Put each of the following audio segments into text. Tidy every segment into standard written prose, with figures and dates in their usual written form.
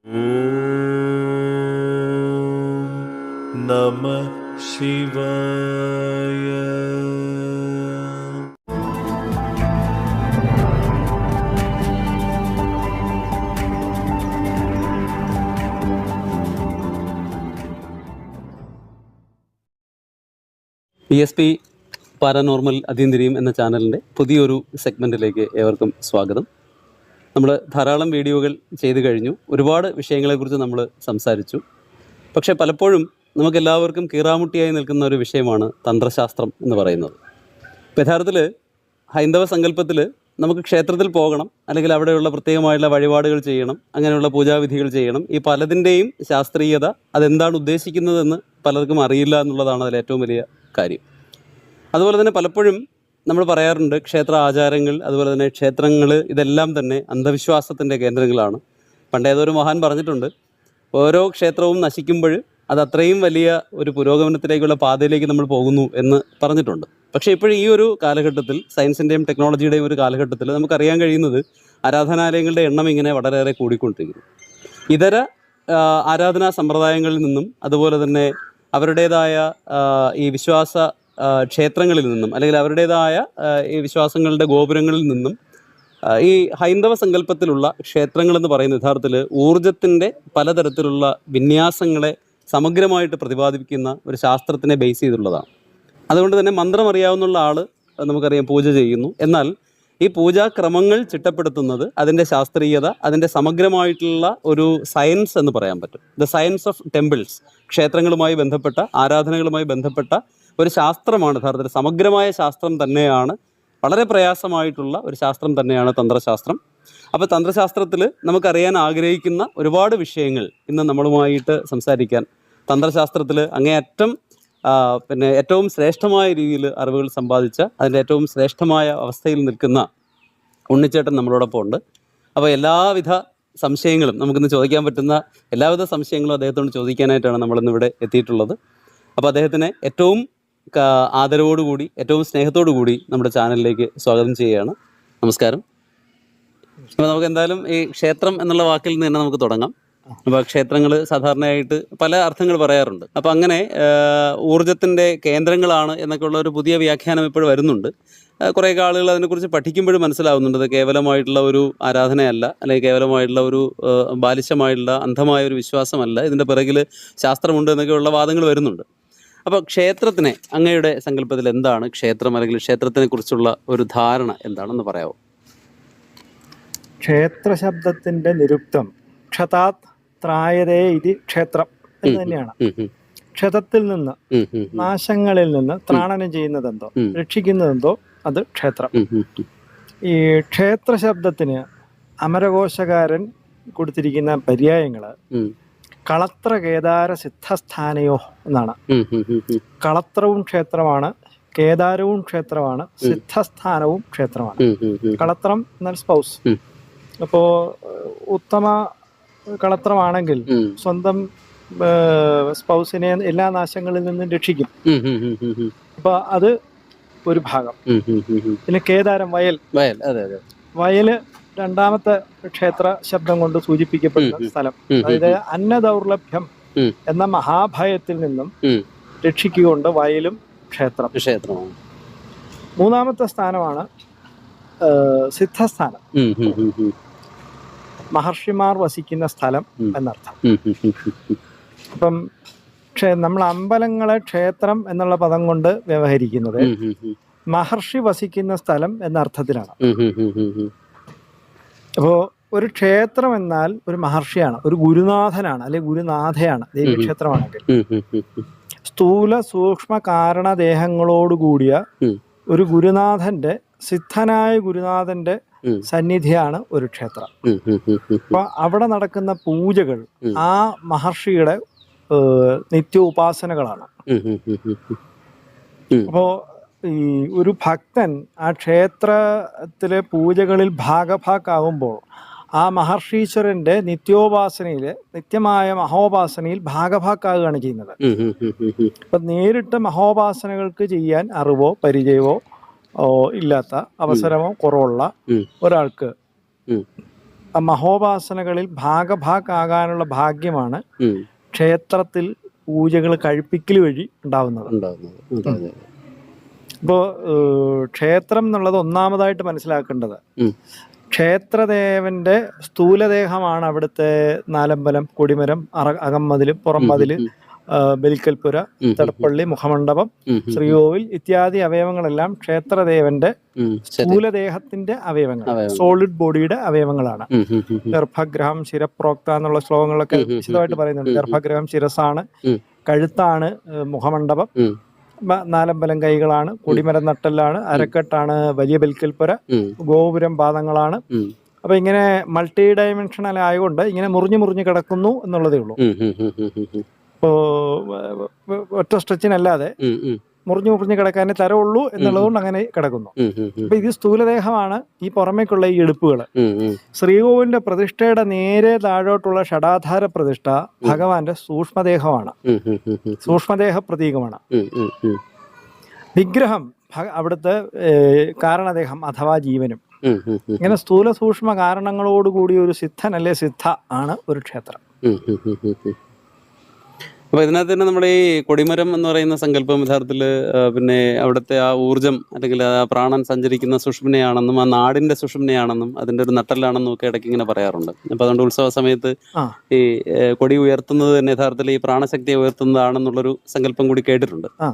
ഓം നമ ശിവായ. PSP paranormal അതീന്ദ്രിയം എന്ന ചാനലിൻ്റെ പുതിയൊരു സെഗ്മെൻറ്റിലേക്ക് ഏവർക്കും സ്വാഗതം. നമ്മൾ ധാരാളം വീഡിയോകൾ ചെയ്തു കഴിഞ്ഞു, ഒരുപാട് വിഷയങ്ങളെക്കുറിച്ച് നമ്മൾ സംസാരിച്ചു. പക്ഷേ പലപ്പോഴും നമുക്കെല്ലാവർക്കും കീറാമുട്ടിയായി നിൽക്കുന്ന ഒരു വിഷയമാണ് തന്ത്രശാസ്ത്രം എന്ന് പറയുന്നത്. യഥാർത്ഥത്തിൽ ഹൈന്ദവ സങ്കല്പത്തിൽ നമുക്ക് ക്ഷേത്രത്തിൽ പോകണം, അല്ലെങ്കിൽ അവിടെയുള്ള പ്രത്യേകമായിട്ടുള്ള വഴിപാടുകൾ ചെയ്യണം, അങ്ങനെയുള്ള പൂജാവിധികൾ ചെയ്യണം. ഈ പലതിൻ്റെയും ശാസ്ത്രീയത അതെന്താണ് ഉദ്ദേശിക്കുന്നതെന്ന് പലർക്കും അറിയില്ല എന്നുള്ളതാണ് അതിൽ ഏറ്റവും വലിയ കാര്യം. അതുപോലെ തന്നെ പലപ്പോഴും നമ്മൾ പറയാറുണ്ട്, ക്ഷേത്ര ആചാരങ്ങൾ, അതുപോലെ തന്നെ ക്ഷേത്രങ്ങൾ, ഇതെല്ലാം തന്നെ അന്ധവിശ്വാസത്തിൻ്റെ കേന്ദ്രങ്ങളാണ്. പണ്ടേതൊരു മഹാൻ പറഞ്ഞിട്ടുണ്ട്, ഓരോ ക്ഷേത്രവും നശിക്കുമ്പോൾ അത് അത്രയും വലിയ ഒരു പുരോഗമനത്തിലേക്കുള്ള പാതയിലേക്ക് നമ്മൾ പോകുന്നു എന്ന് പറഞ്ഞിട്ടുണ്ട്. പക്ഷേ ഇപ്പോഴും ഈ ഒരു കാലഘട്ടത്തിൽ, സയൻസിൻ്റെയും ടെക്നോളജിയുടെയും ഒരു കാലഘട്ടത്തിൽ നമുക്കറിയാൻ കഴിയുന്നത് ആരാധനാലയങ്ങളുടെ എണ്ണം ഇങ്ങനെ വളരെയേറെ കൂടിക്കൊണ്ടിരിക്കുന്നു. ഇതര ആരാധനാ സമ്പ്രദായങ്ങളിൽ നിന്നും, അതുപോലെ തന്നെ അവരുടേതായ ഈ വിശ്വാസ ക്ഷേത്രങ്ങളിൽ നിന്നും, അല്ലെങ്കിൽ അവരുടേതായ ഈ വിശ്വാസങ്ങളുടെ ഗോപുരങ്ങളിൽ നിന്നും ഈ ഹൈന്ദവ സങ്കല്പത്തിലുള്ള ക്ഷേത്രങ്ങളെന്ന് പറയുന്ന യഥാർത്ഥത്തിൽ ഊർജത്തിൻ്റെ പലതരത്തിലുള്ള വിന്യാസങ്ങളെ സമഗ്രമായിട്ട് പ്രതിപാദിക്കുന്ന ഒരു ശാസ്ത്രത്തിനെ ബേസ് ചെയ്തുള്ളതാണ്. അതുകൊണ്ട് തന്നെ മന്ത്രം അറിയാവുന്ന ആൾ നമുക്കറിയാം പൂജ ചെയ്യുന്നു. എന്നാൽ ഈ പൂജാക്രമങ്ങൾ ചിട്ടപ്പെടുത്തുന്നത്, അതിൻ്റെ ശാസ്ത്രീയത, അതിൻ്റെ സമഗ്രമായിട്ടുള്ള ഒരു സയൻസ് എന്ന് പറയാൻ പറ്റും. ദ സയൻസ് ഓഫ് ടെമ്പിൾസ്, ക്ഷേത്രങ്ങളുമായി ബന്ധപ്പെട്ട, ആരാധനകളുമായി ബന്ധപ്പെട്ട ഒരു ശാസ്ത്രമാണ് യഥാർത്ഥത്തിൽ. സമഗ്രമായ ശാസ്ത്രം തന്നെയാണ്, വളരെ പ്രയാസമായിട്ടുള്ള ഒരു ശാസ്ത്രം തന്നെയാണ് തന്ത്രശാസ്ത്രം. അപ്പോൾ തന്ത്രശാസ്ത്രത്തിൽ നമുക്കറിയാൻ ആഗ്രഹിക്കുന്ന ഒരുപാട് വിഷയങ്ങൾ ഇന്ന് നമ്മളുമായിട്ട് സംസാരിക്കാൻ, തന്ത്രശാസ്ത്രത്തിൽ അങ്ങേയറ്റം ഏറ്റവും ശ്രേഷ്ഠമായ രീതിയിൽ അറിവുകൾ സമ്പാദിച്ച, അതിൻ്റെ ഏറ്റവും ശ്രേഷ്ഠമായ അവസ്ഥയിൽ നിൽക്കുന്ന ഉണ്ണിച്ചേട്ടൻ നമ്മളോടൊപ്പം ഉണ്ട്. അപ്പോൾ എല്ലാവിധ സംശയങ്ങളും, നമുക്കിന്ന് ചോദിക്കാൻ പറ്റുന്ന എല്ലാവിധ സംശയങ്ങളും അദ്ദേഹത്തോട് ചോദിക്കാനായിട്ടാണ് നമ്മളിന്നിവിടെ എത്തിയിട്ടുള്ളത്. അപ്പോൾ അദ്ദേഹത്തിനെ ഏറ്റവും ആദരവോടുകൂടി, ഏറ്റവും സ്നേഹത്തോടു കൂടി നമ്മുടെ ചാനലിലേക്ക് സ്വാഗതം ചെയ്യുകയാണ്. നമസ്കാരം. അപ്പോൾ നമുക്ക് എന്തായാലും ഈ ക്ഷേത്രം എന്നുള്ള വാക്കിൽ നിന്ന് തന്നെ നമുക്ക് തുടങ്ങാം. അപ്പോൾ ക്ഷേത്രങ്ങൾ സാധാരണയായിട്ട് പല അർത്ഥങ്ങൾ പറയാറുണ്ട്. അപ്പോൾ അങ്ങനെ ഊർജത്തിൻ്റെ കേന്ദ്രങ്ങളാണ് എന്നൊക്കെയുള്ള ഒരു പുതിയ വ്യാഖ്യാനം ഇപ്പോൾ വരുന്നുണ്ട്. കുറേയൊക്കെ ആളുകൾ അതിനെക്കുറിച്ച് പഠിക്കുമ്പോഴും മനസ്സിലാവുന്നുണ്ട്, അത് കേവലമായിട്ടുള്ള ഒരു ആരാധനയല്ല, അല്ലെങ്കിൽ കേവലമായിട്ടുള്ള ഒരു ബാലിശമായിട്ടുള്ള അന്ധമായ ഒരു വിശ്വാസമല്ല, ഇതിൻ്റെ പിറകിൽ ശാസ്ത്രമുണ്ട് എന്നൊക്കെയുള്ള വാദങ്ങൾ വരുന്നുണ്ട്. അപ്പോൾ ക്ഷേത്രത്തിനെ, അങ്ങയുടെ സങ്കല്പത്തിൽ എന്താണ് ക്ഷേത്രം, അല്ലെങ്കിൽ ക്ഷേത്രത്തിനെ കുറിച്ചുള്ള ഒരു ധാരണ എന്താണെന്ന് പറയാമോ? ക്ഷേത്ര ശബ്ദത്തിന്റെ നിരുക്തം ക്ഷതാത് ത്രായതേ ഇതി ക്ഷേത്രം എന്ന് തന്നെയാണ്. ക്ഷതത്തിൽ നിന്ന്, നാശങ്ങളിൽ നിന്ന് ത്രാണനം ചെയ്യുന്നതെന്തോ, രക്ഷിക്കുന്നതെന്തോ അത് ക്ഷേത്രം. ഈ ക്ഷേത്ര ശബ്ദത്തിന് അമരകോശകാരൻ കൊടുത്തിരിക്കുന്ന പര്യായങ്ങള് കളത്ര കേദാര സിദ്ധസ്ഥാനയോ എന്നാണ്. കളത്രവും ക്ഷേത്രമാണ്, കേദാരവും ക്ഷേത്രമാണ്, സിദ്ധസ്ഥാനവും ക്ഷേത്രമാണ്. കളത്രം എന്നാൽ സ്പൗസ്. അപ്പോ ഉത്തമ കളത്രമാണെങ്കിൽ സ്വന്തം സ്പൗസിനെ എല്ലാ നാശങ്ങളിൽ നിന്നും രക്ഷിക്കും. അപ്പൊ അത് ഒരു ഭാഗം. പിന്നെ കേദാരം, വയല് രണ്ടാമത്തെ ക്ഷേത്ര ശബ്ദം കൊണ്ട് സൂചിപ്പിക്കപ്പെടുന്ന സ്ഥലം. അതായത് അന്നദൗർലഭ്യം എന്ന മഹാഭയത്തിൽ നിന്നും രക്ഷിക്കുകൊണ്ട് വയലും ക്ഷേത്രമാണ്. മൂന്നാമത്തെ സ്ഥാനമാണ് സിദ്ധസ്ഥാനം, മഹർഷിമാർ വസിക്കുന്ന സ്ഥലം എന്നർത്ഥം. അപ്പം നമ്മൾ അമ്പലങ്ങളെ ക്ഷേത്രം എന്നുള്ള പദം കൊണ്ട് വ്യവഹരിക്കുന്നത് മഹർഷി വസിക്കുന്ന സ്ഥലം എന്ന അർത്ഥത്തിലാണ്. അപ്പോ ഒരു ക്ഷേത്രം എന്നാൽ ഒരു മഹർഷിയാണ്, ഒരു ഗുരുനാഥനാണ്, അല്ലെങ്കിൽ ഗുരുനാഥയാണ് ദേവീക്ഷേത്രമാണെങ്കിൽ. സ്ഥൂല സൂക്ഷ്മ കാരണദേഹങ്ങളോടുകൂടിയ ഒരു ഗുരുനാഥന്റെ, സിദ്ധനായ ഗുരുനാഥന്റെ സന്നിധിയാണ് ഒരു ക്ഷേത്രം. അപ്പൊ അവിടെ നടക്കുന്ന പൂജകൾ ആ മഹർഷിയുടെ നിത്യോപാസനകളാണ്. അപ്പോ ഈ ഒരു ഭക്തൻ ആ ക്ഷേത്രത്തിലെ പൂജകളിൽ ഭാഗഭാക്കാവുമ്പോൾ ആ മഹർഷീശ്വരന്റെ നിത്യോപാസനയില്, നിത്യമായ മഹോപാസനയിൽ ഭാഗഭാക്കാവുകയാണ് ചെയ്യുന്നത്. അപ്പൊ നേരിട്ട് മഹോപാസനകൾക്ക് ചെയ്യാൻ അറിവോ പരിചയമോ ഇല്ലാത്ത, അവസരമോ കുറവുള്ള ഒരാൾക്ക് മഹോപാസനകളിൽ ഭാഗഭാക്കാകാനുള്ള ഭാഗ്യമാണ് ഉം. ക്ഷേത്രത്തിൽ പൂജകൾ കഴിപ്പിക്കൽ വഴി ഉണ്ടാവുന്നത്. ഉണ്ടാകുന്നത്. അതെ, അതെ, അതെ. ഇപ്പോൾ ക്ഷേത്രം എന്നുള്ളത് ഒന്നാമതായിട്ട് മനസ്സിലാക്കേണ്ടത്, ഉം. ക്ഷേത്രദേവന്റെ സ്ഥൂലദേഹമാണ് അവിടുത്തെ നാലമ്പലം, കൊടിമരം, അകമ്മതില്, പുറംമതില്, ഉം. ബലിക്കൽപ്പുര, ഉം. തടപ്പള്ളി, മുഖമണ്ഡപം, ഉം. ശ്രീകോവിൽ ഇത്യാദി അവയവങ്ങളെല്ലാം ക്ഷേത്രദേവന്റെ ഉം. ശരി. സ്ഥൂലദേഹത്തിന്റെ അവയവങ്ങൾ, അവയവങ്ങൾ. സോളിഡ് ബോഡിയുടെ അവയവങ്ങളാണ്. ഉം. ഉം. ഉം. ഉം. ഗർഭഗ്രഹം ശിരപ്രോക്ത എന്നുള്ള ശ്ലോകങ്ങളൊക്കെ ഉം. ഉം. വിശദമായിട്ട് പറയുന്നുണ്ട്. ഉം. ഗർഭഗ്രഹം ശിരസാണ്, ഉം. കഴുത്താണ് മുഖമണ്ഡപം, ഉം. നാലമ്പലം കൈകളാണ്, കൊടിമരം നട്ടെല്ലാണ്, അരക്കെട്ടാണ് വലിയ ബലിക്കൽപ്പുര, ഉം. ഗോപുരം പാദങ്ങളാണ്. ഉം. അപ്പൊ ഇങ്ങനെ മൾട്ടി ഡയമെൻഷണൽ ആയതുകൊണ്ട് ഇങ്ങനെ മുറിഞ്ഞു കിടക്കുന്നു എന്നുള്ളതേ ഉള്ളൂ. ഉം. ഉം. ഉം. ഉം. ഉം. ഉം. ഇപ്പോ ഒറ്റ സ്ട്രെച്ചിനല്ലാതെ ഉം. ഉം. മുറിഞ്ഞു കിടക്കാനേ തരവുള്ളൂ എന്നുള്ളതുകൊണ്ട് അങ്ങനെ കിടക്കുന്നു. ഉം. ഉം. ഉം. അപ്പൊ ഇത് സ്ഥൂലദേഹമാണ്. ഈ പുറമേക്കുള്ള ഈ എടുപ്പുകൾ, ഉം. ഉം. ശ്രീകോവിലിന്റെ പ്രതിഷ്ഠയുടെ നേരെ താഴോട്ടുള്ള ഷഡാധാര പ്രതിഷ്ഠ ഭഗവാന്റെ സൂക്ഷ്മദേഹമാണ്, ഉം. ഉം. ഉം. ഉം. സൂക്ഷ്മദേഹ പ്രതീകമാണ്. ഉം. ഉം. ഉം. വിഗ്രഹം അവിടുത്തെ കാരണദേഹം അഥവാ ജീവനും. ഉം. ഉം. ഉം. ഇങ്ങനെ സ്ഥൂല സൂക്ഷ്മ കാരണങ്ങളോടുകൂടി ഒരു സിദ്ധൻ അല്ലെ സിദ്ധ ആണ് ഒരു ക്ഷേത്രം. ഉം. ഉം. ഉം. ഉം. ഉം. അപ്പോൾ ഇതിനകത്ത് തന്നെ നമ്മുടെ ഈ കൊടിമരം എന്ന് പറയുന്ന സങ്കല്പം യഥാർത്ഥത്തിൽ പിന്നെ അവിടുത്തെ ആ ഊർജം അല്ലെങ്കിൽ ആ പ്രാണൻ സഞ്ചരിക്കുന്ന സുഷുമ്നയാണെന്നും ആ നാടിന്റെ സുഷുമ്നയാണെന്നും അതിന്റെ ഒരു നട്ടലാണെന്നും ഒക്കെ ഇടയ്ക്ക് ഇങ്ങനെ പറയാറുണ്ട്. അപ്പോൾ അതുകൊണ്ട് ഉത്സവ സമയത്ത് ആ. ഈ കൊടി ഉയർത്തുന്നത് തന്നെ യഥാർത്ഥത്തിൽ ഈ പ്രാണശക്തിയെ ഉയർത്തുന്നതാണെന്നുള്ളൊരു സങ്കല്പം കൂടി കേട്ടിട്ടുണ്ട്. ആ.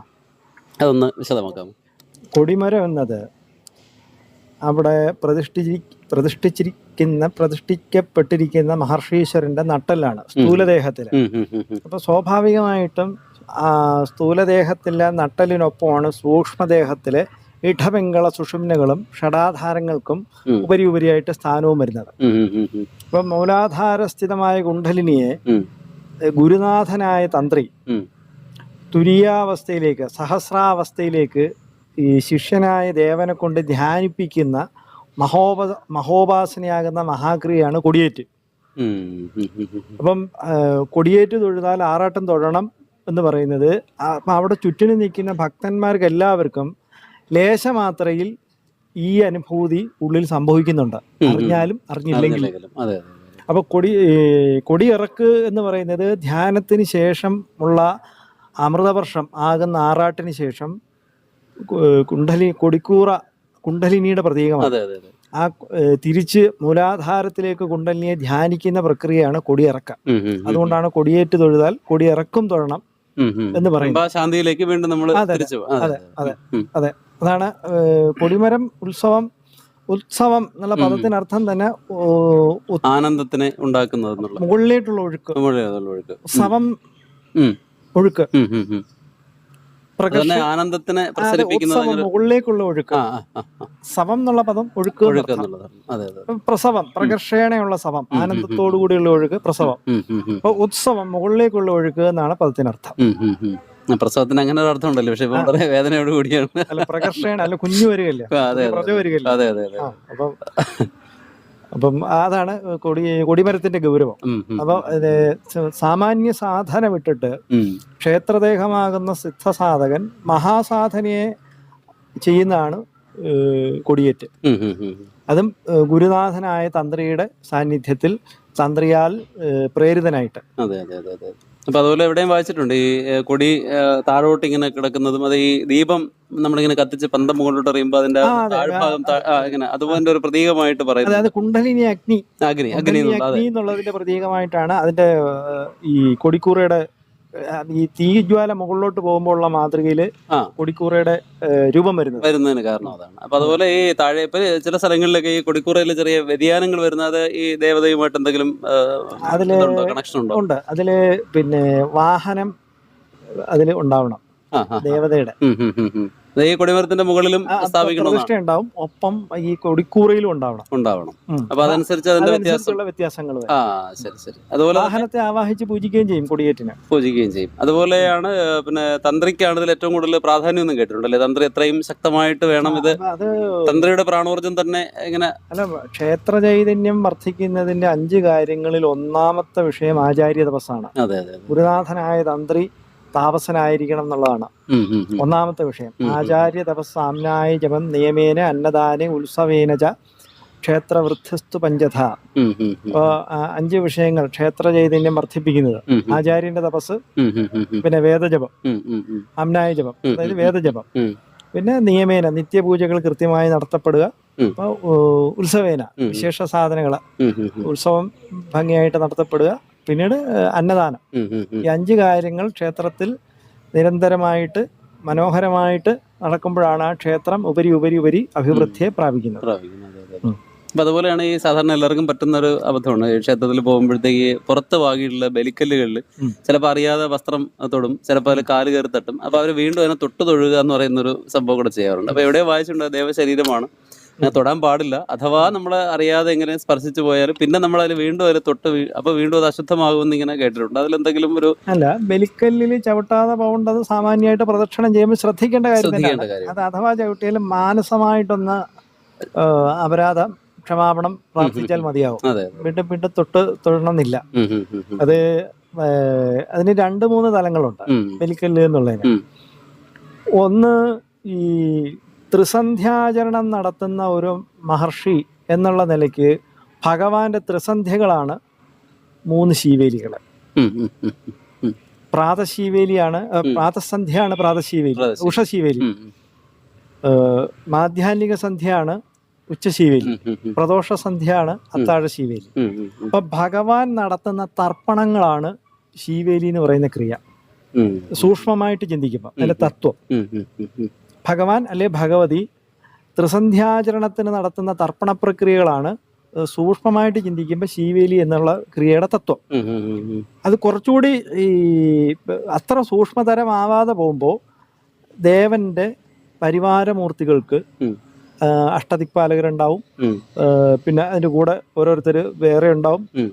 അതൊന്ന് വിശദമാക്കാം. കൊടിമരം എന്നത് അവിടെ പ്രതിഷ്ഠിക്കപ്പെട്ടിരിക്കുന്ന മഹർഷീശ്വരന്റെ നട്ടലാണ്, സ്ഥൂലദേഹത്തില്. ഉം. ഉം. ഉം. ഉം. അപ്പൊ സ്വാഭാവികമായിട്ടും സ്ഥൂലദേഹത്തിലെ നട്ടലിനൊപ്പമാണ് സൂക്ഷ്മദേഹത്തിലെ ഇടപിംഗള സുഷുമ്നകളും ഷഡാധാരങ്ങൾക്കും ഉം. ഉപരിയായിട്ട് സ്ഥാനവും വരുന്നത്. ഉം. ഉം. ഉം. ഉം. ഇപ്പൊ മൂലാധാരസ്ഥിതമായ കുണ്ഡലിനിയെ ഉം. ഗുരുനാഥനായ തന്ത്രി ഉം. തുരീയാവസ്ഥയിലേക്ക്, സഹസ്രാവസ്ഥയിലേക്ക് ഈ ശിഷ്യനായ ദേവനെ കൊണ്ട് ധ്യാനിപ്പിക്കുന്ന മഹോപാസനയാകുന്ന മഹാക്രിയയാണ് കൊടിയേറ്റ്. ഉം. ഉം. ഉം. ഉം. അപ്പം കൊടിയേറ്റ് തൊഴുതാൽ ആറാട്ടം തൊഴണം എന്ന് പറയുന്നത്, അപ്പം അവിടെ ചുറ്റിനും നിൽക്കുന്ന ഭക്തന്മാർക്ക് എല്ലാവർക്കും ലേശമാത്രയിൽ ഈ അനുഭൂതി ഉള്ളിൽ സംഭവിക്കുന്നുണ്ട്, അറിഞ്ഞാലും അറിഞ്ഞില്ലെങ്കിലും. അതെ, അതെ. അപ്പോൾ കൊടിയിറക്ക് എന്ന് പറയുന്നത് ധ്യാനത്തിന് ശേഷം ഉള്ള അമൃതവർഷം ആകുന്ന ആറാട്ടിന് ശേഷം കുണ്ഡലിനിയുടെ പ്രതീകമാണ്. അതെ, അതെ, അതെ. ആ തിരിച്ച് മൂലാധാരത്തിലേക്ക് കുണ്ഡലിനിയെ ധ്യാനിക്കുന്ന പ്രക്രിയയാണ് കൊടിയിറക്ക. അതുകൊണ്ടാണ് കൊടിയേറ്റ് തൊഴുതാൽ കൊടിയിറക്കും തൊഴണം എന്ന് പറയുന്നത്. ശാന്തിയിലേക്ക് വീണ്ടും നമ്മൾ അതെ അതെ അതെ. അതാണ് കൊടിമരം ഉത്സവം. ഉത്സവം എന്നുള്ള പദത്തിനർത്ഥം തന്നെ ആനന്ദത്തിനെ ഉണ്ടാക്കുന്നത്, മുകളിലേട്ടുള്ള ഒഴുക്ക്. ഉത്സവം ഒഴുക്ക്, ആനന്ദത്തിനെ മുകളിലേക്കുള്ള ഒഴുക്ക്. സവം എന്നുള്ള പദം ഒഴുക്ക്. പ്രസവം പ്രകർഷേണയുള്ള സവം, ആനന്ദത്തോടു കൂടിയുള്ള ഒഴുക്ക് പ്രസവം. അപ്പൊ ഉത്സവം മുകളിലേക്കുള്ള ഒഴുക്ക് എന്നാണ് പദത്തിനർത്ഥം. പ്രസവത്തിന് അങ്ങനെ ഒരു അർത്ഥം ഉണ്ടല്ലോ, പക്ഷെ വളരെ വേദനയോട് കൂടിയാണ്. അല്ല, പ്രകർഷേണ അല്ല, കുഞ്ഞു വരികയല്ലേ, പ്രജ വരികയല്ലേ. അപ്പം അതാണ് കൊടിമരത്തിന്റെ ഗൗരവം. അപ്പൊ സാമാന്യ സാധന വിട്ടിട്ട് ക്ഷേത്രദേഹമാകുന്ന സിദ്ധസാധകൻ മഹാസാധനയെ ചെയ്യുന്നതാണ് കൊടിയേറ്റ്. അതും ഗുരുനാഥനായ തന്ത്രിയുടെ സാന്നിധ്യത്തിൽ, തന്ത്രിയാൽ പ്രേരിതനായിട്ട്. അതെ, അതെ, അതെ, അതെ. അപ്പൊ അതുപോലെ എവിടെയും വായിച്ചിട്ടുണ്ട് ഈ കൊടി താഴോട്ട് ഇങ്ങനെ കിടക്കുന്നതും, അത് ഈ ദീപം നമ്മളിങ്ങനെ കത്തിച്ച് പന്തം മുകളിലോട്ട് എറിയുമ്പോൾ അതിന്റെ താഴ്ഭാഗം ഇങ്ങനെ അതുപോലെ ഒരു പ്രതീകമായിട്ട് പറയുന്നത്. അതായത് കുണ്ഡലിനി അഗ്നി എന്നുള്ളതിന്റെ പ്രതീകമായിട്ടാണ് അതിന്റെ ഈ കൊടിക്കൂറയുടെ ഈ തീജ്വാല മുകളിലോട്ട് പോകുമ്പോഴുള്ള മാതൃകയില് കൊടിക്കൂറയുടെ രൂപം വരുന്നതിന് കാരണം അതാണ്. അപ്പൊ അതുപോലെ ഈ താഴെ ഇപ്പൊ ചില സ്ഥലങ്ങളിലൊക്കെ ഈ കൊടിക്കൂറയിൽ ചെറിയ വ്യതിയാനങ്ങൾ വരുന്നത് ഈ ദേവതയുമായിട്ട് എന്തെങ്കിലും കണക്ഷൻ ഉണ്ടോ? ഉണ്ട്. അതില് പിന്നെ വാഹനം അതില് ഉണ്ടാവണം, ദേവതയുടെ. ഈ കൊടിമരത്തിന്റെ മുകളിലും ഉണ്ടാവും, ഒപ്പം ഈ കൊടിക്കൂറയിലും ഉണ്ടാവണം. അപ്പൊ അതനുസരിച്ച് അതിന്റെ വ്യത്യാസങ്ങൾ. അതുപോലെ വാഹനത്തെ ആവാഹിച്ച് പൂജിക്കുകയും ചെയ്യും, കൊടിയേറ്റിനെ പൂജിക്കുകയും ചെയ്യും. അതുപോലെയാണ് പിന്നെ തന്ത്രിക്കാണ് ഇതിൽ ഏറ്റവും കൂടുതൽ പ്രാധാന്യം ഒന്നും കേട്ടിട്ടുണ്ടല്ലേ? തന്ത്രി എത്രയും ശക്തമായിട്ട് വേണം ഇത്, തന്ത്രിയുടെ പ്രാണോർജം തന്നെ എങ്ങനെ? അല്ല, ക്ഷേത്ര ചൈതന്യം വർദ്ധിക്കുന്നതിന്റെ 5 കാര്യങ്ങളിൽ ഒന്നാമത്തെ വിഷയം ആചാര്യ തപസ്സാണ്. ഗുരുനാഥനായ തന്ത്രി താപസനായിരിക്കണം എന്നുള്ളതാണ് ഒന്നാമത്തെ വിഷയം. ആചാര്യ തപസ്സാമ്നായ ജപം നിയമേന അന്നദാന ഉത്സവേന ച ക്ഷേത്രവൃദ്ധിസ്തു പഞ്ചഥ. ഉം, ഉം, ഉം, അപ്പോൾ 5 വിഷയങ്ങൾ ക്ഷേത്ര ചൈതന്യം വർദ്ധിപ്പിക്കുന്നത്: ഉം, ഉം, ആചാര്യന്റെ തപസ്, ഉം, ഉം, ഉം, ഉം, പിന്നെ വേദജപം, ഉം, ഉം, ഉം, അമ്നായ ജപം, ഉം, അതായത് ഉം, വേദജപം, ഉം, പിന്നെ നിയമേന നിത്യപൂജകൾ കൃത്യമായി നടത്തപ്പെടുക, ഉം, അപ്പോൾ ഉത്സവേന ഉം, വിശേഷ സാധനങ്ങൾ, ഉം, ഉം, ഉം, ഉത്സവം ഭംഗിയായിട്ട് നടത്തപ്പെടുക, പിന്നീട് അന്നദാനം. ഉം, ഉം, ഉം. ഈ 5 കാര്യങ്ങൾ ക്ഷേത്രത്തിൽ നിരന്തരമായിട്ട് മനോഹരമായിട്ട് നടക്കുമ്പോഴാണ് ആ ക്ഷേത്രം ഉപരി ഉപരി ഉപരി അഭിവൃദ്ധിയെ പ്രാപിക്കുന്നത്. പ്രാപിക്കുന്നത്. അതെ, അതെ. ഉം. അപ്പൊ അതുപോലെയാണ് ഈ സാധാരണ എല്ലാവർക്കും പറ്റുന്ന ഒരു അബദ്ധമാണ് ഈ ക്ഷേത്രത്തിൽ പോകുമ്പോഴത്തേക്ക് പുറത്ത് വാങ്ങിയിട്ടുള്ള ബലിക്കല്ലുകളിൽ ഉം. ചിലപ്പോൾ അറിയാതെ വസ്ത്രം തൊടും, ചിലപ്പോൾ അതിൽ കാല് കയറി തട്ടും. അപ്പൊ അവർ വീണ്ടും അതിനെ തൊട്ട് തൊഴുക എന്ന് പറയുന്ന ഒരു സംഭവം കൂടെ ചെയ്യാറുണ്ട്. അപ്പൊ എവിടെയോ വായിച്ചിട്ടുണ്ട് ദേവശരീരമാണ്, അങ്ങനെ തൊടാൻ പാടില്ല. അഥവാ നമ്മൾ അറിയാതെ എങ്ങനെ സ്പർശിച്ചു പോയാൽ പിന്നെ നമ്മൾ അതിൽ വീണ്ടും അതിൽ തൊട്ട് അപ്പൊ വീണ്ടും അത് അശുദ്ധമാകുമെന്ന് ഇങ്ങനെ കേട്ടിട്ടുണ്ട്. അതിലെന്തെങ്കിലും ഒരു അല്ല, ബലിക്കല്ലിൽ ചവിട്ടാതെ പോകേണ്ടത് സാമാന്യമായിട്ട് പ്രദക്ഷിണം ചെയ്യുമ്പോൾ ശ്രദ്ധിക്കേണ്ട കാര്യം ശ്രദ്ധിക്കേണ്ട തന്നെയാണ്. കാര്യം. അത് അഥവാ ചവിട്ടിയാലും മാനസമായിട്ടൊന്ന് അപരാധം ക്ഷമാപണം പ്രാർത്ഥിച്ചാൽ മതിയാവും. അതെ. വീണ്ടും വീണ്ടും തൊട്ട് തൊഴണമെന്നില്ല. ഉം, ഉം, ഉം, ഉം. അത് അതിന് 2-3 തലങ്ങളുണ്ട് ഉം, ബലിക്കല്ല് എന്നുള്ളതിന്. ഉം. ഒന്ന്, ഈ ത്രിസന്ധ്യാചരണം നടത്തുന്ന ഒരു മഹർഷി എന്നുള്ള നിലയ്ക്ക് ഭഗവാന്റെ ത്രിസന്ധ്യകളാണ് 3 ശീവേലികൾ. ഉം, ഉം, ഉം, ഉം. പ്രാതശീവേലിയാണ്, പ്രാതസന്ധ്യയാണ് പ്രാതശീവേലി, ഉഷശീവേലി. ഉം, ഉം, മാധ്യാഹ്നിക സന്ധ്യയാണ് ഉച്ചശീവേലി, ഉം, ഉം, ഉം. പ്രദോഷ സന്ധ്യയാണ് അത്താഴ ശീവേലി. ഉം, ഉം, ഉം. അപ്പൊ ഭഗവാൻ നടത്തുന്ന തർപ്പണങ്ങളാണ് ശീവേലി എന്ന് പറയുന്ന ക്രിയ. ഉം. സൂക്ഷ്മമായിട്ട് ചിന്തിക്കുമ്പോൾ അതിന്റെ തത്വം, ഉം, ഉം, ഉം, ഉം. ഭഗവാൻ അല്ലെ ഭഗവതി ത്രിസന്ധ്യാചരണത്തിന് നടത്തുന്ന തർപ്പണ പ്രക്രിയകളാണ് സൂക്ഷ്മമായിട്ട് ചിന്തിക്കുമ്പോൾ ശീവേലി എന്നുള്ള ക്രിയയുടെ തത്വം. ഉം, ഉം, ഉം, ഉം. അത് കുറച്ചുകൂടി ഈ അത്ര സൂക്ഷ്മതരമാവാതെ പോകുമ്പോൾ ദേവന്റെ പരിവാരമൂർത്തികൾക്ക് ഉം. അഷ്ടദിക്പാലകരുണ്ടാവും, ഉം. പിന്നെ അതിൻ്റെ കൂടെ ഓരോരുത്തർ വേറെ ഉണ്ടാവും. ഉം.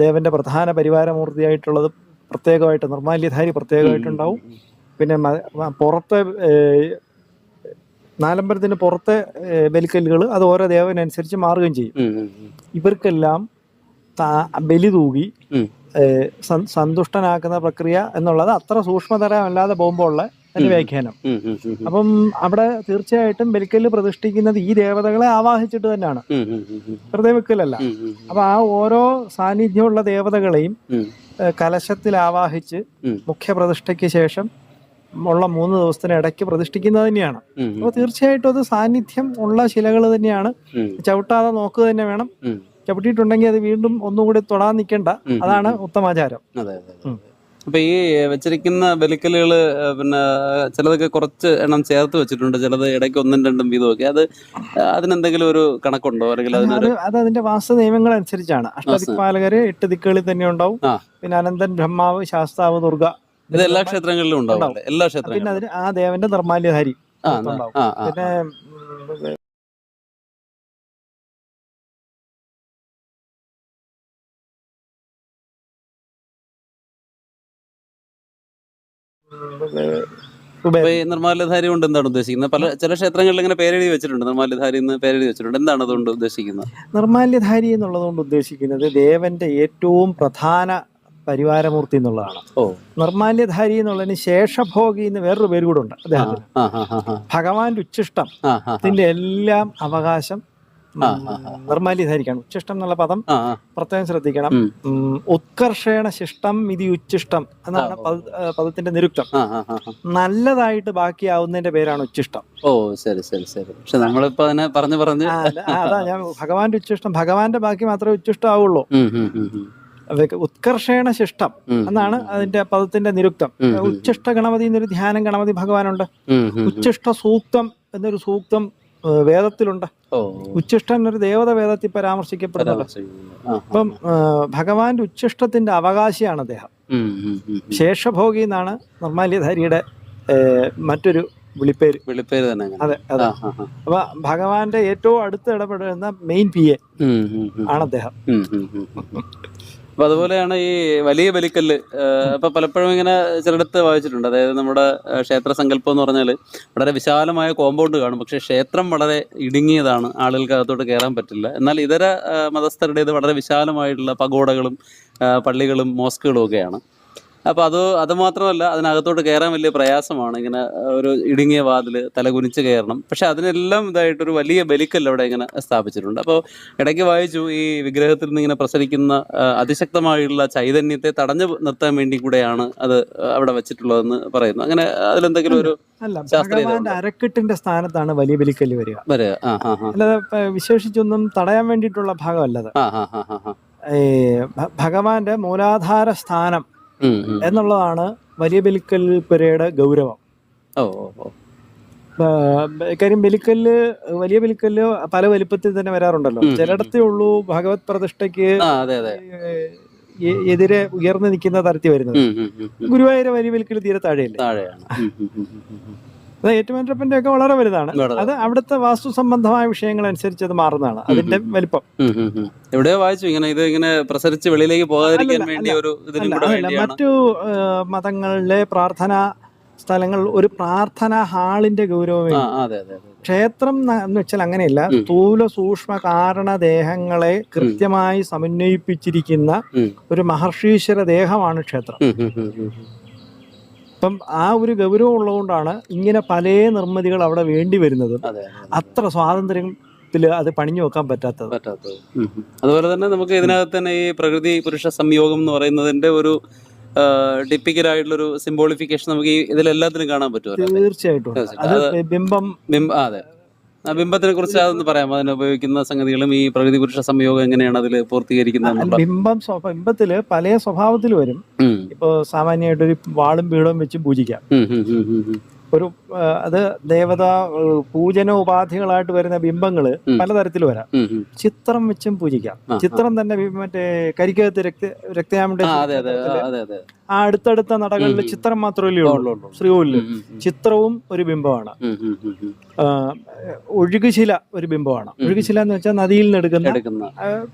ദേവന്റെ പ്രധാന പരിവാരമൂർത്തിയായിട്ടുള്ളത് പ്രത്യേകമായിട്ട് നിർമാല്യധാരി പ്രത്യേകമായിട്ടുണ്ടാവും. പിന്നെ പുറത്തെ നാലമ്പലത്തിന് പുറത്തെ ബലിക്കല്ലുകൾ അത് ഓരോ ദേവനനുസരിച്ച് മാറുകയും ചെയ്യും. ഉം, ഉം, ഉം. ഇവർക്കെല്ലാം ബലി തൂകി ഉം. സന്തുഷ്ടനാക്കുന്ന പ്രക്രിയ എന്നുള്ളത് അത്ര സൂക്ഷ്മതരമല്ലാതെ പോകുമ്പോൾ ഉള്ള അതിന്റെ വ്യാഖ്യാനം. ഉം, ഉം, ഉം, ഉം. അപ്പം അവിടെ തീർച്ചയായിട്ടും ബലിക്കല്ല് പ്രതിഷ്ഠിക്കുന്നത് ഈ ദേവതകളെ ആവാഹിച്ചിട്ട് തന്നെയാണ്, ഉം, ഉം, ഉം, ഉം. വെറുതെ വെക്കലല്ല. ഉം, ഉം, ഉം. അപ്പൊ ആ ഓരോ സാന്നിധ്യമുള്ള ദേവതകളെയും ഉം. കലശത്തിൽ ആവാഹിച്ച് ഉം. മുഖ്യപ്രതിഷ്ഠയ്ക്ക് ശേഷം ഉള്ള 3 ദിവസത്തിന് ഇടയ്ക്ക് പ്രതിഷ്ഠിക്കുന്നത് തന്നെയാണ്. ഉം, ഉം. അപ്പോൾ തീർച്ചയായിട്ടും അത് സാന്നിധ്യം ഉള്ള ശിലകൾ തന്നെയാണ്. ഉം. ചവിട്ടാതെ നോക്കുക തന്നെ വേണം. ഉം. ചവിട്ടിയിട്ടുണ്ടെങ്കിൽ അത് വീണ്ടും ഒന്നുകൂടി തൊടാൻ നിൽക്കേണ്ട. ഉം. അതാണ് ഉത്തമാചാരം. അതെ, അതെ, ഉം. അതെ. അപ്പൊ ഈ വെച്ചിരിക്കുന്ന ബലിക്കലുകള് പിന്നെ ചിലതൊക്കെ കുറച്ച് എണ്ണം ചേർത്ത് വെച്ചിട്ടുണ്ട്, ചിലത് ഇടയ്ക്ക് 1-2 വീതമൊക്കെ. അത് അതിനെന്തെങ്കിലും ഒരു കണക്കുണ്ടോ, അല്ലെങ്കിൽ അതിനൊരു അത് അതിന്റെ വാസ്തു നിയമങ്ങൾ അനുസരിച്ചാണ്. അഷ്ടദിക്പാലകര് 8 ദിക്കുകളിൽ തന്നെ ഉണ്ടാവും. ആ. പിന്നെ അനന്തൻ, ബ്രഹ്മാവ്, ശാസ്താവ്, ദുർഗ, ഇത് എല്ലാ ക്ഷേത്രങ്ങളിലും ഉണ്ടാവും അല്ലേ? എല്ലാ പിന്നെ ക്ഷേത്രങ്ങളിലും. അതിന് ആ ദേവന്റെ നിർമാല്യധാരി ആ, ഉണ്ടാവും. ആ, ആ. പിന്നെ അപ്പൊ ഈ നിർമ്മാല്യധാരി കൊണ്ട് എന്താണ് ഉദ്ദേശിക്കുന്നത്? ചില ക്ഷേത്രങ്ങളിൽ ഇങ്ങനെ പേരെഴുതി വെച്ചിട്ടുണ്ട്, നിർമ്മാല്യധാരി എന്ന് പേരെഴുതി വെച്ചിട്ടുണ്ട്. എന്താണ് അതുകൊണ്ട് ഉദ്ദേശിക്കുന്നത്? നിർമാല്യധാരി എന്നുള്ളത് കൊണ്ട് ഉദ്ദേശിക്കുന്നത് ദേവന്റെ ഏറ്റവും പ്രധാന പരിവാരമൂർത്തി എന്നുള്ളതാണ്. ഓ. നിർമാല്യധാരി എന്നുള്ളതിന് ശേഷഭോഗി എന്ന് വേറൊരു പേര് കൂടെ ഉണ്ട് അദ്ദേഹത്തിന്. ആ, ആ, ആ, ആ. ഭഗവാന്റെ ഉച്ഛിഷ്ടം ആ, ആ, ആ. ഇതിന്റെ എല്ലാം അവകാശം ആ, ആ, ആ. നിർമാല്യധാരിക്കാണ്. ഉച്ഛിഷ്ടം എന്നുള്ള പദം ആ, ആ. പ്രത്യേകം ശ്രദ്ധിക്കണം. ഉം. ഉത്കർഷേണ ശിഷ്ടം ഇതി ഉച്ഛിഷ്ടം എന്നാണ് പദത്തിന്റെ നിരുക്തം. ആ, ആ, ആ, ആ. നല്ലതായിട്ട് ബാക്കിയാവുന്നതിന്റെ പേരാണ് ഉച്ഛിഷ്ടം. ഓ, ശരി, ശരി, ശരി. പക്ഷെ നമ്മളിപ്പോ അതിനെ പറഞ്ഞ് അതാ ഞാൻ ഭഗവാന്റെ ഉച്ഛിഷ്ടം, ഭഗവാന്റെ ബാക്കി മാത്രമേ ഉച്ഛിഷ്ടം ആവുള്ളൂ. ഉം, ഉം, ഉം, ഉം. ഉത്കർഷേണ ശിഷ്ടം എന്നാണ് അതിന്റെ പദത്തിന്റെ നിരുക്തം. ഉച്ഛിഷ്ട ഗണപതി എന്നൊരു ധ്യാനം ഗണപതി ഭഗവാനുണ്ട്. ഉം, ഉം. ഉച്ഛിഷ്ട സൂക്തം എന്നൊരു സൂക്തം വേദത്തിലുണ്ട്. ഓ. ഉച്ഛിഷ്ടൻ ഒരു ദേവത വേദത്തിൽ പരാമർശിക്കപ്പെടുന്നുണ്ട്. ആ. അപ്പം ഭഗവാന്റെ ഉച്ഛിഷ്ടത്തിന്റെ അവകാശിയാണ് അദ്ദേഹം. ഉം, ഉം, ഉം, ഉം. ശേഷഭോഗി എന്നാണ് നിർമാല്യധാരിയുടെ മറ്റൊരു വിളിപ്പേര്. വെളിപ്പേര് തന്നെ അങ്ങനെ. അതെ, അതെ. ആ, ആ, ആ. അപ്പൊ ഭഗവാന്റെ ഏറ്റവും അടുത്ത് ഇടപെടുന്ന മെയിൻ PA ഉം, ഉം, ഉം. ആണ് അദ്ദേഹം. ഉം, ഉം, ഉം, ഉം. അപ്പൊ അതുപോലെയാണ് ഈ വലിയ ബലിക്കല്ല്. അപ്പൊ പലപ്പോഴും ഇങ്ങനെ ചിലയിടത്ത് വായിച്ചിട്ടുണ്ട്, അതായത് നമ്മുടെ ക്ഷേത്ര സങ്കല്പം എന്ന് പറഞ്ഞാൽ വളരെ വിശാലമായ കോമ്പൗണ്ട് കാണും, പക്ഷെ ക്ഷേത്രം വളരെ ഇടുങ്ങിയതാണ്, ആളുകൾക്ക് അകത്തോട്ട് കയറാൻ പറ്റില്ല. എന്നാൽ ഇതര മതസ്ഥരുടേത് വളരെ വിശാലമായിട്ടുള്ള പഗോഡകളും പള്ളികളും മോസ്കുകളും ഒക്കെയാണ്. അപ്പൊ അത് മാത്രമല്ല, അതിനകത്തോട്ട് കയറാൻ വലിയ പ്രയാസമാണ്. ഇങ്ങനെ ഒരു ഇടുങ്ങിയ വാതില്, തലകുനിച്ച് കയറണം. പക്ഷെ അതിനെല്ലാം ഇതായിട്ടൊരു വലിയ ബലിക്കല്ല് അവിടെ ഇങ്ങനെ സ്ഥാപിച്ചിട്ടുണ്ട്. അപ്പോൾ ഇടയ്ക്ക് വായിച്ചു, ഈ വിഗ്രഹത്തിൽ നിന്ന് ഇങ്ങനെ പ്രസരിക്കുന്ന അതിശക്തമായുള്ള ചൈതന്യത്തെ തടഞ്ഞു നിർത്താൻ വേണ്ടി കൂടെയാണ് അത് അവിടെ വെച്ചിട്ടുള്ളതെന്ന് പറയുന്നു. അങ്ങനെ അതിലെന്തെങ്കിലും ഒരു അല്ല, ശാസ്ത്രീയത ഭഗവാന്റെ അരക്കെട്ടിന്റെ സ്ഥാനത്താണ് വലിയ ബലിക്കല്ല് വരിക. വരിക? അല്ലാതെ വിശേഷിച്ചൊന്നും തടയാൻ വേണ്ടിയിട്ടുള്ള ഭാഗമല്ലത്. ഈ ഭഗവാന്റെ മൂലാധാര സ്ഥാനം എന്നുള്ളതാണ് വലിയ ബലിക്കല്ല് ഗൗരവം. കാര്യം വലിയ ബലിക്കല്ല് പല വലിപ്പത്തിൽ തന്നെ വരാറുണ്ടല്ലോ. ചിലയിടത്തേ ഉള്ളൂ ഭഗവത് പ്രതിഷ്ഠയ്ക്ക് എതിരെ ഉയർന്നു നിൽക്കുന്ന തരത്തിൽ വരുന്നത്. ഗുരുവായൂർ വലിയ ബലിക്കല്ല് തീരെ താഴെയല്ലേ. അത് ഏറ്റുമാനൂരപ്പന്റെ ഒക്കെ വളരെ വലുതാണ്. അത് അവിടുത്തെ വാസ്തു സംബന്ധമായ വിഷയങ്ങൾ അനുസരിച്ച് അത് മാറുന്നതാണ് അതിന്റെ വലിപ്പം. എവിടെയോ വായിച്ചു ഇങ്ങനെ ഇത് ഇങ്ങനെ പ്രസരിച്ച് വെളിയിലേക്ക് പോകാതിരിക്കാൻ വേണ്ടി ഒരു മറ്റു മതങ്ങളിലെ പ്രാർത്ഥനാ സ്ഥലങ്ങൾ ഒരു പ്രാർത്ഥനാ ഹാളിന്റെ ഗൗരവമേ. ക്ഷേത്രം എന്ന് വെച്ചാൽ അങ്ങനെയല്ല, സ്ഥൂല സൂക്ഷ്മ കാരണ ദേഹങ്ങളെ കൃത്യമായി സമന്വയിപ്പിച്ചിരിക്കുന്ന ഒരു മഹർഷീശ്വര ദേഹമാണ് ക്ഷേത്രം. അപ്പം ആ ഒരു ഗൗരവം ഉള്ളതുകൊണ്ടാണ് ഇങ്ങനെ പല നിർമ്മിതികൾ അവിടെ വേണ്ടി വരുന്നതും അത്ര സ്വാതന്ത്ര്യത്തിൽ അത് പണിഞ്ഞു വെക്കാൻ പറ്റാത്തത്. അതുപോലെ തന്നെ നമുക്ക് ഇതിനകത്ത് തന്നെ ഈ പ്രകൃതി പുരുഷ സംയോഗം എന്ന് പറയുന്നതിന്റെ ഒരു ടിപ്പിക്കലായിട്ടുള്ളൊരു സിംബോളിഫിക്കേഷൻ നമുക്ക് ഈ ഇതിലെല്ലാത്തിനും കാണാൻ പറ്റുമല്ലോ. തീർച്ചയായിട്ടും. അത് ബിംബം. അതെ, ആ ബിംബത്തിനെ കുറിച്ച് അതൊന്ന് പറയാമോ? അതിന് ഉപയോഗിക്കുന്ന സംഗതികളും ഈ പ്രകൃതി പുരുഷ സംയോഗം എങ്ങനെയാണ് അതിൽ പൂർത്തീകരിക്കുന്നത്? ബിംബത്തില് പല സ്വഭാവത്തിൽ വരും. ഇപ്പൊ സാമാന്യമായിട്ട് ഒരു വാളും പീഠവും വെച്ച് പൂജിക്കാം. ഒരു അത് ദേവതാ പൂജന ഉപാധികളായിട്ട് വരുന്ന ബിംബങ്ങള് പലതരത്തിൽ വരാം. ചിത്രം വെച്ചും പൂജിക്കാം. ചിത്രം തന്നെ മറ്റേ കരിക്കകത്ത് രക്തയാമിന്റെ ആ അടുത്തടുത്ത നടകളിൽ ചിത്രം മാത്രമല്ലേ ഉള്ളൂ. ശ്രീകോവിലില് ചിത്രവും ഒരു ബിംബമാണ്. ഒഴുകുശില ഒരു ബിംബമാണ്. ഒഴുകുശില എന്ന് വെച്ചാൽ നദിയിൽ നിന്ന് എടുക്കുന്ന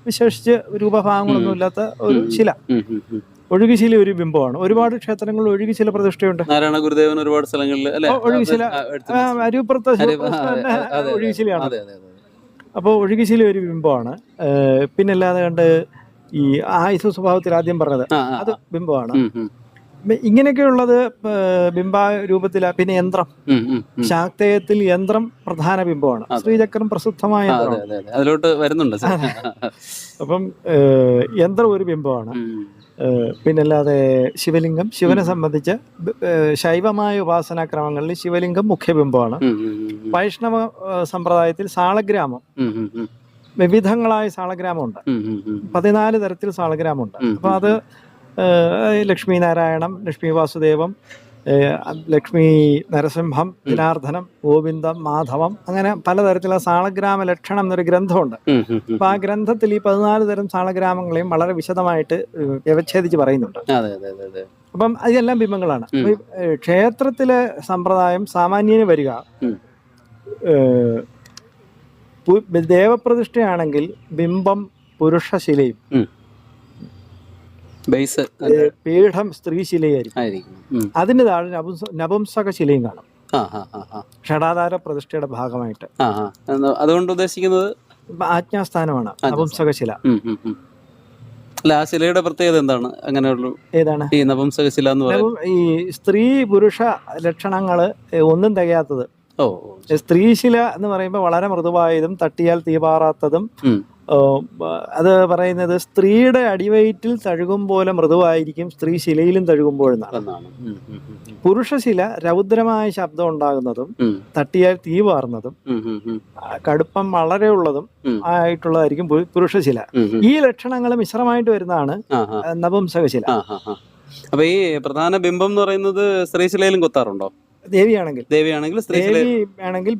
വിശേഷിച്ച് രൂപഭാഗങ്ങളൊന്നും ഇല്ലാത്ത ഒരു ശില. ഒഴുകുശില ഒരു ബിംബമാണ്. ഒരുപാട് ക്ഷേത്രങ്ങളിൽ ഒഴുകുശില പ്രതിഷ്ഠയുണ്ട്. നാരായണ ഗുരുദേവൻ ഒരുപാട് സ്ഥലങ്ങളിൽ ഒഴുകുശില അരുപ്പുറത്തെ ഒഴുകുശിലയാണ്. അപ്പോൾ ഒഴുകുശില ഒരു ബിംബമാണ്. പിന്നല്ലാതെ കണ്ട് ഈ ആയുധ സ്വഭാവത്തിൽ ആദ്യം പറഞ്ഞത് അത് ബിംബമാണ്. ഇങ്ങനെയൊക്കെയുള്ളത് ബിംബ രൂപത്തില. പിന്നെ യന്ത്രം, ശാക്തേയത്തിൽ യന്ത്രം പ്രധാന ബിംബമാണ്. ശ്രീചക്രം പ്രസിദ്ധമായ അതിലോട്ട് വരുന്നുണ്ട്. അപ്പം യന്ത്രം ഒരു ബിംബമാണ്. പിന്നല്ലാതെ ശിവലിംഗം, ശിവനെ സംബന്ധിച്ച് ശൈവമായ ഉപാസനാക്രമങ്ങളിൽ ശിവലിംഗം മുഖ്യബിംബമാണ്. വൈഷ്ണവ സമ്പ്രദായത്തിൽ സാളഗ്രാമം, വിവിധങ്ങളായ സാളഗ്രാമമുണ്ട്. 14 തരത്തിൽ സാളഗ്രാമമുണ്ട്. അപ്പൊ അത് ലക്ഷ്മി നാരായണം, ലക്ഷ്മി വാസുദേവം, ലക്ഷ്മി നരസിംഹം, ജനാർദ്ദനം, ഗോവിന്ദം, മാധവം, അങ്ങനെ പലതരത്തിലുള്ള സാളഗ്രാമ ലക്ഷണം എന്നൊരു ഗ്രന്ഥമുണ്ട്. അപ്പൊ ആ ഗ്രന്ഥത്തിൽ ഈ 14 തരം സാളഗ്രാമങ്ങളെയും വളരെ വിശദമായിട്ട് വ്യവച്ഛേദിച്ച് പറയുന്നുണ്ട്. അപ്പം അതെല്ലാം ബിംബങ്ങളാണ്. ക്ഷേത്രത്തിലെ സമ്പ്രദായം സാമാന്യന് വരിക, ദേവപ്രതിഷ്ഠയാണെങ്കിൽ ബിംബം പുരുഷശിലയും പീഠം സ്ത്രീശിലയായിരിക്കും. അതിന് താഴെ നപുംസക ശിലയും കാണും. ഷടാധാര പ്രതിഷ്ഠയുടെ ഭാഗമായിട്ട്. അതുകൊണ്ട് ഉദ്ദേശിക്കുന്നത് ആജ്ഞാസ്ഥാനമാണ് നപുംസക ശില. അല്ല, ആ ശിലയുടെ പ്രത്യേകത എന്താണ്? അങ്ങനെയുള്ള ഏതാണ് ഈ നപുംസക ശില എന്ന് പറയുന്നത്? ഈ സ്ത്രീ പുരുഷ ലക്ഷണങ്ങള് ഒന്നും തികയാത്തത്. സ്ത്രീശില എന്ന് പറയുമ്പോൾ വളരെ മൃദുവായതും തട്ടിയാൽ തീപാറാത്തതും, അത് പറയുന്നത് സ്ത്രീയുടെ അടിവയറ്റിൽ തഴുകും പോലെ മൃദുവായിരിക്കും സ്ത്രീ ശിലയിലും തഴുകുമ്പോഴെന്നാണ്. പുരുഷശില രൗദ്രമായ ശബ്ദം ഉണ്ടാകുന്നതും തട്ടിയാൽ തീ പാറുന്നതും കടുപ്പം വളരെ ഉള്ളതും ആയിട്ടുള്ളതായിരിക്കും പുരുഷശില. ഈ ലക്ഷണങ്ങൾ മിശ്രമായിട്ട് വരുന്നതാണ് നപുംസകശില. അപ്പൊ ഈ പ്രധാന ബിംബം എന്ന് പറയുന്നത് സ്ത്രീശിലയിലും കൊത്താറുണ്ടോ? ദേവിയാണെങ്കിൽ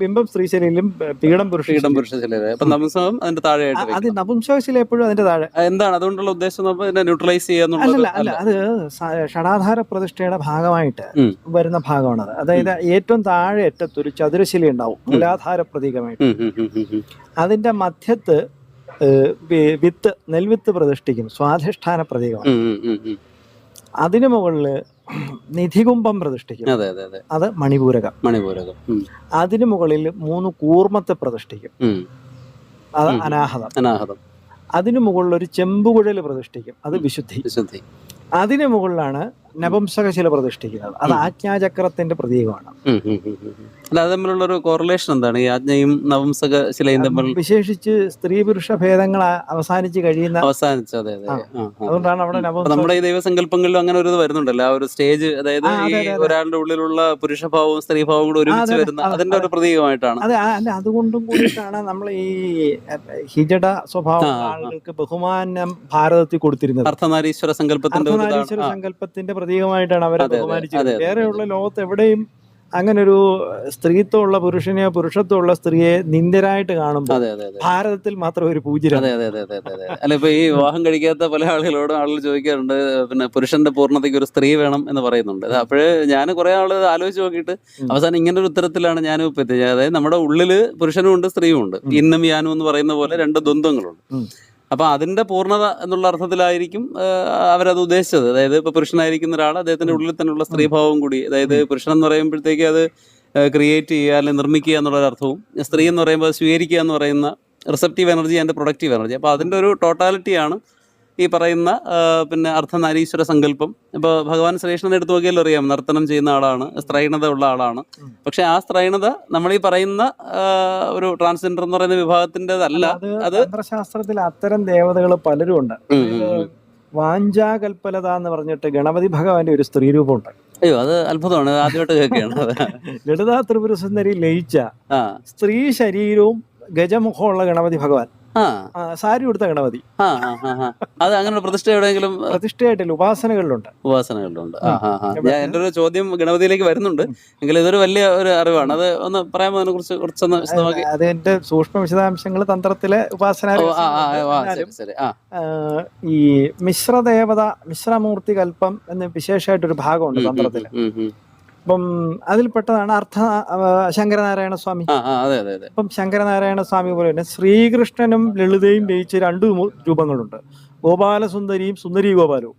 ബിംബം സ്ത്രീശിലയിലും പീഠം പുരുഷശിലയിലും. അതിന്റെ താഴെ അത് നപുംസകശില എപ്പോഴും അതിന്റെ താഴെ. എന്താണ് അതുകൊണ്ടുള്ള ഉദ്ദേശം? ന്യൂട്രലൈസ് ചെയ്യാന്നുള്ള? അല്ല, അത് ഷടാധാര പ്രതിഷ്ഠയുടെ ഭാഗമായിട്ട് വരുന്ന ഭാഗമാണത്. അതായത് ഏറ്റവും താഴെ അറ്റത്ത് ഒരു ചതുരശില ഉണ്ടാവും, മൂലാധാര പ്രതീകമായിട്ട്. അതിന്റെ മധ്യത്ത് വിത്ത്, നെൽവിത്ത് പ്രതിഷ്ഠിക്കും, സ്വാധിഷ്ഠാന പ്രതീകമാണ്. അതിനു മുകളില് നിധികുംഭം പ്രതിഷ്ഠിക്കും, അത് മണിപൂരകം. അതിനു മുകളിൽ 3 കൂർമ്മത്തെ പ്രതിഷ്ഠിക്കും, അത് അനാഹതം. അതിനു മുകളിൽ ഒരു ചെമ്പുകുഴൽ പ്രതിഷ്ഠിക്കും, അത് വിശുദ്ധി. അതിന് മുകളിലാണ് നപുംസകശില പ്രതിഷ്ഠിക്കുന്നത്. അത് ആജ്ഞാചക്രത്തിന്റെ പ്രതീകമാണ്. അല്ല, അത് തമ്മിലുള്ള ഒരു കോറിലേഷൻ എന്താണ് ഈ ആജ്ഞയും നപുംസക ശിലയും തമ്മിൽ? വിശേഷിച്ച് സ്ത്രീ പുരുഷ ഭേദങ്ങൾ അവസാനിച്ച് കഴിയുന്ന അവസാനിച്ചു. അതെ അതെ. അതുകൊണ്ടാണ് അവിടെ നമ്മുടെ ഈ ദൈവസങ്കല്പങ്ങളിലും അങ്ങനെ ഒരു ഇത് വരുന്നുണ്ടല്ലോ, ആ ഒരു സ്റ്റേജ്, അതായത് ഈ ഒരാളുടെ ഉള്ളിലുള്ള പുരുഷഭാവവും സ്ത്രീഭാവവും കൂടെ ഒരുമിച്ച് വരുന്ന അതിന്റെ ഒരു പ്രതീകമായിട്ടാണ്. അതെ, അല്ല അതുകൊണ്ടും കൂടിയിട്ടാണ് നമ്മൾ ഈ ഹിജഡ സ്വഭാവ ആളുകൾക്ക് ബഹുമാനം ഭാരതത്തിൽ കൊടുത്തിരുന്നത്. അർദ്ധനാരീശ്വര സങ്കല്പത്തിന്റെ സങ്കല്പത്തിന്റെ പ്രതീകമായിട്ടാണ് അവരെ ബഹുമാനിച്ചത്. വേറെയുള്ള ലോകത്ത് എവിടെയും അങ്ങനൊരു സ്ത്രീത്വമുള്ള പുരുഷനെയോ പുരുഷത്വമുള്ള സ്ത്രീയെ നിന്ദ്യരായിട്ട് കാണുമ്പോൾ ഭാരതത്തിൽ മാത്രം ഒരു പൂജ്യരാണ്. അല്ല, ഇപ്പൊ ഈ വിവാഹം കഴിക്കാത്ത പല ആളുകളോടും ആളുകൾ ചോദിക്കാറുണ്ട്, പിന്നെ പുരുഷന്റെ പൂർണ്ണതയ്ക്ക് ഒരു സ്ത്രീ വേണം എന്ന് പറയുന്നുണ്ട്. അപ്പോഴേ ഞാൻ കുറെ ആള് ആലോചിച്ച് നോക്കിയിട്ട് അവസാനം ഇങ്ങനെ ഒരു ഉത്തരത്തിലാണ് ഞാനും ഇപ്പൊ എത്തിച്ചത്. അതായത് നമ്മുടെ ഉള്ളില് പുരുഷനും ഉണ്ട് സ്ത്രീയും ഉണ്ട്, ഇന്നും യാനും എന്ന് പറയുന്ന പോലെ രണ്ട് ദ്വന്ദ്വങ്ങളുണ്ട്. അപ്പൊ അതിന്റെ പൂർണ്ണത എന്നുള്ള അർത്ഥത്തിലായിരിക്കും അവരത് ഉദ്ദേശിച്ചത്. അതായത് ഇപ്പൊ പുരുഷനായിരിക്കുന്ന ഒരാൾ അദ്ദേഹത്തിന്റെ ഉള്ളിൽ തന്നെയുള്ള സ്ത്രീഭാവം കൂടി, അതായത് പുരുഷൻ എന്ന് പറയുമ്പോഴത്തേക്ക് അത് ക്രിയേറ്റ് ചെയ്യുക അല്ലെങ്കിൽ നിർമ്മിക്കുക എന്നുള്ളൊരു അർത്ഥവും, സ്ത്രീ എന്ന് പറയുമ്പോൾ സ്വീകരിക്കുക എന്ന് പറയുന്ന receptive energy and productive energy. അപ്പോൾ അതിൻ്റെ ഒരു ടോട്ടാലിറ്റിയാണ് ഈ പറയുന്ന പിന്നെ അർദ്ധനാരീശ്വര സങ്കല്പം. ഇപ്പോൾ ഭഗവാൻ ശ്രീകൃഷ്ണനെ എടുത്തു നോക്കിയാൽ അറിയാം, നർത്തനം ചെയ്യുന്ന ആളാണ്, സ്ത്രൈണത ഉള്ള ആളാണ്. പക്ഷെ ആ സ്ത്രൈണത നമ്മൾ ഈ പറയുന്ന ഒരു ട്രാൻസ്ജെൻഡർ എന്ന് പറയുന്ന വിഭാഗത്തിൻ്റെതല്ല. അത് ശാസ്ത്രത്തിൽ അത്തരം ദേവതകൾ പലരും ഉണ്ട്. വാഞ്ചാകൽപ്പലത എന്ന് പറഞ്ഞിട്ട് ഗണപതി ഭഗവാന്റെ ഒരു സ്ത്രീ രൂപമുണ്ട്. അയ്യോ, അത് അത്ഭുതമാണ്, ആദ്യമായിട്ട് കേൾക്കുകയാണ്. ലളിതാ ത്രിപുര സുന്ദരി ലയിച്ച സ്ത്രീ ശരീരവും ഗജമുഖമുള്ള ഗണപതി ഭഗവാൻ, സാരി കൊടുത്ത ഗണപതി. അത് അങ്ങനെ പ്രതിഷ്ഠ എവിടെയെങ്കിലും? പ്രതിഷ്ഠയായിട്ടില്ല, ഉപാസനകളിലുണ്ട്. എന്റെ ഒരു ചോദ്യം ഗണപതിയിലേക്ക് വരുന്നുണ്ട്, എങ്കിലും ഇതൊരു വലിയ ഒരു അറിവാണ്. അത് ഒന്ന് പറയാമോ അതിനെ കുറിച്ച് കുറച്ചൊന്ന് വിശദമാക്കി? അത് എന്റെ സൂക്ഷ്മ വിശദാംശങ്ങൾ തന്ത്രത്തിലെ ഉപാസന. ഈ മിശ്രദേവത, മിശ്രമൂർത്തി കൽപ്പം എന്ന് വിശേഷമായിട്ടൊരു ഭാഗമുണ്ട് തന്ത്രത്തില്. അപ്പം അതിൽപ്പെട്ടതാണ് ശങ്കരനാരായണ സ്വാമി. അപ്പം ശങ്കരനാരായണ സ്വാമി പോലെ തന്നെ ശ്രീകൃഷ്ണനും ലളിതയും ലയിച്ച രണ്ട് രൂപങ്ങളുണ്ട്, ഗോപാലസുന്ദരിയും സുന്ദരി ഗോപാലവും.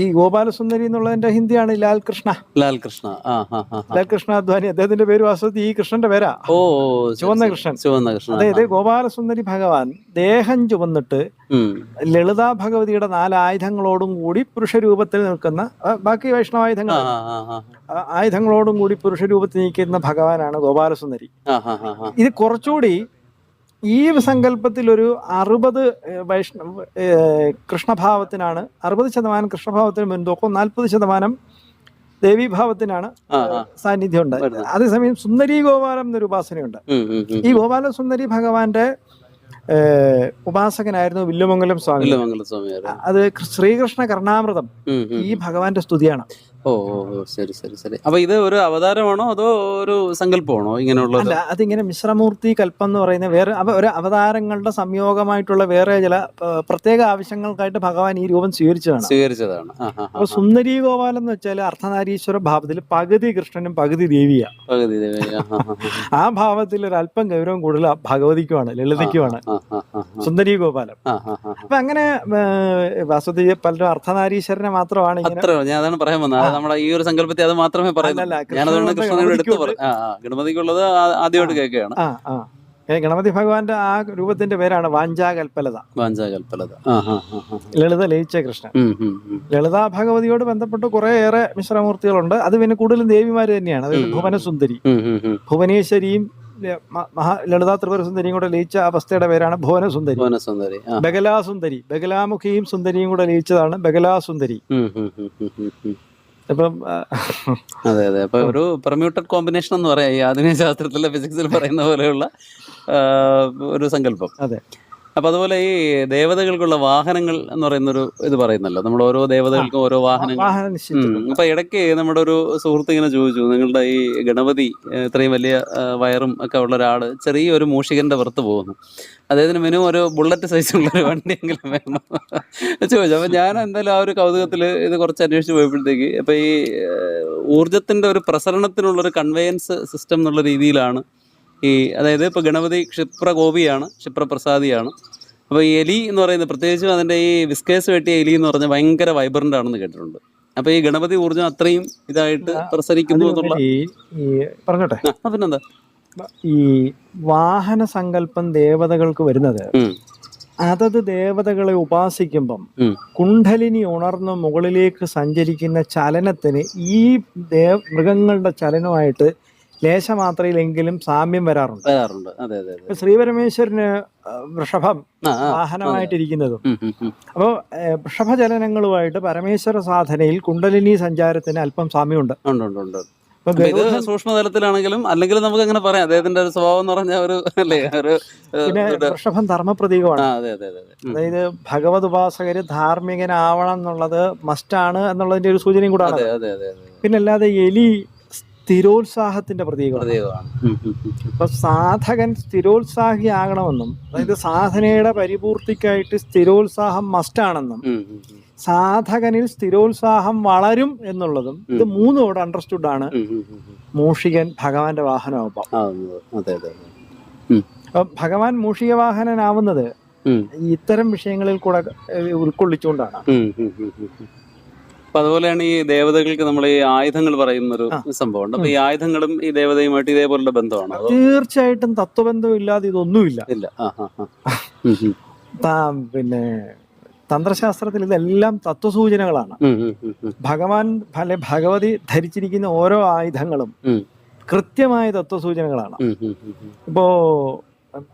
ഈ ഗോപാലസുന്ദരി എന്നുള്ളതിന്റെ ഹിന്ദിയാണ് ലാൽ കൃഷ്ണ. ലാൽ കൃഷ്ണ അദ്വാനി, അദ്ദേഹത്തിന്റെ പേര് വാസ്തവത്തിൽ ഈ കൃഷ്ണന്റെ പേരാ, ചുവന്ന കൃഷ്ണൻ. അതായത് ഗോപാലസുന്ദരി ഭഗവാൻ ദേഹം ചുവന്നിട്ട് ലളിതാ ഭഗവതിയുടെ 4 ആയുധങ്ങളോടും കൂടി പുരുഷരൂപത്തിൽ നിൽക്കുന്ന, ബാക്കി വൈഷ്ണവായുധങ്ങൾ ആയുധങ്ങളോടും കൂടി പുരുഷരൂപത്തിൽ നിൽക്കുന്ന ഭഗവാനാണ് ഗോപാലസുന്ദരി. ഇത് കുറച്ചുകൂടി ഈ സങ്കല്പത്തിൽ ഒരു 60 കൃഷ്ണഭാവത്തിനാണ്, 60% കൃഷ്ണഭാവത്തിന് മുൻതൂക്കം, 40% ദേവീഭാവത്തിനാണ് സാന്നിധ്യം ഉണ്ട്. അതേസമയം സുന്ദരി ഗോപാലം എന്നൊരു ഉപാസനയുണ്ട്. ഈ ഗോപാല സുന്ദരി ഭഗവാന്റെ ഉപാസകനായിരുന്നു വില്ലുമംഗലം സ്വാമി. അത് ശ്രീകൃഷ്ണ കർണാമൃതം ഈ ഭഗവാന്റെ സ്തുതിയാണ്. ശരി. അപ്പൊ ഇത് ഒരു അവതാരമാണോ അതോ ഒരു സങ്കല്പമാണോ ഇങ്ങനെയുള്ള? അല്ല, അതിങ്ങനെ മിശ്രമൂർത്തി കൽപ്പം എന്ന് പറയുന്ന വേറെ ഒരു അവതാരങ്ങളുടെ സംയോഗമായിട്ടുള്ള വേറെ ചില പ്രത്യേക ആവശ്യങ്ങൾക്കായിട്ട് ഭഗവാൻ ഈ രൂപം സ്വീകരിച്ചതാണ്. അപ്പൊ സുന്ദരി ഗോപാലം എന്ന് വെച്ചാൽ അർദ്ധനാരീശ്വര ഭാവത്തിൽ പകുതി കൃഷ്ണനും പകുതി ദേവിയാ. ആ ഭാവത്തിൽ ഒരു അല്പം ഗൗരവം കൂടുതൽ ഭഗവതിക്കുമാണ്, ലളിതയ്ക്കുമാണ് സുന്ദരി ഗോപാലം. അപ്പൊ അങ്ങനെ വാസ്തവത്തിൽ പലരും അർദ്ധനാരീശ്വരനെ മാത്രമാണ് ഞാൻ അതാണ് പറയാൻ വന്നത്. നമ്മുടെ ഈ ഒരു സങ്കല്പത്തെ അത് മാത്രമേ പറയുന്നുള്ളൂ. ഞാനതുകൊണ്ട് കൃഷ്ണനോട് എടുത്തു പറഞ്ഞു. ഗണപതിക്കുള്ളത് ആദ്യമായിട്ട് കേൾക്കുകയാണ്. ഗണപതി ഭഗവാന്റെ ആ രൂപത്തിന്റെ പേരാണ് വാഞ്ചാകൽപ്പലത. ലളിത ലയിച്ച കൃഷ്ണൻ. ലളിതാ ഭഗവതിയോട് ബന്ധപ്പെട്ട് കുറേയേറെ മിശ്രമൂർത്തികളുണ്ട്. അത് പിന്നെ കൂടുതലും ദേവിമാര് തന്നെയാണ്. അതായത് ഭുവനസുന്ദരി, ഭുവനേശ്വരിയും ലളിതാ ത്രിപുര സുന്ദരിയും കൂടെ ലയിച്ച അവസ്ഥയുടെ പേരാണ് ഭുവനസുന്ദരി. ബഗലാസുന്ദരി, ബഗലാമുഖിയും സുന്ദരിയും കൂടെ ലയിച്ചതാണ് ബഗലാസുന്ദരി. ഇപ്പം അതെ അപ്പൊ ഒരു പെർമ്യൂട്ടഡ് കോമ്പിനേഷൻ എന്ന് പറയാം ഈ ആധുനിക ശാസ്ത്രത്തിലെ ഫിസിക്സിൽ പറയുന്ന പോലെയുള്ള ഒരു സങ്കല്പം. അതെ. അപ്പൊ അതുപോലെ ഈ ദേവതകൾക്കുള്ള വാഹനങ്ങൾ എന്ന് പറയുന്നൊരു ഇത് പറയുന്നല്ലോ, നമ്മൾ ഓരോ ദേവതകൾക്കും ഓരോ വാഹനങ്ങൾ. അപ്പൊ ഇടയ്ക്ക് നമ്മുടെ ഒരു സുഹൃത്ത് ഇങ്ങനെ ചോദിച്ചു, നിങ്ങളുടെ ഈ ഗണപതി ഇത്രയും വലിയ വയറും ഒക്കെ ഉള്ള ഒരാള് ചെറിയൊരു മൂഷികന്റെ പുറത്ത് പോകുന്നു, അദ്ദേഹത്തിന് മിനിമം ഒരു ബുള്ളറ്റ് സൈസുള്ള ഒരു വണ്ടിയെങ്കിലും വേണം ചോദിച്ചു. അപ്പൊ ഞാൻ എന്തായാലും ആ ഒരു കൗതുകത്തില് ഇത് കുറച്ച് അന്വേഷിച്ച് പോയപ്പോഴത്തേക്ക് അപ്പൊ ഈ ഊർജത്തിന്റെ ഒരു പ്രസരണത്തിനുള്ളൊരു കൺവേയൻസ് സിസ്റ്റം എന്നുള്ള രീതിയിലാണ് ഈ, അതായത് ഇപ്പൊ ഗണപതി ക്ഷിപ്രകോപിയാണ്, ക്ഷിപ്രപ്രസാദിയാണ്. അപ്പോൾ ഈ എലി എന്ന് പറയുന്നത് പ്രത്യേകിച്ചും അതിൻ്റെ ഈ വിസ്കേസ് വെട്ടിയ എലി എന്ന് പറഞ്ഞാൽ ഭയങ്കര വൈബ്രന്റ് ആണെന്ന് കേട്ടിട്ടുണ്ട്. അപ്പൊ ഈ ഗണപതി ഊർജ്ജം അത്രയും ഇതായിട്ട് പ്രസരിക്കുന്നു എന്നുള്ള പറഞ്ഞോട്ടെ. പിന്നെന്താ, ഈ വാഹന സങ്കല്പം ദേവതകൾക്ക് വരുന്നത് അതത് ദേവതകളെ ഉപാസിക്കുമ്പം ഉം. കുണ്ഡലിനി ഉണർന്ന് മുകളിലേക്ക് സഞ്ചരിക്കുന്ന ചലനത്തിന് ഈ മൃഗങ്ങളുടെ ചലനമായിട്ട് ലേശമാത്രയിലെങ്കിലും സാമ്യം വരാറുണ്ട്. വരാറുണ്ട്. അതെ അതെ അതെ. ഇപ്പൊ ശ്രീപരമേശ്വരന് വൃഷഭം ആ, ആ, വാഹനമായിട്ടിരിക്കുന്നതും ഉം, ഉം, ഉം. അപ്പോൾ വൃഷഭചലനങ്ങളുമായിട്ട് പരമേശ്വര സാധനയിൽ കുണ്ഡലിനി സഞ്ചാരത്തിന് അല്പം സാമ്യമുണ്ട്. ഉണ്ട് ഉണ്ട് ഉണ്ട്. ഇപ്പൊ അപ്പൊ ഇത് ഗരുഡൻ സൂക്ഷ്മതലത്തിലാണെങ്കിലും അല്ലെങ്കിൽ നമുക്ക് അങ്ങനെ പറയാം അദ്ദേഹത്തിന്റെ ഒരു സ്വഭാവം എന്ന് പറഞ്ഞ ഒരു അല്ലേ ഒരു പിന്നെ ഒരു- വൃഷഭം ധർമ്മപ്രതീകമാണ്. ആ അതെ അതെ അതെ അതെ. അതായത് ഭഗവത് ഉപാസകര് ധാർമ്മികനാവണം എന്നുള്ളത് മസ്റ്റാണ് എന്നുള്ളതിന്റെ ഒരു സൂചനയും കൂടാണ്. അതെ അതെ അതെ അതെ. പിന്നെ അല്ലാതെ എലി സ്ഥിരോത്സാഹത്തിന്റെ പ്രതീകമാണ്. പ്രതീകമാണ്. ഇപ്പൊ സാധകൻ സ്ഥിരോത്സാഹിയാകണമെന്നും അതായത് സാധനയുടെ പരിപൂർത്തിക്കായിട്ട് സ്ഥിരോത്സാഹം മസ്റ്റാണെന്നും സാധകനിൽ സ്ഥിരോത്സാഹം വളരും എന്നുള്ളതും ഇത് മൂന്നും ഇവിടെ അണ്ടർസ്റ്റുഡ് ആണ്. മൂഷികൻ ഭഗവാന്റെ വാഹനമാകുമ്പോൾ അതെ അതെ. അപ്പൊ ഭഗവാൻ മൂഷിക വാഹനനാവുന്നത് ഇത്തരം വിഷയങ്ങളിൽ കൂടെ ഉൾക്കൊള്ളിച്ചുകൊണ്ടാണ്. അപ്പൊ അതുപോലെയാണ് ഈ ദേവതകൾക്ക് നമ്മൾ ഈ ആയുധങ്ങൾ പറയുന്ന ഒരു സംഭവമുണ്ട്. അപ്പൊ ഈ ആയുധങ്ങളും ഈ ദേവതയുമായിട്ട് ഇതേപോലുള്ള ബന്ധമാണ്. തീർച്ചയായിട്ടും തത്വബന്ധം ഇല്ലാതെ ഇതൊന്നുമില്ല. ഇല്ല. പിന്നെ തന്ത്രശാസ്ത്രത്തിൽ ഇതെല്ലാം തത്വസൂചനകളാണ്. ഭഗവാൻ ഭഗവതി ധരിച്ചിരിക്കുന്ന ഓരോ ആയുധങ്ങളും കൃത്യമായ തത്വസൂചനകളാണ്. ഇപ്പോ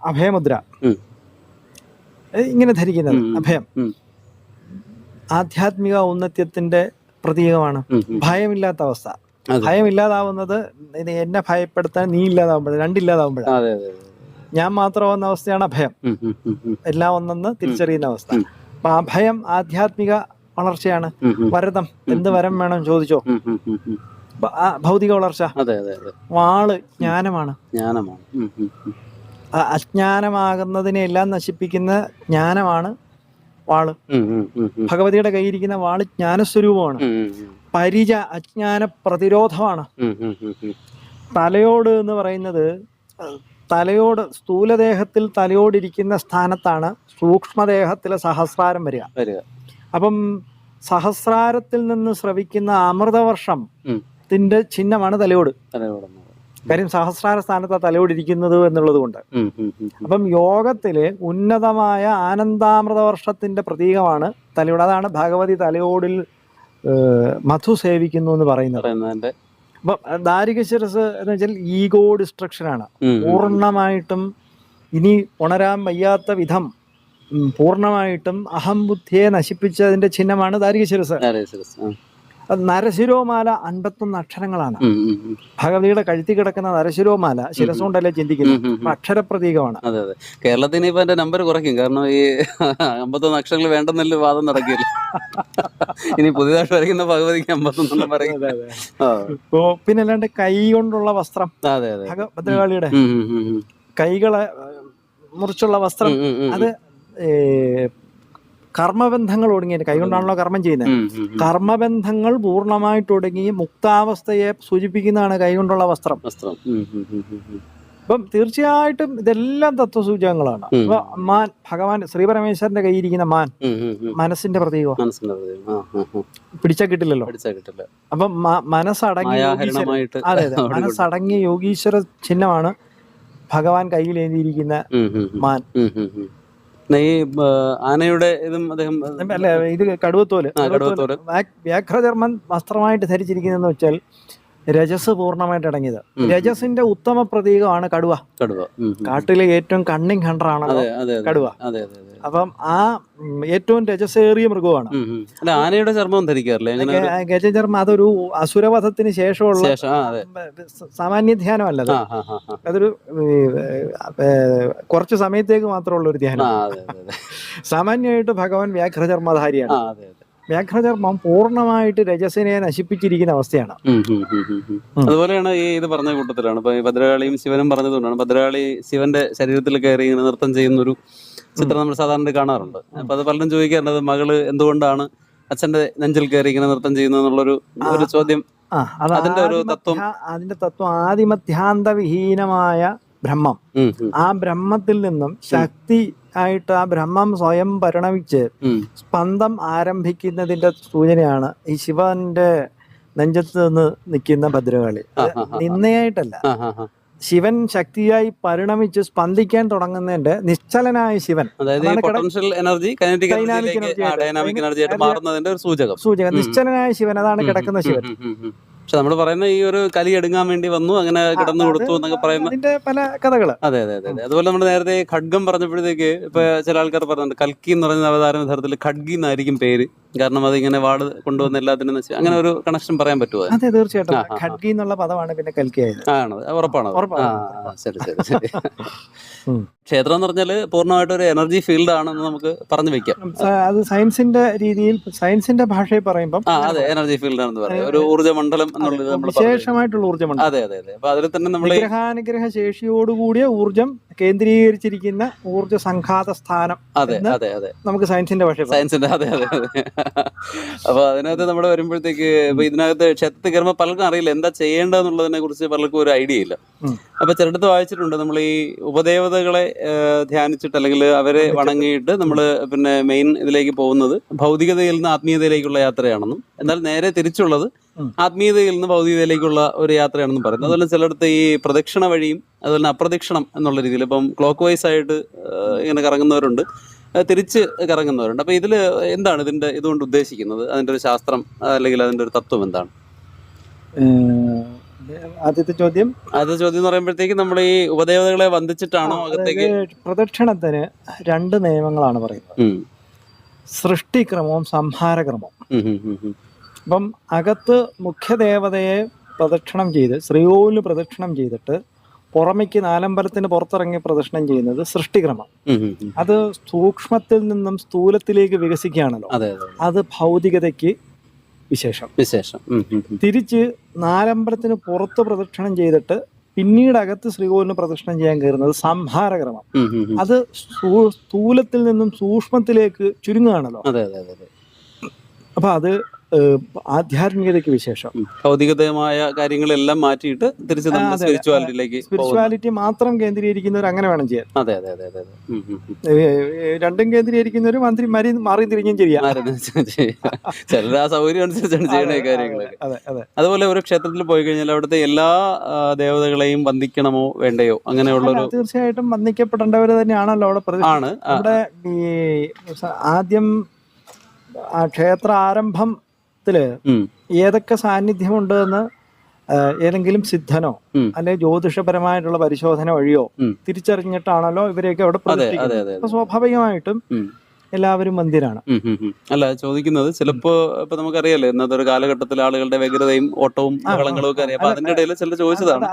അഭയമുദ്ര ഇങ്ങനെ ധരിക്കുന്നത് അഭയം ആധ്യാത്മിക ഔന്നത്യത്തിന്റെ പ്രതീകമാണ്. ഭയമില്ലാത്ത അവസ്ഥ, ഭയമില്ലാതാവുന്നത് എന്നെ ഭയപ്പെടുത്താൻ നീ ഇല്ലാതാവുമ്പോഴാണ്, രണ്ടില്ലാതാവുമ്പോഴാണ്. ഞാൻ മാത്രമാവുന്ന അവസ്ഥയാണ് അഭയം, എല്ലാം ഒന്നെന്ന് തിരിച്ചറിയുന്ന അവസ്ഥ. അപ്പൊ അഭയം ആധ്യാത്മിക വളർച്ചയാണ്. വരദം, എന്ത് വരം വേണം ചോദിച്ചോ, ഭൗതിക വളർച്ച. വാള് ജ്ഞാനമാണ്. അജ്ഞാനമാകുന്നതിനെ എല്ലാം നശിപ്പിക്കുന്ന ജ്ഞാനമാണ് വാള്. ഭഗവതിയുടെ കയ്യിരിക്കുന്ന വാള് ജ്ഞാനസ്വരൂപമാണ്. പരിച അജ്ഞാന പ്രതിരോധമാണ്. തലയോട് എന്ന് പറയുന്നത് തലയോട് സ്ഥൂലദേഹത്തിൽ തലയോടിരിക്കുന്ന സ്ഥാനത്താണ് സൂക്ഷ്മദേഹത്തിലെ സഹസ്രാരം വരിക. അപ്പം സഹസ്രാരത്തിൽ നിന്ന് സ്രവിക്കുന്ന അമൃതവർഷത്തിന്റെ ചിഹ്നമാണ് തലയോട്. കാര്യം സഹസ്രാര സ്ഥാനത്ത് തലയോടിരിക്കുന്നത് എന്നുള്ളത് കൊണ്ട്. അപ്പം യോഗത്തില് ഉന്നതമായ ആനന്ദാമൃതവർഷത്തിന്റെ പ്രതീകമാണ് തലയോട്. അതാണ് ഭഗവതി തലയോടിൽ മധു സേവിക്കുന്നു എന്ന് പറയുന്നത്. അപ്പൊ ദാരിക ശിരസ് എന്ന് വെച്ചാൽ ഈഗോ ഡിസ്ട്രക്ഷൻ ആണ്. പൂർണ്ണമായിട്ടും ഇനി ഉണരാൻ വയ്യാത്ത വിധം പൂർണ്ണമായിട്ടും അഹംബുദ്ധിയെ നശിപ്പിച്ചതിന്റെ ചിഹ്നമാണ് ദാരിക ശിരസ്. നരശിരോമാല 51 അക്ഷരങ്ങളാണ്. ഭഗവതിയുടെ കഴുത്തി കിടക്കുന്ന നരശിരോമാല ശിരസുകൊണ്ടല്ലേ ചിന്തിക്കുന്നത്, അക്ഷരപ്രതീകമാണ്. അതെ അതെ. കേരളത്തിന് ഇപ്പൊ എന്റെ നമ്പർ കുറയ്ക്കും, കാരണം ഈ 51 അക്ഷരങ്ങൾ വേണ്ടെന്നല്ല വാദം നടക്കില്ല. ഇനി പുതിയതായിട്ട് വരയ്ക്കുന്ന ഭഗവതിക്ക് 51 പറയും. പിന്നെ അല്ലാണ്ട് കൈ കൊണ്ടുള്ള വസ്ത്രം, ഭദ്രകാളിയുടെ കൈകളെ മുറിച്ചുള്ള വസ്ത്രം, അത് കർമ്മബന്ധങ്ങൾ ഒടുങ്ങിയ, കൈകൊണ്ടാണല്ലോ കർമ്മം ചെയ്യുന്നത്. കർമ്മബന്ധങ്ങൾ പൂർണ്ണമായിട്ട് ഒടുങ്ങി മുക്താവസ്ഥയെ സൂചിപ്പിക്കുന്നതാണ് കൈകൊണ്ടുള്ള വസ്ത്രം. അപ്പം തീർച്ചയായിട്ടും ഇതെല്ലാം തത്വസൂചകങ്ങളാണ്. അപ്പൊ മാൻ, ഭഗവാൻ ശ്രീപരമേശ്വരന്റെ കയ്യിരിക്കുന്ന മാൻ മനസ്സിന്റെ പ്രതീകമാണ്. പിടിച്ചാ കിട്ടില്ലല്ലോ. അപ്പം മനസ്സടങ്ങിയ അതെ അതെ മനസ്സടങ്ങിയ യോഗീശ്വര ചിഹ്നമാണ് ഭഗവാൻ കയ്യിൽ എഴുതിയിരിക്കുന്ന മാൻ. ഈ ആനയുടെ ഇതും അദ്ദേഹം അല്ല, ഇത് കടുവത്തോല്. വ്യാഘ്രചർമ്മൻ വസ്ത്രമായിട്ട് ധരിച്ചിരിക്കുന്നതെന്ന് വെച്ചാൽ രജസ് പൂർണ്ണമായിട്ട് അടങ്ങിയത്. രജസിന്റെ ഉത്തമ പ്രതീകമാണ് കടുവ. കാട്ടിലെ ഏറ്റവും കണ്ണിങ് ഹണ്ടറാണ് കടുവ. അപ്പം ആ ഏറ്റവും രജസേറിയ മൃഗമാണ്. ആനയുടെ ചർമ്മം ധരിക്കാറില്ല. ഗജചർമ്മം അതൊരു അസുരവധത്തിന് ശേഷമുള്ള സാമാന്യ ധ്യാനമല്ല. അതൊരു കുറച്ചു സമയത്തേക്ക് മാത്രമുള്ള ഒരു ധ്യാനം. സാമാന്യമായിട്ട് ഭഗവാൻ വ്യാഘ്രചർമ്മധാരിയാണ്. വ്യാഘ്രചർമ്മം പൂർണ്ണമായിട്ട് രജസിനെ നശിപ്പിച്ചിരിക്കുന്ന അവസ്ഥയാണ്. അതുപോലെയാണ് ഈ ഇത് പറഞ്ഞ കൂട്ടത്തിലാണ് ഇപ്പൊ ഭദ്രകാളിയും ശിവനും പറഞ്ഞതുകൊണ്ടാണ് ഭദ്രകാളി ശിവന്റെ ശരീരത്തിൽ കയറി ഇങ്ങനെ നൃത്തം ചെയ്യുന്ന ഒരു ചിത്രം നമ്മൾ സാധാരണ കാണാറുണ്ട്. അപ്പൊ അത് പലരും ചോദിക്കാറുണ്ട്, മകള് എന്തുകൊണ്ടാണ് അച്ഛന്റെ നെഞ്ചിൽ കയറി ഇങ്ങനെ നൃത്തം ചെയ്യുന്നത് എന്നുള്ളൊരു ചോദ്യം. അതിന്റെ ഒരു തത്വം, അതിന്റെ തത്വം ആദിമധ്യാന്തവിഹീനമായ ബ്രഹ്മം. ആ ബ്രഹ്മത്തിൽ നിന്നും ശക്തി ആയിട്ട് ആ ബ്രഹ്മം സ്വയം പരിണമിച്ച് സ്പന്ദം ആരംഭിക്കുന്നതിന്റെ സൂചനയാണ് ഈ ശിവന്റെ നെഞ്ചത്ത് നിന്ന് നിൽക്കുന്ന ഭദ്രകാളി. നിന്നയായിട്ടല്ല, ശിവൻ ശക്തിയായി പരിണമിച്ച് സ്പന്ദിക്കാൻ തുടങ്ങുന്നതിന്റെ നിശ്ചലനായ ശിവൻ, അതായത് അതാണ് potential energy kinetic Dynamic എനർജിയിലേക്ക് energy ആയിട്ട് ഡൈനാമിക് എനർജി ആയിട്ട് മാറുന്നതിന്റെ ഒരു സൂചകം. സൂചക നിശ്ചലനായ ശിവൻ, അതാണ് കിടക്കുന്ന ശിവൻ. പക്ഷെ നമ്മൾ പറയുന്ന ഈ ഒരു കലി എടുങ്ങാൻ വേണ്ടി വന്നു, അങ്ങനെ കിടന്നു കൊടുത്തു എന്നൊക്കെ പറയുന്ന അതിന്റെ പല കഥകള്. അതെ അതെ അതെ അതെ. അതുപോലെ നമ്മൾ നേരത്തെ ഖഡ്ഗം പറഞ്ഞപ്പോഴത്തേക്ക് ഇപ്പൊ ചില ആൾക്കാർ പറഞ്ഞിട്ടുണ്ട് കൽക്കി എന്ന് പറയുന്ന അവതാരം യഥാർത്ഥത്തിൽ ഖഡ്ഗി എന്നായിരിക്കും പേര്, കാരണം അതിങ്ങനെ വാട് കൊണ്ടുവന്ന് എല്ലാത്തിനും നശിച്ചു, അങ്ങനെ ഒരു കണക്ഷൻ പറയാൻ പറ്റുമോ? അതെ, തീർച്ചയായിട്ടും. ഖഡ്ഗി എന്നുള്ള പദമാണ് പിന്നെ കൽക്കിയായത്. ആണ്, ഉറപ്പാണ്. ശരി ശരി ശരി. ഉം. ക്ഷേത്രം എന്ന് പറഞ്ഞാല് പൂർണ്ണമായിട്ട് ഒരു എനർജി ഫീൽഡ് ആണെന്ന് നമുക്ക് പറഞ്ഞു വെക്കാം. അത് സയൻസിന്റെ രീതിയിൽ, സയൻസിന്റെ ഭാഷയിൽ പറയുമ്പോൾ അതെ, എനർജി ഫീൽഡ് ആണെന്ന് പറയാം, ഒരു ഊർജ്ജ മണ്ഡലം എന്നുള്ളത് നമ്മൾ വിശേഷമായിട്ടുള്ള ഊർജ്ജമുണ്ട്. അതെ അതെ അതെ. അപ്പൊ അതിൽ തന്നെ നമ്മൾ വിഗ്രഹാനുഗ്രഹ ശേഷിയോടുകൂടിയ ഊർജം കേന്ദ്രീകരിച്ചിരിക്കുന്ന ഊർജ സംഘാത സ്ഥാനം. അതെ അതെ അതെ, നമുക്ക് സയൻസിന്റെ ഭാഷ, സയൻസിന്റെ. അതെ അതെ അതെ. അപ്പൊ അതിനകത്ത് നമ്മൾ വരുമ്പോഴത്തേക്ക് ഇപ്പൊ ഇതിനകത്ത് ക്ഷേത്രത്തിൽ കയറുമ്പോൾ പലർക്കും അറിയില്ല എന്താ ചെയ്യേണ്ടതെന്നുള്ളതിനെ കുറിച്ച് പലർക്കും ഒരു ഐഡിയ ഇല്ല. അപ്പൊ ചിലടത്ത് വായിച്ചിട്ടുണ്ട്, നമ്മൾ ഈ ഉപദേവതകളെ ധ്യാനിച്ചിട്ട് അല്ലെങ്കിൽ അവരെ വണങ്ങിയിട്ട് നമ്മൾ പിന്നെ മെയിൻ ഇതിലേക്ക് പോകുന്നത് ഭൗതികതയിൽ നിന്ന് ആത്മീയതയിലേക്കുള്ള യാത്രയാണെന്നും, എന്നാൽ നേരെ തിരിച്ചുള്ളത് ആത്മീയതയിൽ നിന്ന് ഭൗതികതയിലേക്കുള്ള ഒരു യാത്രയാണെന്നും പറയുന്നത്. അതുപോലെ ചിലടത്ത് ഈ പ്രദക്ഷിണ വഴിയും അതുപോലെ അപ്രദക്ഷിണം എന്നുള്ള രീതിയിൽ ഇപ്പം ക്ലോക്ക് വൈസ് ആയിട്ട് ഇങ്ങനെ കറങ്ങുന്നവരുണ്ട്, തിരിച്ച് കറങ്ങുന്നവരുണ്ട്. അപ്പൊ ഇതിൽ എന്താണ് ഇതിന്റെ ഇതുകൊണ്ട് ഉദ്ദേശിക്കുന്നത്? അതിന്റെ ഒരു ശാസ്ത്രം അല്ലെങ്കിൽ അതിന്റെ ഒരു തത്വം എന്താണ്? ആദ്യത്തെ ചോദ്യം എന്ന് പറയുമ്പോഴത്തേക്ക് നമ്മൾ ഈ ഉപദേവതകളെ വന്ദിച്ചിട്ടാണോ അകത്തേക്ക്? പ്രദക്ഷിണത്തിന് രണ്ട് നിയമങ്ങളാണ് പറയുന്നത്, സൃഷ്ടിക്രമവും സംഹാരക്രമവും. അപ്പം അകത്ത് മുഖ്യദേവതയെ പ്രദക്ഷിണം ചെയ്ത് ശ്രീകോവിലിന് പ്രദക്ഷിണം ചെയ്തിട്ട് പുറമേക്ക് നാലമ്പലത്തിന് പുറത്തിറങ്ങി പ്രദക്ഷിണം ചെയ്യുന്നത് സൃഷ്ടിക്രമം. അത് സൂക്ഷ്മത്തിൽ നിന്നും സ്ഥൂലത്തിലേക്ക് വികസിക്കുകയാണല്ലോ, അത് ഭൗതികതയ്ക്ക് വിശേഷം. തിരിച്ച് നാലമ്പലത്തിന് പുറത്ത് പ്രദക്ഷിണം ചെയ്തിട്ട് പിന്നീട് അകത്ത് ശ്രീകോവിലിന് പ്രദക്ഷിണം ചെയ്യാൻ കയറുന്നത് സംഹാരക്രമം. അത് സ്ഥൂലത്തിൽ നിന്നും സൂക്ഷ്മത്തിലേക്ക് ചുരുങ്ങുകയാണല്ലോ. അപ്പൊ അത് ആധ്യാത്മികതയ്ക്ക് വിശേഷം. ഭൗതികതമായ കാര്യങ്ങളെല്ലാം മാറ്റിയിട്ട് തിരിച്ച് സ്പിരിച്വാലിറ്റി മാത്രം കേന്ദ്രീകരിക്കുന്നവർ അങ്ങനെ വേണം ചെയ്യാൻ. അതെ അതെ അതെ അതെ. രണ്ടും കേന്ദ്രീകരിക്കുന്നവർ മാറി തിരിഞ്ഞും ചെയ്യാം. ചിലർ ആ സൗകര്യം അനുസരിച്ചാണ് ചെയ്യണ കാര്യങ്ങളൊക്കെ. അതുപോലെ ഒരു ക്ഷേത്രത്തിൽ പോയി കഴിഞ്ഞാൽ അവിടുത്തെ എല്ലാ ദേവതകളെയും വന്ദിക്കണമോ വേണ്ടയോ അങ്ങനെയുള്ളൊരു? തീർച്ചയായിട്ടും വന്ദിക്കപ്പെടേണ്ടവർ തന്നെയാണല്ലോ അവിടെ. അവിടെ ഈ ആദ്യം ക്ഷേത്ര ആരംഭത്തില് ഏതൊക്കെ സാന്നിധ്യമുണ്ട് എന്ന് ഏതെങ്കിലും സിദ്ധനോ അല്ലെങ്കിൽ ജ്യോതിഷപരമായിട്ടുള്ള പരിശോധന വഴിയോ തിരിച്ചറിഞ്ഞിട്ടാണല്ലോ ഇവരെയൊക്കെ അവിടെ പ്രതിഷ്ഠിക്കുന്നത്. അപ്പൊ സ്വാഭാവികമായിട്ടും എല്ലാവരും മന്ദിരാണ്. അല്ല, ചോദിക്കുന്നത് ചിലപ്പോ ഇപ്പൊ നമുക്കറിയാലോ ഇന്നത്തെ ഒരു കാലഘട്ടത്തിൽ ആളുകളുടെ വ്യഗ്രതയും ഓട്ടവും ബഹളങ്ങളും ഒക്കെ അറിയാം. അപ്പൊ അതിന്റെ ഇടയിൽ ചില ചോദിച്ചതാണ്,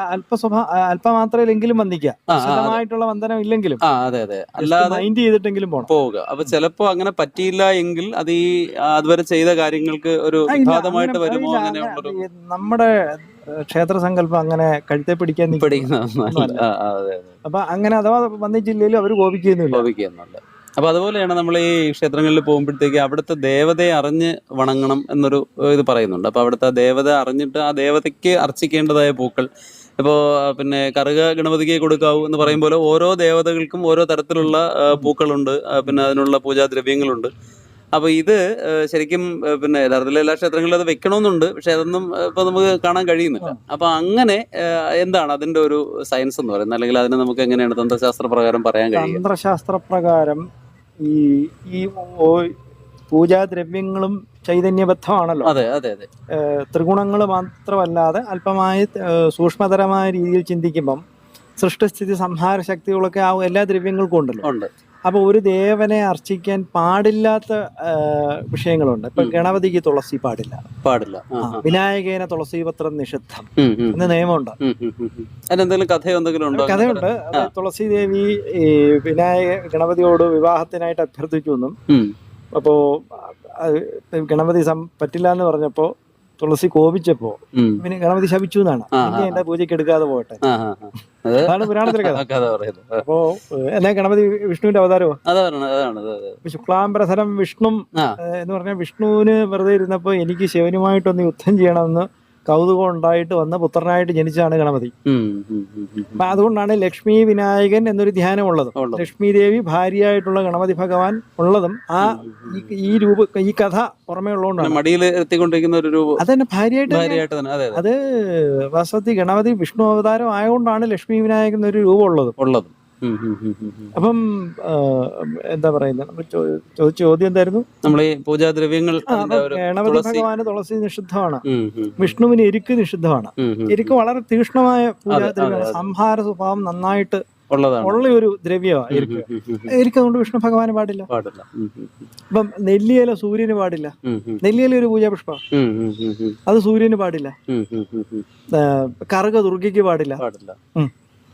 അല്പമാത്രയിലെങ്കിലും വന്ദിക്കാമായിട്ടുള്ള വന്ദനം ഇല്ലെങ്കിലും അതെ അതെ, അല്ലാതെ മൈൻഡ് ചെയ്തിട്ടെങ്കിലും പോവുക. അപ്പൊ ചിലപ്പോ അങ്ങനെ പറ്റിയില്ല എങ്കിൽ അത് ഈ അതുവരെ ചെയ്ത കാര്യങ്ങൾക്ക് ഒരു വിഘാതമായിട്ട് വരുമോ? അങ്ങനെയുള്ളൊരു നമ്മുടെ ക്ഷേത്ര സങ്കല്പം അങ്ങനെ കഴുത്തെ പിടിക്കാൻ അപ്പൊ അങ്ങനെ അഥവാ വന്നിച്ചില്ലെങ്കിലും അവർ കോപിക്കുന്നില്ല. അപ്പൊ അതുപോലെയാണ് നമ്മൾ ഈ ക്ഷേത്രങ്ങളിൽ പോകുമ്പോഴത്തേക്ക് അവിടുത്തെ ദേവതയെ അറിഞ്ഞ് വണങ്ങണം എന്നൊരു ഇത് പറയുന്നുണ്ട്. അപ്പൊ അവിടുത്തെ ദേവത അറിഞ്ഞിട്ട് ആ ദേവതയ്ക്ക് അർച്ചിക്കേണ്ടതായ പൂക്കൾ, ഇപ്പോൾ പിന്നെ കറുക ഗണപതിക്ക് കൊടുക്കാവൂ എന്ന് പറയുമ്പോൾ ഓരോ ദേവതകൾക്കും ഓരോ തരത്തിലുള്ള പൂക്കളുണ്ട്, പിന്നെ അതിനുള്ള പൂജാദ്രവ്യങ്ങളുണ്ട്. അപ്പൊ ഇത് ശരിക്കും പിന്നെ യഥാർത്ഥത്തിൽ എല്ലാ ക്ഷേത്രങ്ങളിലും അത് വെക്കണമെന്നുണ്ട്, പക്ഷെ അതൊന്നും ഇപ്പൊ നമുക്ക് കാണാൻ കഴിയുന്നില്ല. അപ്പൊ അങ്ങനെ എന്താണ് അതിന്റെ ഒരു സയൻസ് എന്ന് പറയുന്നത്, അല്ലെങ്കിൽ അതിനെ നമുക്ക് എങ്ങനെയാണ് തന്ത്രശാസ്ത്ര പ്രകാരം പറയാൻ കഴിയും? തന്ത്രശാസ്ത്ര പ്രകാരം ഈ പൂജാദ്രവ്യങ്ങളും ചൈതന്യബദ്ധമാണല്ലോ. അതെ അതെ അതെ. ത്രിഗുണങ്ങൾ മാത്രമല്ലാതെ അല്പമായി സൂക്ഷ്മതരമായ രീതിയിൽ ചിന്തിക്കുമ്പം സൃഷ്ടിസ്ഥിതി സംഹാര ശക്തികളൊക്കെ ആ എല്ലാ ദ്രവ്യങ്ങൾക്കും ഉണ്ടല്ലോ. അപ്പൊ ഒരു ദേവനെ അർച്ചിക്കാൻ പാടില്ലാത്ത വിഷയങ്ങളുണ്ട്. ഇപ്പൊ ഗണപതിക്ക് തുളസി പാടില്ല, വിനായകേന തുളസീപത്രം നിഷിദ്ധം എന്ന നിയമമുണ്ട്. കഥയുണ്ട്. തുളസി ദേവി ഗണപതിയോട് വിവാഹത്തിനായിട്ട് അഭ്യർത്ഥിച്ചു എന്നും, അപ്പോ ഗണപതി പറ്റില്ല എന്ന് പറഞ്ഞപ്പോ തുളസി കോപിച്ചപ്പോ പിന്നെ ഗണപതി ശപിച്ചു എന്നാണ്. ഇനി എന്റെ പൂജയ്ക്ക് എടുക്കാതെ പോകട്ടെ, അതാണ് പുരാണത്തിലെ കഥ. അപ്പോ എന്നാ ഗണപതി വിഷ്ണുവിന്റെ അവതാരമോ? ശുക്ലാംബരധരം വിഷ്ണു എന്ന് പറഞ്ഞാൽ വിഷ്ണുവിന് വെറുതെ ഇരുന്നപ്പോ എനിക്ക് ശിവനുമായിട്ടൊന്ന് യുദ്ധം ചെയ്യണമെന്ന് കൗതുകം ഉണ്ടായിട്ട് വന്ന് പുത്രനായിട്ട് ജനിച്ചതാണ് ഗണപതി. അപ്പൊ അതുകൊണ്ടാണ് ലക്ഷ്മി വിനായകൻ എന്നൊരു ധ്യാനം ഉള്ളതും ലക്ഷ്മി ദേവി ഭാര്യയായിട്ടുള്ള ഗണപതി ഭഗവാൻ ഉള്ളതും ഈ കഥ പുറമേ ഉള്ളതുകൊണ്ടാണ് മടിയിൽ എത്തിക്കൊണ്ടിരിക്കുന്ന ഒരു രൂപം അതന്നെ ഭാര്യയായിട്ട്. അത് വാസ്തവത്തിൽ ഗണപതി വിഷ്ണു അവതാരം ആയതുകൊണ്ടാണ് ലക്ഷ്മി വിനായകൻ എന്നൊരു രൂപം ഉള്ളത്. അപ്പം എന്താ പറയുന്നത്, നമ്മൾ ചോദിച്ച ചോദ്യം എന്തായിരുന്നു? നമ്മൾ ഈ പൂജാദ്രവ്യങ്ങൾ ഗണപതി ഭഗവാന് തുളസി നിഷിദ്ധമാണ്, വിഷ്ണുവിന് എരിക്ക് നിഷിദ്ധമാണ്. എരിക്ക് വളരെ തീക്ഷ്ണമായ പൂജാദ്രവ്യമാണ്, സംഹാര സ്വഭാവം നന്നായിട്ട് ഉള്ള ഒരു ദ്രവ്യമാണ് എരിക്ക്. എരിക്ക് അതുകൊണ്ട് വിഷ്ണു ഭഗവാന് പാടില്ല. ഇപ്പം നെല്ലിയില സൂര്യന് പാടില്ല, നെല്ലിയില ഒരു പൂജാ പുഷ്പം, അത് സൂര്യന് പാടില്ല. കറുക ദുർഗയ്ക്ക് പാടില്ല.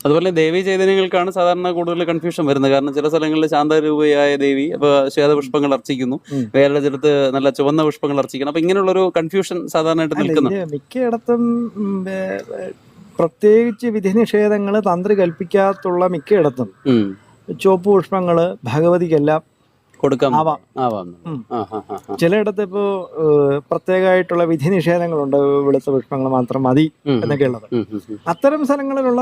അതുപോലെ ദേവീ ചൈതന്യങ്ങൾക്കാണ് സാധാരണ കൂടുതൽ കൺഫ്യൂഷൻ വരുന്നത്. കാരണം ചില സ്ഥലങ്ങളിൽ ശാന്തരൂപയായ ദേവി അപ്പൊ ശ്വേതപുഷ്പങ്ങൾ അർച്ചിക്കുന്നു, വേറെ ചിലത്ത് നല്ല ചുവന്ന പുഷ്പങ്ങൾ അർച്ചിക്കണം. അപ്പൊ ഇങ്ങനെയുള്ളൊരു കൺഫ്യൂഷൻ സാധാരണയായിട്ട് നിൽക്കുന്നു. മിക്കയിടത്തും പ്രത്യേകിച്ച് വിധി നിഷേധങ്ങൾ തന്ത്രി കൽപ്പിക്കാത്തുള്ള മിക്കയിടത്തും ചുവപ്പ് പുഷ്പങ്ങള് ഭഗവതിക്കെല്ലാം കൊടുക്കാം. ചിലയിടത്ത് ഇപ്പോ പ്രത്യേകമായിട്ടുള്ള വിധി നിഷേധങ്ങളുണ്ട്, വെളുത്ത പുഷ്പങ്ങൾ മാത്രം മതി എന്നൊക്കെ ഉള്ളത്. അത്തരം സ്ഥലങ്ങളിലുള്ള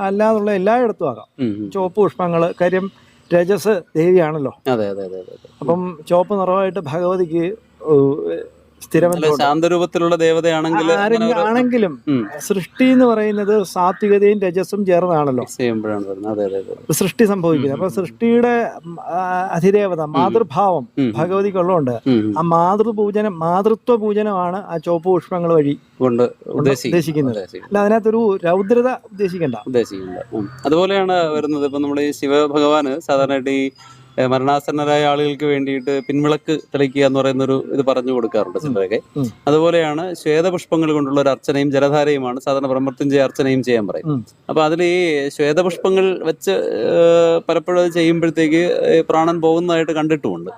അല്ലാതുള്ള എല്ലായിടത്തും ആകാം ചുവപ്പ് പുഷ്പങ്ങള്. കാര്യം രജസ് ദേവിയാണല്ലോ, അപ്പം ചുവപ്പ് നിറമായിട്ട് ഭഗവതിക്ക് ശാന്തരൂപത്തിലുള്ള ദേവതയാണെങ്കിലും സൃഷ്ടി എന്ന് പറയുന്നത് സാത്വികതയും രജസും ചേർന്നാണല്ലോ സൃഷ്ടി സംഭവിക്കുന്നത്. അപ്പൊ സൃഷ്ടിയുടെ അധിദേവത മാതൃഭാവം ഭഗവതിക്കുള്ളതുകൊണ്ട് ആ മാതൃത്വ പൂജനമാണ് ആ ചുവപ്പ് പുഷ്പങ്ങൾ വഴി കൊണ്ട് ഉദ്ദേശിക്കുന്നത്. അല്ല അതിനകത്തൊരു രൗദ്രത ഉദ്ദേശിക്കണ്ട. അതുപോലെയാണ് വരുന്നത്. ഇപ്പൊ നമ്മുടെ ഈ ശിവഭഗവാന് സാധാരണയായിട്ട് ഈ മരണാസന്നരായ ആളുകൾക്ക് വേണ്ടിയിട്ട് പിൻവിളക്ക് തെളിക്കുക എന്ന് പറയുന്നൊരു ഇത് പറഞ്ഞു കൊടുക്കാറുണ്ട് ചിലരൊക്കെ. അതുപോലെയാണ് ശ്വേതപുഷ്പങ്ങൾ കൊണ്ടുള്ള ഒരു അർച്ചനയും ജലധാരയുമാണ് സാധാരണ ബ്രഹ്മൃത്യുഞ്ജയ അർച്ചനയും ചെയ്യാൻ പറയും. അപ്പൊ അതിൽ ഈ ശ്വേതപുഷ്പങ്ങൾ വെച്ച് പലപ്പോഴും അത് ചെയ്യുമ്പോഴത്തേക്ക് പ്രാണൻ പോകുന്നതായിട്ട് കണ്ടിട്ടുമുണ്ട്.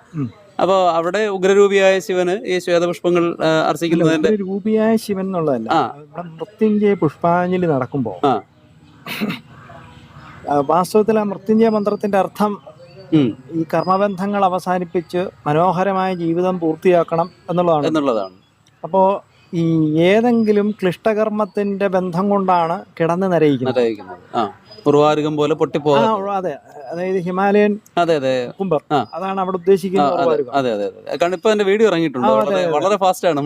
അപ്പൊ അവിടെ ഉഗ്രരൂപിയായ ശിവന് ഈ ശ്വേതപുഷ്പങ്ങൾ അർച്ചിക്കുന്നതിന്റെ രൂപിയായ ശിവൻ എന്നുള്ളതല്ല, മൃത്യുഞ്ജയ പുഷ്പാഞ്ജലി നടക്കുമ്പോ വാസ്തവത്തിൽ ആ മൃത്യുഞ്ജയ മന്ത്രത്തിന്റെ അർത്ഥം ഈ കർമ്മബന്ധങ്ങൾ അവസാനിപ്പിച്ച് മനോഹരമായ ജീവിതം പൂർത്തിയാക്കണം എന്നുള്ളതാണ്. അപ്പോ ഈ ഏതെങ്കിലും ക്ലിഷ്ടകർമ്മത്തിന്റെ ബന്ധം കൊണ്ടാണ് കിടന്ന് നരയിക്കുന്നത്. പോലെ അതെ, അതായത് ഹിമാലയൻ കുംഭർ, അതാണ് അവിടെ ഉദ്ദേശിക്കുന്നത്. ഇപ്പൊ എന്റെ വീഡിയോ ഇറങ്ങിയിട്ടുണ്ട്, വളരെ ഫാസ്റ്റ് ആണ്.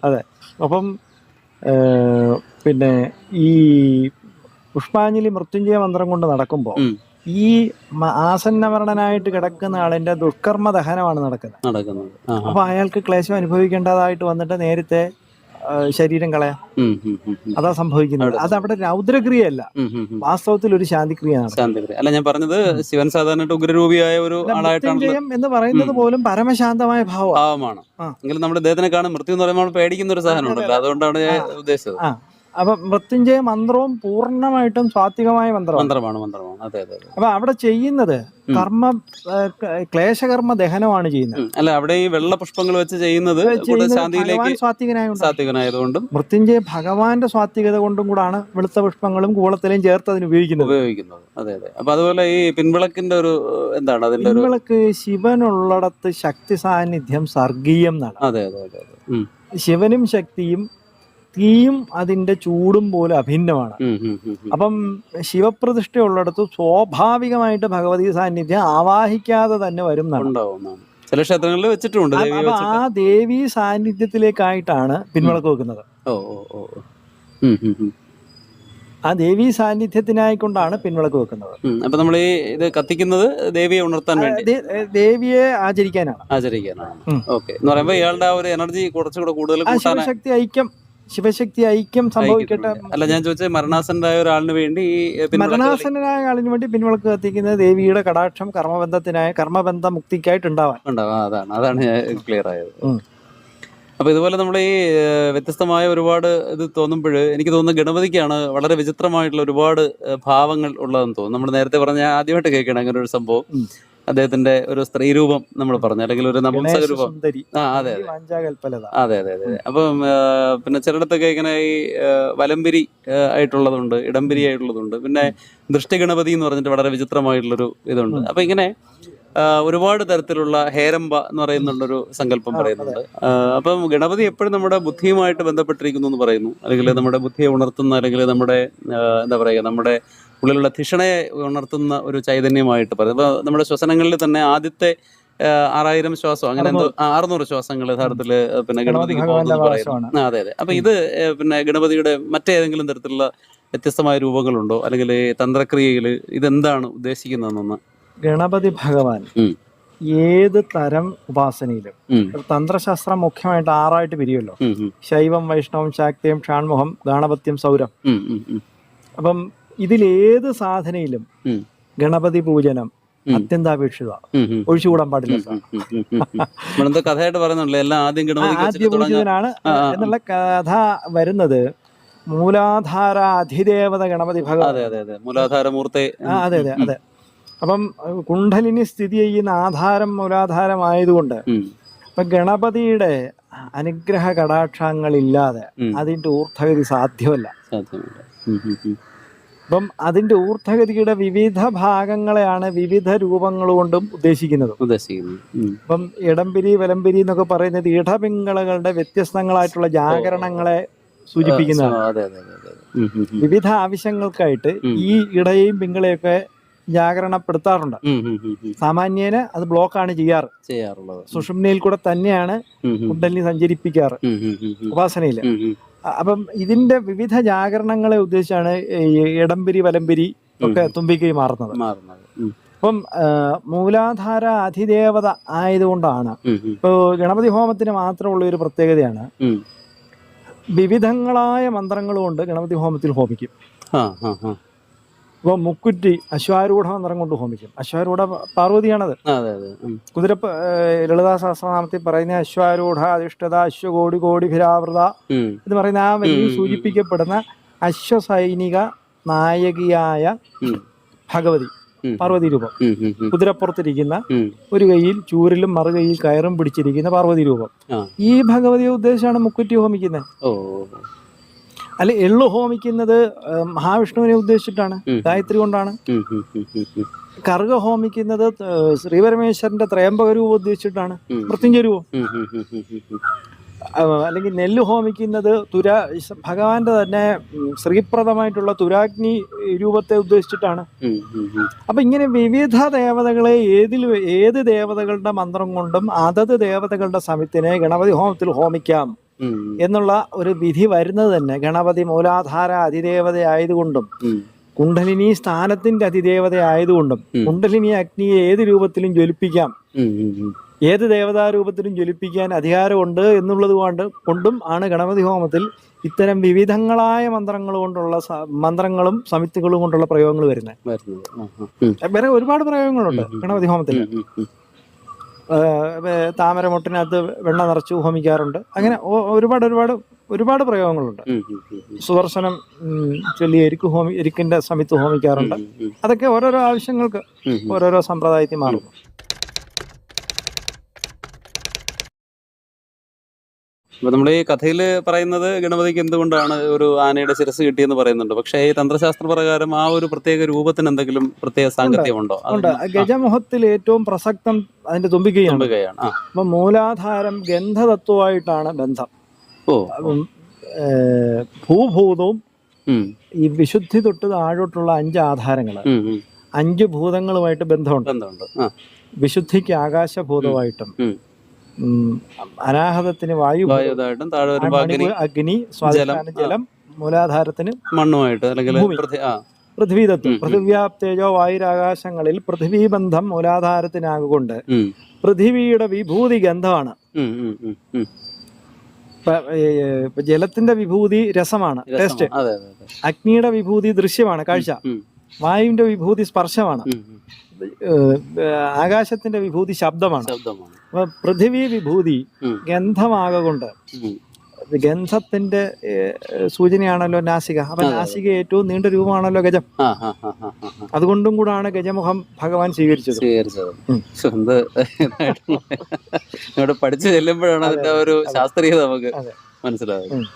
അതെ, അപ്പം പിന്നെ ഈ പുഷ്പാഞ്ജലി മൃത്യുഞ്ജയ മന്ത്രം കൊണ്ട് നടക്കുമ്പോ ഈ ആസന്നമരണനായിട്ട് കിടക്കുന്ന ആളിന്റെ ദുഷ്കർമ്മ ദഹനമാണ് നടക്കുന്നത്. അപ്പൊ അയാൾക്ക് ക്ലേശം അനുഭവിക്കേണ്ടതായിട്ട് വന്നിട്ട് നേരത്തെ ശരീരം കളയാം. അതാ സംഭവിക്കുന്നത്. അത് അവിടെ രൗദ്രക്രിയയല്ല, വാസ്തവത്തിൽ ഒരു ശാന്തിക്രിയയാണ്. അല്ല, ഞാൻ പറഞ്ഞത് ശിവൻ സാധാരണ ഉഗ്രരൂപിയായ ഒരു ആളായിട്ടാണ് എന്ന് പറയുന്നത് പോലും പരമശാന്തമായ ഭാവമാണ്. എങ്കിലും നമ്മുടെ ഇദ്ദേഹത്തിനെ കാണാൻ മൃത്യു എന്ന് പറയുമ്പോൾ പേടിക്കുന്ന ഒരു സാധനം ഉണ്ടല്ലോ, അതുകൊണ്ടാണ് ഞാൻ ഉദ്ദേശിച്ചത്. അപ്പൊ മൃത്യുഞ്ജയ മന്ത്രവും പൂർണ്ണമായിട്ടും സാത്വികമായ മന്ത്രമാണ്. അപ്പൊ അവിടെ ചെയ്യുന്നത് ക്ലേശകർമ്മ ദഹനമാണ് ചെയ്യുന്നത്. അല്ല, അവിടെ ഈ വെള്ള പുഷ്പങ്ങൾ വെച്ച് ചെയ്യുന്നത് സാത്വികനായതുകൊണ്ടും മൃത്യുഞ്ജയ ഭഗവാന്റെ സാത്വികത കൊണ്ടും കൂടാണ് വെളുത്ത പുഷ്പങ്ങളും കൂളത്തിലെയും ചേർത്ത് അതിന് ഉപയോഗിക്കുന്നത്. അതെ. അപ്പൊ അതുപോലെ ഈ പിൻവിളക്കിന്റെ ഒരു എന്താണ് അതിന്റെ പിൻവിളക്ക് ശിവനുള്ളിടത്ത് ശക്തി സാന്നിധ്യം സർഗീയം എന്നാണ്. അതെ. ശിവനും ശക്തിയും തീയും അതിന്റെ ചൂടും പോലെ അഭിന്നമാണ്. അപ്പം ശിവപ്രതിഷ്ഠ ഉള്ളിടത്ത് സ്വാഭാവികമായിട്ട് ഭഗവതി സാന്നിധ്യം ആവാഹിക്കാതെ തന്നെ വരും. ചില ക്ഷേത്രങ്ങളിൽ വെച്ചിട്ടുണ്ട്. ആ ദേവീ സാന്നിധ്യത്തിലേക്കായിട്ടാണ് പിൻവിളക്ക് വെക്കുന്നത്. ആ ദേവീ സാന്നിധ്യത്തിനായിക്കൊണ്ടാണ് പിൻവിളക്ക് വെക്കുന്നത്. അപ്പൊ നമ്മൾ ഈ ഇത് കത്തിക്കുന്നത് ദേവിയെ ഉണർത്താൻ വേണ്ടി, ദേവിയെ ആചരിക്കാനാണ്. ഓക്കെ എന്ന് പറയുമ്പോ ഇയാളുടെ ആ ഒരു എനർജി കുറച്ചുകൂടെ കൂടുതൽ ശിവശക്തി ഐക്യം സംഭവിക്കട്ടെ. അല്ല, ഞാൻ ചോദിച്ചത് മരണാസന്നരായ ഒരാളിന് വേണ്ടി മരണാസന്നരായ ആളിന് വേണ്ടി പിൻവിളക്ക് കത്തിക്കുന്നത് ദേവിയുടെ കടാക്ഷം കർമ്മബന്ധ മുക്തിക്കായിട്ടുണ്ടാവാൻ. അതാണ് ഞാൻ ക്ലിയർ ആയത്. അപ്പൊ ഇതുപോലെ നമ്മൾ ഈ വ്യത്യസ്തമായ ഒരുപാട് ഇത് തോന്നുമ്പോൾ എനിക്ക് തോന്നുന്നു ഗണപതിക്കാണ് വളരെ വിചിത്രമായിട്ടുള്ള ഒരുപാട് ഭാവങ്ങൾ ഉള്ളതെന്ന് തോന്നുന്നു. നമ്മൾ നേരത്തെ പറഞ്ഞ ആദ്യമായിട്ട് കേൾക്കണം അങ്ങനെ ഒരു സംഭവം. അദ്ദേഹത്തിന്റെ ഒരു സ്ത്രീ രൂപം നമ്മൾ പറഞ്ഞു, അല്ലെങ്കിൽ ഒരു നപുംസക രൂപം. അതെ. അപ്പം പിന്നെ ചിലയിടത്തൊക്കെ ഇങ്ങനെ ഈ വലംപിരി ആയിട്ടുള്ളതുണ്ട്, ഇടംപിരി ആയിട്ടുള്ളതുണ്ട്, പിന്നെ ദൃഷ്ടിഗണപതി എന്ന് പറഞ്ഞിട്ട് വളരെ വിചിത്രമായിട്ടുള്ളൊരു ഇതുണ്ട്. അപ്പൊ ഇങ്ങനെ ഒരുപാട് തരത്തിലുള്ള ഹേരമ്പ എന്ന് പറയുന്നുള്ളൊരു സങ്കല്പം പറയുന്നുണ്ട്. അപ്പം ഗണപതി എപ്പോഴും നമ്മുടെ ബുദ്ധിയുമായിട്ട് ബന്ധപ്പെട്ടിരിക്കുന്നു എന്ന് പറയുന്നു, അല്ലെങ്കിൽ നമ്മുടെ ബുദ്ധിയെ ഉണർത്തുന്ന, അല്ലെങ്കിൽ നമ്മുടെ എന്താ പറയുക, നമ്മുടെ ഉള്ളിലുള്ള ധിഷണയെ ഉണർത്തുന്ന ഒരു ചൈതന്യമായിട്ട് പറയുന്നത്. അപ്പോൾ നമ്മുടെ ശ്വസനങ്ങളിൽ തന്നെ ആദ്യത്തെ 6000 ശ്വാസം, അങ്ങനെ എന്തോ 600 ശ്വാസങ്ങൾ യഥാർത്ഥത്തിൽ പിന്നെ ഗണപതിക്ക് പോകുന്നത് പറയുന്നു. അതെ അതെ. അപ്പൊ ഇത് പിന്നെ ഗണപതിയുടെ മറ്റേതെങ്കിലും തരത്തിലുള്ള വ്യത്യസ്തമായ രൂപങ്ങളുണ്ടോ, അല്ലെങ്കിൽ തന്ത്രക്രിയയിൽ ഇതെന്താണ് ഉദ്ദേശിക്കുന്നതെന്നൊന്ന്? ഗണപതി ഭഗവാൻ ഏത് തരം ഉപാസനയിലും തന്ത്രശാസ്ത്രം മുഖ്യമായിട്ട് 6 പിരിയുമല്ലോ. ശൈവം, വൈഷ്ണവം, ശാക്തേയം, ഷാൺമുഖം, ഗാണപത്യം, സൗരം. അപ്പം ഇതിലേത് സാധനയിലും ഗണപതി പൂജനം അത്യന്താപേക്ഷിത, ഒഴിച്ചുകൂടാൻ പാടില്ല. കഥയായിട്ട് പറയുന്നുണ്ടല്ലോ, എല്ലാം ആദ്യ പൂജിതനാണ് എന്നുള്ള കഥ വരുന്നത് മൂലാധാര അധിദേവത ഗണപതി ഭഗവാൻ. മൂലാധാരമൂർത്തി. അതെ അതെ അതെ. അപ്പം കുണ്ഡലിനി സ്ഥിതി ചെയ്യുന്ന ആധാരം മൂലാധാരമായതുകൊണ്ട് ഇപ്പൊ ഗണപതിയുടെ അനുഗ്രഹ കടാക്ഷങ്ങളില്ലാതെ അതിന്റെ ഊർധഗതി സാധ്യമല്ല. അപ്പം അതിന്റെ ഊർധഗതിയുടെ വിവിധ ഭാഗങ്ങളെയാണ് വിവിധ രൂപങ്ങൾ കൊണ്ടും ഉദ്ദേശിക്കുന്നത്. അപ്പം ഇടംപിരി, വലംപിരി എന്നൊക്കെ പറയുന്നത് ഇടപിങ്കളകളുടെ വ്യത്യസ്തങ്ങളായിട്ടുള്ള ജാഗരണങ്ങളെ സൂചിപ്പിക്കുന്നതാണ്. വിവിധ ആവശ്യങ്ങൾക്കായിട്ട് ഈ ഇടയെയും പിങ്കളെയൊക്കെ ജാഗരണപ്പെടുത്താറുണ്ട്. സാമാന്യേന അത് ബ്ലോക്കാണ് ചെയ്യാറുള്ളത്. സുഷുമ്നയിൽ കൂടെ തന്നെയാണ് കുണ്ഡലിനി സഞ്ചരിപ്പിക്കാറ് ഉപാസനയില്. അപ്പം ഇതിന്റെ വിവിധ ജാഗരണങ്ങളെ ഉദ്ദേശിച്ചാണ് ഇടംപിരി, വലംപിരി ഒക്കെ തുമ്പിക്കൈ മാറുന്നത്. അപ്പം മൂലാധാര അധിദേവത ആയതുകൊണ്ടാണ് ഇപ്പൊ ഗണപതി ഹോമത്തിന് മാത്രമുള്ള ഒരു പ്രത്യേകതയാണ്, വിവിധങ്ങളായ മന്ത്രങ്ങൾ കൊണ്ട് ഗണപതി ഹോമത്തിൽ ഹോമിക്കും. ഇപ്പൊ മുക്കുറ്റി അശ്വാരൂഢ മന്ത്രം കൊണ്ട് ഹോമിക്കും. അശ്വാരൂഢ പാർവതിയാണത്. കുതിര ലളിതാ സഹസ്രനാമത്തിൽ പറയുന്ന അശ്വാരൂഢ അധിഷ്ഠിത അശ്വകോടി കോടിഭിരാവൃത എന്ന് പറയുന്ന ആ വലിയ സൂചിപ്പിക്കപ്പെടുന്ന അശ്വസൈനിക നായകിയായ ഭഗവതി, പാർവതി രൂപം. കുതിരപ്പുറത്തിരിക്കുന്ന, ഒരു കൈയിൽ ചൂരിലും മറുകൈയിൽ കയറും പിടിച്ചിരിക്കുന്ന പാർവതി രൂപം. ഈ ഭഗവതിയെ ഉദ്ദേശിച്ചാണ് മുക്കുറ്റി ഹോമിക്കുന്നത്. അല്ലെ, എള്ളു ഹോമിക്കുന്നത് മഹാവിഷ്ണുവിനെ ഉദ്ദേശിച്ചിട്ടാണ്, ഗായത്രി കൊണ്ടാണ്. കറുക ഹോമിക്കുന്നത് ശ്രീപരമേശ്വരന്റെ ത്രയംബക രൂപം ഉദ്ദേശിച്ചിട്ടാണ്, മൃത്യുഞ്ജയ രൂപം. അല്ലെങ്കിൽ നെല്ല് ഹോമിക്കുന്നത് ഭഗവാന്റെ തന്നെ ശ്രീപ്രദമായിട്ടുള്ള തുരാഗ്നി രൂപത്തെ ഉദ്ദേശിച്ചിട്ടാണ്. അപ്പൊ ഇങ്ങനെ വിവിധ ദേവതകളെ ഏത് ദേവതകളുടെ മന്ത്രം കൊണ്ടും അതത് ദേവതകളുടെ സമിത്തിനെ ഗണപതി ഹോമത്തിൽ ഹോമിക്കാം എന്നുള്ള ഒരു വിധി വരുന്നത് തന്നെ ഗണപതി മൂലാധാര അതിദേവത ആയതുകൊണ്ടും കുണ്ഡലിനി സ്ഥാനത്തിന്റെ അതിദേവത ആയതുകൊണ്ടും കുണ്ഡലിനി അഗ്നിയെ ഏത് രൂപത്തിലും ജ്വലിപ്പിക്കാം, ഏത് ദേവതാരൂപത്തിലും ജ്വലിപ്പിക്കാൻ അധികാരമുണ്ട് എന്നുള്ളത് കൊണ്ടും ആണ് ഗണപതി ഹോമത്തിൽ ഇത്തരം വിവിധങ്ങളായ മന്ത്രങ്ങളും സമിതികളും കൊണ്ടുള്ള പ്രയോഗങ്ങൾ വരുന്നത്. വേറെ ഒരുപാട് പ്രയോഗങ്ങളുണ്ട് ഗണപതി ഹോമത്തിൽ. താമരമൊട്ടിനകത്ത് വെണ്ണ നിറച്ച് ഹോമിക്കാറുണ്ട്. അങ്ങനെ ഒരുപാട് പ്രയോഗങ്ങളുണ്ട്. സുദർശനം ചൊല്ലി എരിക്കിന്റെ സമിത്ത് ഹോമിക്കാറുണ്ട്. അതൊക്കെ ഓരോരോ ആവശ്യങ്ങൾക്ക് ഓരോരോ സമ്പ്രദായത്തിൽ മാറുന്നു. അപ്പൊ നമ്മൾ ഈ കഥയിൽ പറയുന്നത് ഗണപതിക്ക് എന്തുകൊണ്ടാണ് ഒരു ആനയുടെ ശിരസ് കിട്ടിയെന്ന് പറയുന്നുണ്ട്. പക്ഷേ ഈ തന്ത്രശാസ്ത്ര പ്രകാരം ആ ഒരു പ്രത്യേക രൂപത്തിന് എന്തെങ്കിലും പ്രത്യേക സാങ്കത്യമുണ്ടോ? ഗജമുഖത്തിൽ ഏറ്റവും പ്രസക്തം അതിന്റെ തുമ്പിക്കൈയാണ്. അപ്പൊ മൂലാധാരം ഗന്ധതത്വമായിട്ടാണ് ബന്ധം. ഭൂഭൂതവും ഈ വിശുദ്ധി തൊട്ട് താഴോട്ടുള്ള 5 ആധാരങ്ങള് 5 ഭൂതങ്ങളുമായിട്ട് ബന്ധമുണ്ട്. വിശുദ്ധിക്ക് ആകാശഭൂതമായിട്ടും, അനാഹതത്തിന് വായുഭൂതമായിട്ടും, അഗ്നി, സ്വാധിഷ്ഠാന ജലം, മൂലാധാരത്തിന് മണ്ണുമായിട്ട്, അല്ലെങ്കിൽ പൃഥ്വീതത്വം, പൃഥിവ്യാപ്തേജോ വായുരാകാശങ്ങളിൽ പൃഥ്വീബന്ധം മൂലാധാരത്തിനാകൊണ്ട് പൃഥിവിയുടെ വിഭൂതി ഗന്ധമാണ്. ജലത്തിന്റെ വിഭൂതി രസമാണ്, ടേസ്റ്റ്. അഗ്നിയുടെ വിഭൂതി ദൃശ്യമാണ്, കാഴ്ച. വായുവിന്റെ വിഭൂതി സ്പർശമാണ്. ആകാശത്തിന്റെ വിഭൂതി ശബ്ദമാണ്. അപ്പൊ പൃഥിവി വിഭൂതി ഗന്ധമാകൊണ്ട് ഗന്ധത്തിന്റെ സൂചനയാണല്ലോ നാസിക. അപ്പൊ നാസിക ഏറ്റവും നീണ്ട രൂപമാണല്ലോ ഗജം. അതുകൊണ്ടും കൂടാണ് ഗജമുഖം ഭഗവാൻ സ്വീകരിച്ചത്. പഠിച്ചു ചെല്ലുമ്പോഴാണ് അതിന്റെ ഒരു ശാസ്ത്രീയത നമുക്ക് മനസ്സിലാകുന്നത്.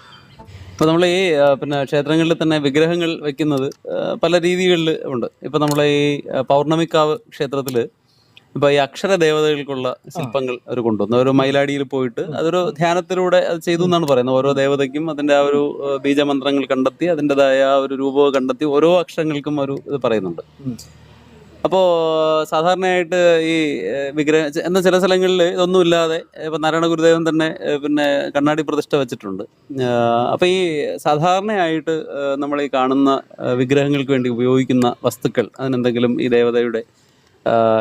ഇപ്പൊ നമ്മൾ ഈ പിന്നെ ക്ഷേത്രങ്ങളിൽ തന്നെ വിഗ്രഹങ്ങൾ വെക്കുന്നത് പല രീതികളിൽ ഉണ്ട്. ഇപ്പൊ നമ്മളെ ഈ പൗർണമിക്കാവ് ക്ഷേത്രത്തില് ഇപ്പൊ ഈ അക്ഷര ദേവതകൾക്കുള്ള ശില്പങ്ങൾ അവർ കൊണ്ടുവന്നു. ഒരു മയിലാടിയിൽ പോയിട്ട് അതൊരു ധ്യാനത്തിലൂടെ അത് ചെയ്തു എന്നാണ് പറയുന്നത്. ഓരോ ദേവതയ്ക്കും അതിന്റെ ആ ഒരു ബീജമന്ത്രങ്ങൾ കണ്ടെത്തി അതിൻ്റെതായ ആ ഒരു രൂപം കണ്ടെത്തി ഓരോ അക്ഷരങ്ങൾക്കും ഒരു ഇത് പറയുന്നുണ്ട്. അപ്പോൾ സാധാരണയായിട്ട് ഈ വിഗ്രഹം എന്ന ചില സ്ഥലങ്ങളിൽ ഇതൊന്നുമില്ലാതെ ഇപ്പം നാരായണ ഗുരുദേവൻ തന്നെ പിന്നെ കണ്ണാടി പ്രതിഷ്ഠ വെച്ചിട്ടുണ്ട്. അപ്പോൾ ഈ സാധാരണയായിട്ട് നമ്മൾ ഈ കാണുന്ന വിഗ്രഹങ്ങൾക്ക് വേണ്ടി ഉപയോഗിക്കുന്ന വസ്തുക്കൾ അതിനെന്തെങ്കിലും ഈ ദേവതയുടെ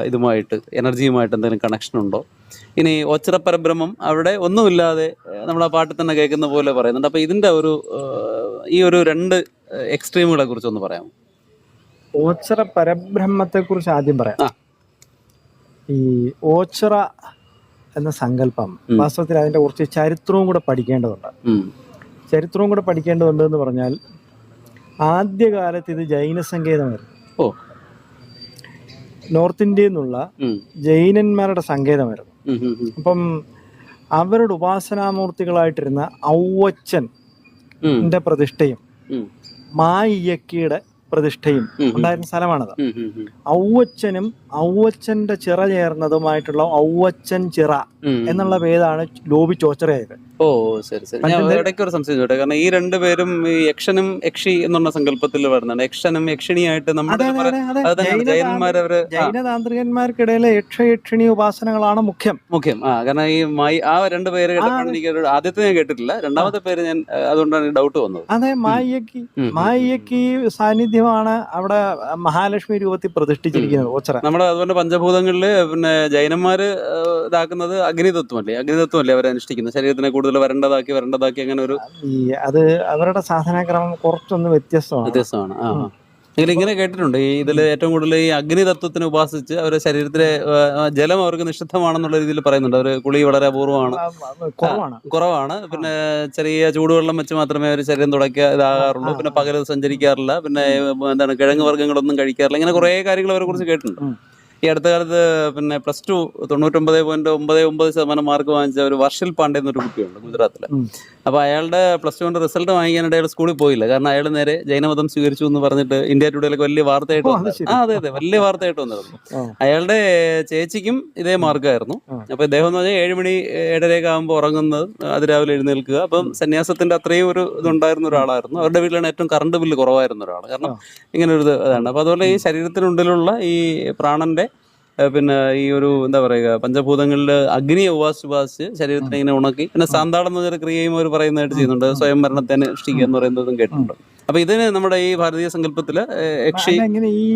ഇതുമായിട്ട് എനർജിയുമായിട്ട് എന്തെങ്കിലും കണക്ഷൻ ഉണ്ടോ? ഇനി ഓച്ചിറ പരബ്രഹ്മം അവിടെ ഒന്നുമില്ലാതെ നമ്മൾ ആ പാട്ടിൽ തന്നെ കേൾക്കുന്ന പോലെ പറയുന്നുണ്ട്. അപ്പോൾ ഇതിൻ്റെ ഈ ഒരു രണ്ട് എക്സ്ട്രീമുകളെ കുറിച്ചൊന്ന് പറയാമോ? ഓച്ചിറ പരബ്രഹ്മത്തെ കുറിച്ച് ആദ്യം പറയാം. ഈ ഓച്ചിറ എന്ന സങ്കല്പം വാസ്തവത്തിൽ അതിന്റെ കുറച്ച് ചരിത്രവും കൂടെ പഠിക്കേണ്ടതുണ്ട്. ചരിത്രവും കൂടെ പഠിക്കേണ്ടതുണ്ട് എന്ന് പറഞ്ഞാൽ ആദ്യകാലത്ത് ഇത് ജൈന സങ്കേതമായിരുന്നു. നോർത്ത് ഇന്ത്യയിൽ നിന്നുള്ള ജൈനന്മാരുടെ സങ്കേതമായിരുന്നു. അപ്പം അവരുടെ ഉപാസനാമൂർത്തികളായിട്ടിരുന്ന ഔവച്ചന്റെ പ്രതിഷ്ഠയും മായിയക്കിയുടെ പ്രതിഷ്ഠയും ഉണ്ടായിരുന്ന സ്ഥലമാണത്. ഔവച്ചനും ഔവച്ചന്റെ ചിറ ചേർന്നതുമായിട്ടുള്ള ഔവച്ചൻ ചിറ എന്നുള്ള പേരാണ് ലോപിച്ചോച്ചറയായത്. ഓ ശരി ശരി. ഞാൻ ഇടയ്ക്ക് ഒരു സംശയം ചോട്ടെ, കാരണം ഈ രണ്ടുപേരും ഈ യക്ഷനും യക്ഷി എന്നുള്ള സങ്കല്പത്തിൽ വരുന്നുണ്ട്. യക്ഷനും യക്ഷിണിയായിട്ട് നമ്മുടെ ജൈനതാന്ത്രികന്മാർക്കിടയിലെ യക്ഷയക്ഷിണി ഉപാസനകളാണ് മുഖ്യം. കാരണം ഈ ആ രണ്ടുപേര് എനിക്ക് ആദ്യത്തെ ഞാൻ കേട്ടിട്ടില്ല, രണ്ടാമത്തെ പേര് ഞാൻ അതുകൊണ്ടാണ് ഡൗട്ട് വന്നത്. അതെ, മായിയക്കി സാന്നിധ്യമാണ് അവിടെ മഹാലക്ഷ്മി രൂപത്തിൽ പ്രതിഷ്ഠിച്ചിരിക്കുന്നത് ഓച്ചിറ. നമ്മുടെ അതുപോലെ പഞ്ചഭൂതങ്ങളില് പിന്നെ ജൈനന്മാര് ഇതാക്കുന്നത് അഗ്നിതത്വമല്ലേ അവർ അനുഷ്ഠിക്കുന്നത്, ശരീരത്തിനെ കൂടുതൽ വരണ്ടതാക്കി അങ്ങനെ ഒരു അത് അവരുടെ സാധനാക്രമം കുറച്ചൊന്ന് വ്യത്യസ്തമാണ്. ഇങ്ങനെ കേട്ടിട്ടുണ്ട്. ഈ ഇതില് ഏറ്റവും കൂടുതൽ ഈ അഗ്നിതത്വത്തിനെ ഉപാസിച്ച് അവരുടെ ശരീരത്തിലെ ജലം അവർക്ക് നിഷിദ്ധമാണെന്നുള്ള രീതിയിൽ പറയുന്നുണ്ട്. അവർ കുളി വളരെ അപൂർവമാണ്, കുറവാണ്. പിന്നെ ചെറിയ ചൂടുവെള്ളം വെച്ച് മാത്രമേ അവർ ശരീരം തുടയ്ക്കുക ഇതാകാറുള്ളൂ. പിന്നെ പകല് സഞ്ചരിക്കാറില്ല. പിന്നെ എന്താണ് കിഴങ്ങ് വർഗ്ഗങ്ങളൊന്നും കഴിക്കാറില്ല. ഇങ്ങനെ കുറെ കാര്യങ്ങൾ അവരെ കുറിച്ച് കേട്ടിട്ടുണ്ട്. ഈ അടുത്ത കാലത്ത് പിന്നെ +2 99.99% മാർക്ക് വാങ്ങിച്ച ഒരു വർഷിൽ പാണ്ഡെ എന്നൊരു കുട്ടിയുണ്ട് ഗുജറാത്തില്. അപ്പൊ അയാളുടെ +2 റിസൾട്ട് വാങ്ങിക്കാനായിട്ട് അയാൾ സ്കൂളിൽ പോയില്ല. കാരണം അയാൾ നേരെ ജൈനമതം സ്വീകരിച്ചു എന്ന് പറഞ്ഞിട്ട് ഇന്ത്യ ടുഡേയിലൊക്കെ വലിയ വാർത്തയായിട്ട് അതെ വലിയ വാർത്തയായിട്ട് വന്നിരുന്നു. അയാളുടെ ചേച്ചിക്കും ഇതേ മാർക്കായിരുന്നു. അപ്പൊ ഇദ്ദേഹം എന്ന് പറഞ്ഞാൽ 7 മണി 7:30 ആകുമ്പോൾ ഉറങ്ങുന്നത്, അതിരാവിലെ എഴുന്നേൽക്കുക. അപ്പം സന്യാസത്തിന്റെ അത്രയും ഒരു ഇതുണ്ടായിരുന്ന ഒരാളായിരുന്നു. അവരുടെ വീട്ടിലാണ് ഏറ്റവും കറണ്ട് ബില്ല് കുറവായിരുന്ന ഒരാൾ. കാരണം ഇങ്ങനെ ഒരു ഇതാണ്. അപ്പൊ അതുപോലെ ഈ ശരീരത്തിനുള്ളിലുള്ള ഈ പ്രാണന്റെ പിന്നെ ഈ ഒരു എന്താ പറയുക പഞ്ചഭൂതങ്ങളിൽ അഗ്നിയെ ഉപാസിച്ച് ശരീരത്തിനെ ഇങ്ങനെ ഉണക്കി പിന്നെ സാന്താളം എന്ന് പറഞ്ഞ ക്രിയയും അവർ പറയുന്നതായിട്ട് ചെയ്യുന്നുണ്ട്. സ്വയം മരണത്തെ അനുഷ്ഠിക്കുക എന്ന് പറയുന്നതും കേട്ടിട്ടുണ്ട്. അപ്പൊ ഇതിന് നമ്മുടെ ഈ ഭാരതീയ സങ്കല്പത്തില് ഇങ്ങനെ ഈ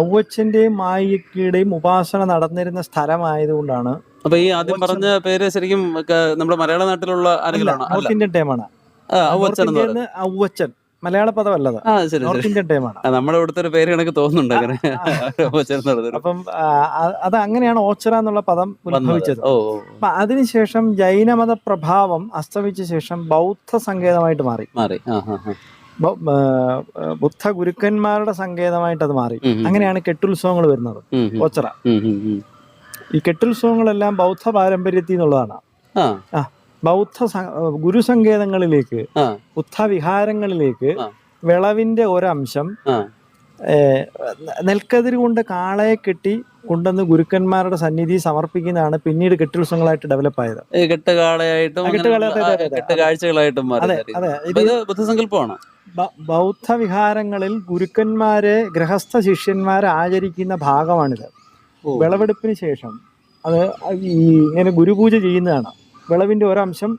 ഔവച്ചന്റെയും മായിക്കയുടെയും ഉപാസന നടന്നിരുന്ന സ്ഥലമായതുകൊണ്ടാണ്. അപ്പൊ ഈ ആദ്യം പറഞ്ഞ പേര് ശരിക്കും നമ്മുടെ മലയാള നാട്ടിലുള്ള ആരെങ്കിലാണോ? നോർത്ത് ഇന്ത്യൻ ടൈമാണ് ഔവച്ചൻ, മലയാള പദമല്ലത്, നോർത്ത് ഇന്ത്യൻ ടൈമാണ്. നമ്മുടെ ഇവിടുത്തെ ഒരു പേര് കണക്ക് തോന്നുന്നുണ്ട് അങ്ങനെ. അപ്പം അത് അങ്ങനെയാണ് ഓച്ചിറ എന്നുള്ള പദം ഉത്ഭവിച്ചത്. അപ്പൊ അതിനുശേഷം ജൈനമത പ്രഭാവം അസ്തമിച്ച ശേഷം ബൗദ്ധ സങ്കേതമായിട്ട് മാറി. ബുദ്ധ ഗുരുക്കന്മാരുടെ സങ്കേതമായിട്ട് അത് മാറി. അങ്ങനെയാണ് കെട്ടുത്സവങ്ങൾ വരുന്നത് ഓച്ചിറ. ഈ കെട്ടുത്സവങ്ങളെല്ലാം ബൗദ്ധ പാരമ്പര്യത്തിൽ നിന്നുള്ളതാണ്. ബൗദ്ധ ഗുരുസങ്കേതങ്ങളിലേക്ക്, ബുദ്ധവിഹാരങ്ങളിലേക്ക് വിളവിന്റെ ഒരംശം നെൽക്കതിര് കൊണ്ട് കാളയെ കെട്ടി കൊണ്ടുവന്ന് ഗുരുക്കന്മാരുടെ സന്നിധി സമർപ്പിക്കുന്നതാണ് പിന്നീട് കെട്ടുത്സവങ്ങളായിട്ട് ഡെവലപ്പ് ആയത്. ബൗദ്ധ വിഹാരങ്ങളിൽ ഗുരുക്കന്മാരെ ഗൃഹസ്ഥ ശിഷ്യന്മാരെ ആചരിക്കുന്ന ഭാഗമാണിത്. വിളവെടുപ്പിന് ശേഷം അത് ഇങ്ങനെ ഗുരുപൂജ ചെയ്യുന്നതാണ്. വിളവിന്റെ ഒരംശം.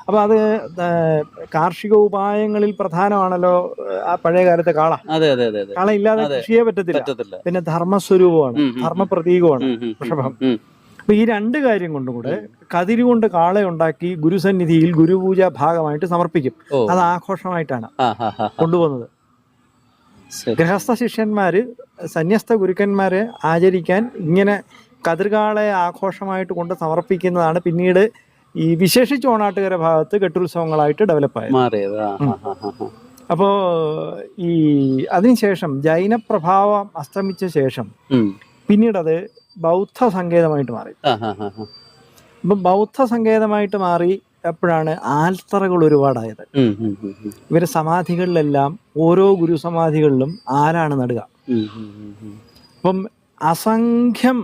അപ്പൊ അത് കാർഷിക ഉപായങ്ങളിൽ പ്രധാനമാണല്ലോ ആ പഴയ കാലത്തെ കാള. കാള ഇല്ലാതെ കൃഷിയെ പറ്റത്തില്ല. പിന്നെ ധർമ്മസ്വരൂപമാണ്, ധർമ്മപ്രതീകമാണ് വൃഷഭം. അപ്പൊ ഈ രണ്ട് കാര്യം കൊണ്ടും കൂടെ കതിര് കൊണ്ട് കാളയുണ്ടാക്കി ഗുരുസന്നിധിയിൽ ഗുരുപൂജ ഭാഗമായിട്ട് സമർപ്പിക്കും. അത് ആഘോഷമായിട്ടാണ് കൊണ്ടുപോകുന്നത്. ഗൃഹസ്ഥ ശിഷ്യന്മാര് സന്യസ്ത ഗുരുക്കന്മാരെ ആചരിക്കാൻ ഇങ്ങനെ കതിർകാളയെ ആഘോഷമായിട്ട് കൊണ്ട് സമർപ്പിക്കുന്നതാണ് പിന്നീട് ഈ വിശേഷിച്ച് ഓണാട്ടുകര ഭാഗത്ത് കെട്ടുത്സവങ്ങളായിട്ട് ഡെവലപ്പായത്. അപ്പോ ഈ അതിനുശേഷം ജൈനപ്രഭാവം അസ്തമിച്ച ശേഷം പിന്നീട് അത് ബൗദ്ധ സങ്കേതമായിട്ട് മാറി. അപ്പൊ ബൗദ്ധ സങ്കേതമായിട്ട് മാറി എപ്പോഴാണ് ആൽത്തറകൾ ഒരുപാടായത്. ഇവര് സമാധികളിലെല്ലാം ഓരോ ഗുരുസമാധികളിലും ആലാണ് നടുക. അപ്പം അസംഖ്യം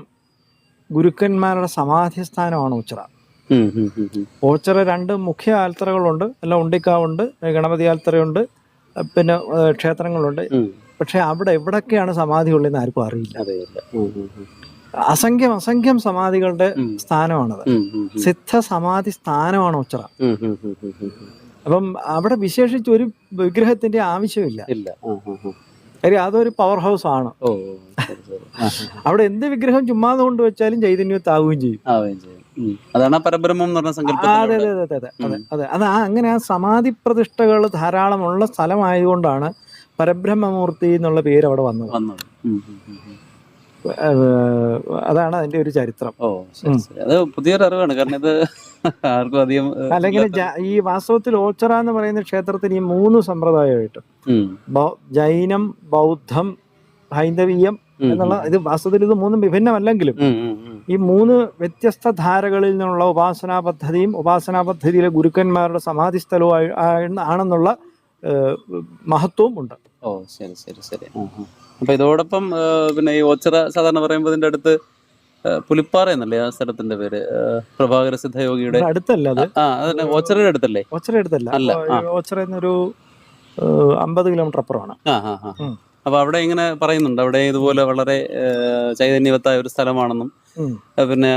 ഗുരുക്കന്മാരുടെ സമാധിസ്ഥാനമാണ് ഓച്ചിറ. ഓച്ചിറ 2 മുഖ്യ ആൽത്തറകളുണ്ട്, എല്ലാം ഉണ്ടിക്കാവുണ്ട്, ഗണപതി ആൽത്തറയുണ്ട്, പിന്നെ ക്ഷേത്രങ്ങളുണ്ട്. പക്ഷെ അവിടെ എവിടൊക്കെയാണ് സമാധി ഉള്ളതെന്ന് ആർക്കും അറിയില്ല. അസംഖ്യം സമാധികളുടെ സ്ഥാനമാണത്. സിദ്ധ സമാധി സ്ഥാനമാണ് ഓച്ചിറ. അപ്പം അവിടെ വിശേഷിച്ച് ഒരു വിഗ്രഹത്തിന്റെ ആവശ്യമില്ല. കാര്യം അതൊരു പവർ ഹൗസ് ആണ്. അവിടെ എന്ത് വിഗ്രഹം ചുമ്മാതെ കൊണ്ടുവച്ചാലും ചൈതന്യത്താവുകയും ചെയ്യും. അതാണ് പരബ്രഹ്മം എന്ന് പറഞ്ഞ സങ്കല്പം. അതെ അതെ അതെ അതെ അതെ അതെ. അത് അങ്ങനെ ആ സമാധി പ്രതിഷ്ഠകൾ ധാരാളമുള്ള സ്ഥലമായതുകൊണ്ടാണ് പരബ്രഹ്മമൂർത്തി എന്നുള്ള പേര് അവിടെ വന്നത്. അതാണ് അതിന്റെ ഒരു ചരിത്രം. അത് പുതിയൊരു അറിവാണ്. കാരണം ഇത് ആർക്കും അധികം അല്ലെങ്കിൽ ഈ വാസ്തവത്തിൽ ഓച്ചിറ എന്ന് പറയുന്ന ക്ഷേത്രത്തിന് ഈ 3 സമ്പ്രദായമായിട്ട് ജൈനം, ബൗദ്ധം, ഹൈന്ദവീയം എന്നുള്ള ഇത് വാസ്തവത്തിൽ ഇത് 3 വിഭിന്നമല്ലെങ്കിലും ഈ 3 വ്യത്യസ്ത ധാരകളിൽ നിന്നുള്ള ഉപാസനാ പദ്ധതിയിലെ ഗുരുക്കന്മാരുടെ സമാധി സ്ഥലവും ആണെന്നുള്ള മഹത്വവും ഉണ്ട്. ശരി ശരി ശരി. അപ്പൊ ഇതോടൊപ്പം പിന്നെ ഈ ഓച്ചിറ സാധാരണ പറയുമ്പോൾ ഇതിന്റെ അടുത്ത് പുലിപ്പാറ എന്നല്ലേ ആ സ്ഥലത്തിന്റെ പേര്? പ്രഭാകര സിദ്ധയോഗിയുടെ അടുത്തല്ല അത്? അതന്നെ, ഓച്ചിറയുടെ അടുത്തല്ലേ? ഓച്ചിറ അടുത്തല്ല, ഓച്ചിറ ഒരു 50 കിലോമീറ്റർ അപ്പുറമാണ്. അപ്പൊ അവിടെ ഇങ്ങനെ പറയുന്നുണ്ട്, അവിടെ ഇതുപോലെ വളരെ ചൈതന്യവത്തായ ഒരു സ്ഥലമാണെന്നും പിന്നെ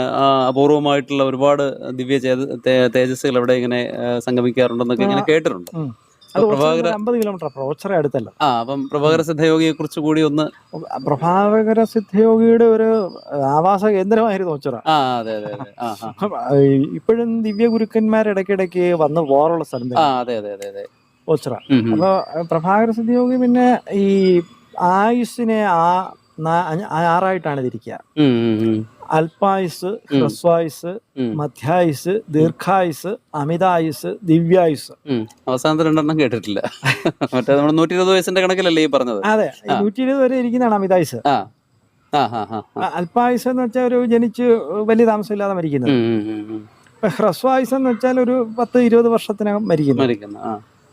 അപൂർവമായിട്ടുള്ള ഒരുപാട് ദിവ്യ തേജസ്സുകൾ അവിടെ ഇങ്ങനെ സംഗമിക്കാറുണ്ടെന്നൊക്കെ ഇങ്ങനെ കേട്ടിട്ടുണ്ട്. 50 കിലോമീറ്റർ അപ്പുറം, ഓച്ചിറ അടുത്തല്ല. അപ്പം പ്രഭാകര സിദ്ധയോഗിയെ കുറിച്ച് കൂടി ഒന്ന്. പ്രഭാകര സിദ്ധയോഗിയുടെ ഒരു ആവാസ കേന്ദ്രമായിരുന്നു ഓച്ചിറ. അതെ അതെ അതെ. ഇപ്പോഴും ദിവ്യ ഗുരുക്കന്മാർ ഇടയ്ക്കിടയ്ക്ക് വന്ന് പോകാറുള്ള സ്ഥലം അതെ അതെ അതെ അതെ ഓച്ചിറ. അപ്പൊ പ്രഭാകര സിദ്ധയോഗി പിന്നെ ഈ ആയുസ്സിനെ 6ആയിട്ടാണ് തിരിക്കുക. അല്പായുസ്, ഹ്രസ്വായുസ്, മധ്യായുസ്, ദീർഘായുസ്, അമിതായുസ്, ദിവ്യായുസ്. അവസാനത്തെ 2 കേട്ടിട്ടില്ല. മറ്റേ നമ്മൾ 120 വയസ്സിന്റെ കണക്കിലല്ലേ ഈ പറഞ്ഞത്? അതെ, 120 വരെ ഇരിക്കുന്നതാണ് അമിതായുസ്. അല്പായുസ് എന്ന് വെച്ചാൽ ഒരു ജനിച്ച് വലിയ താമസമില്ലാതെ മരിക്കുന്നത്. ഹ്രസ്വായുസ് എന്ന് വെച്ചാൽ ഒരു 10-20 വർഷത്തിനകം മരിക്കുന്നു.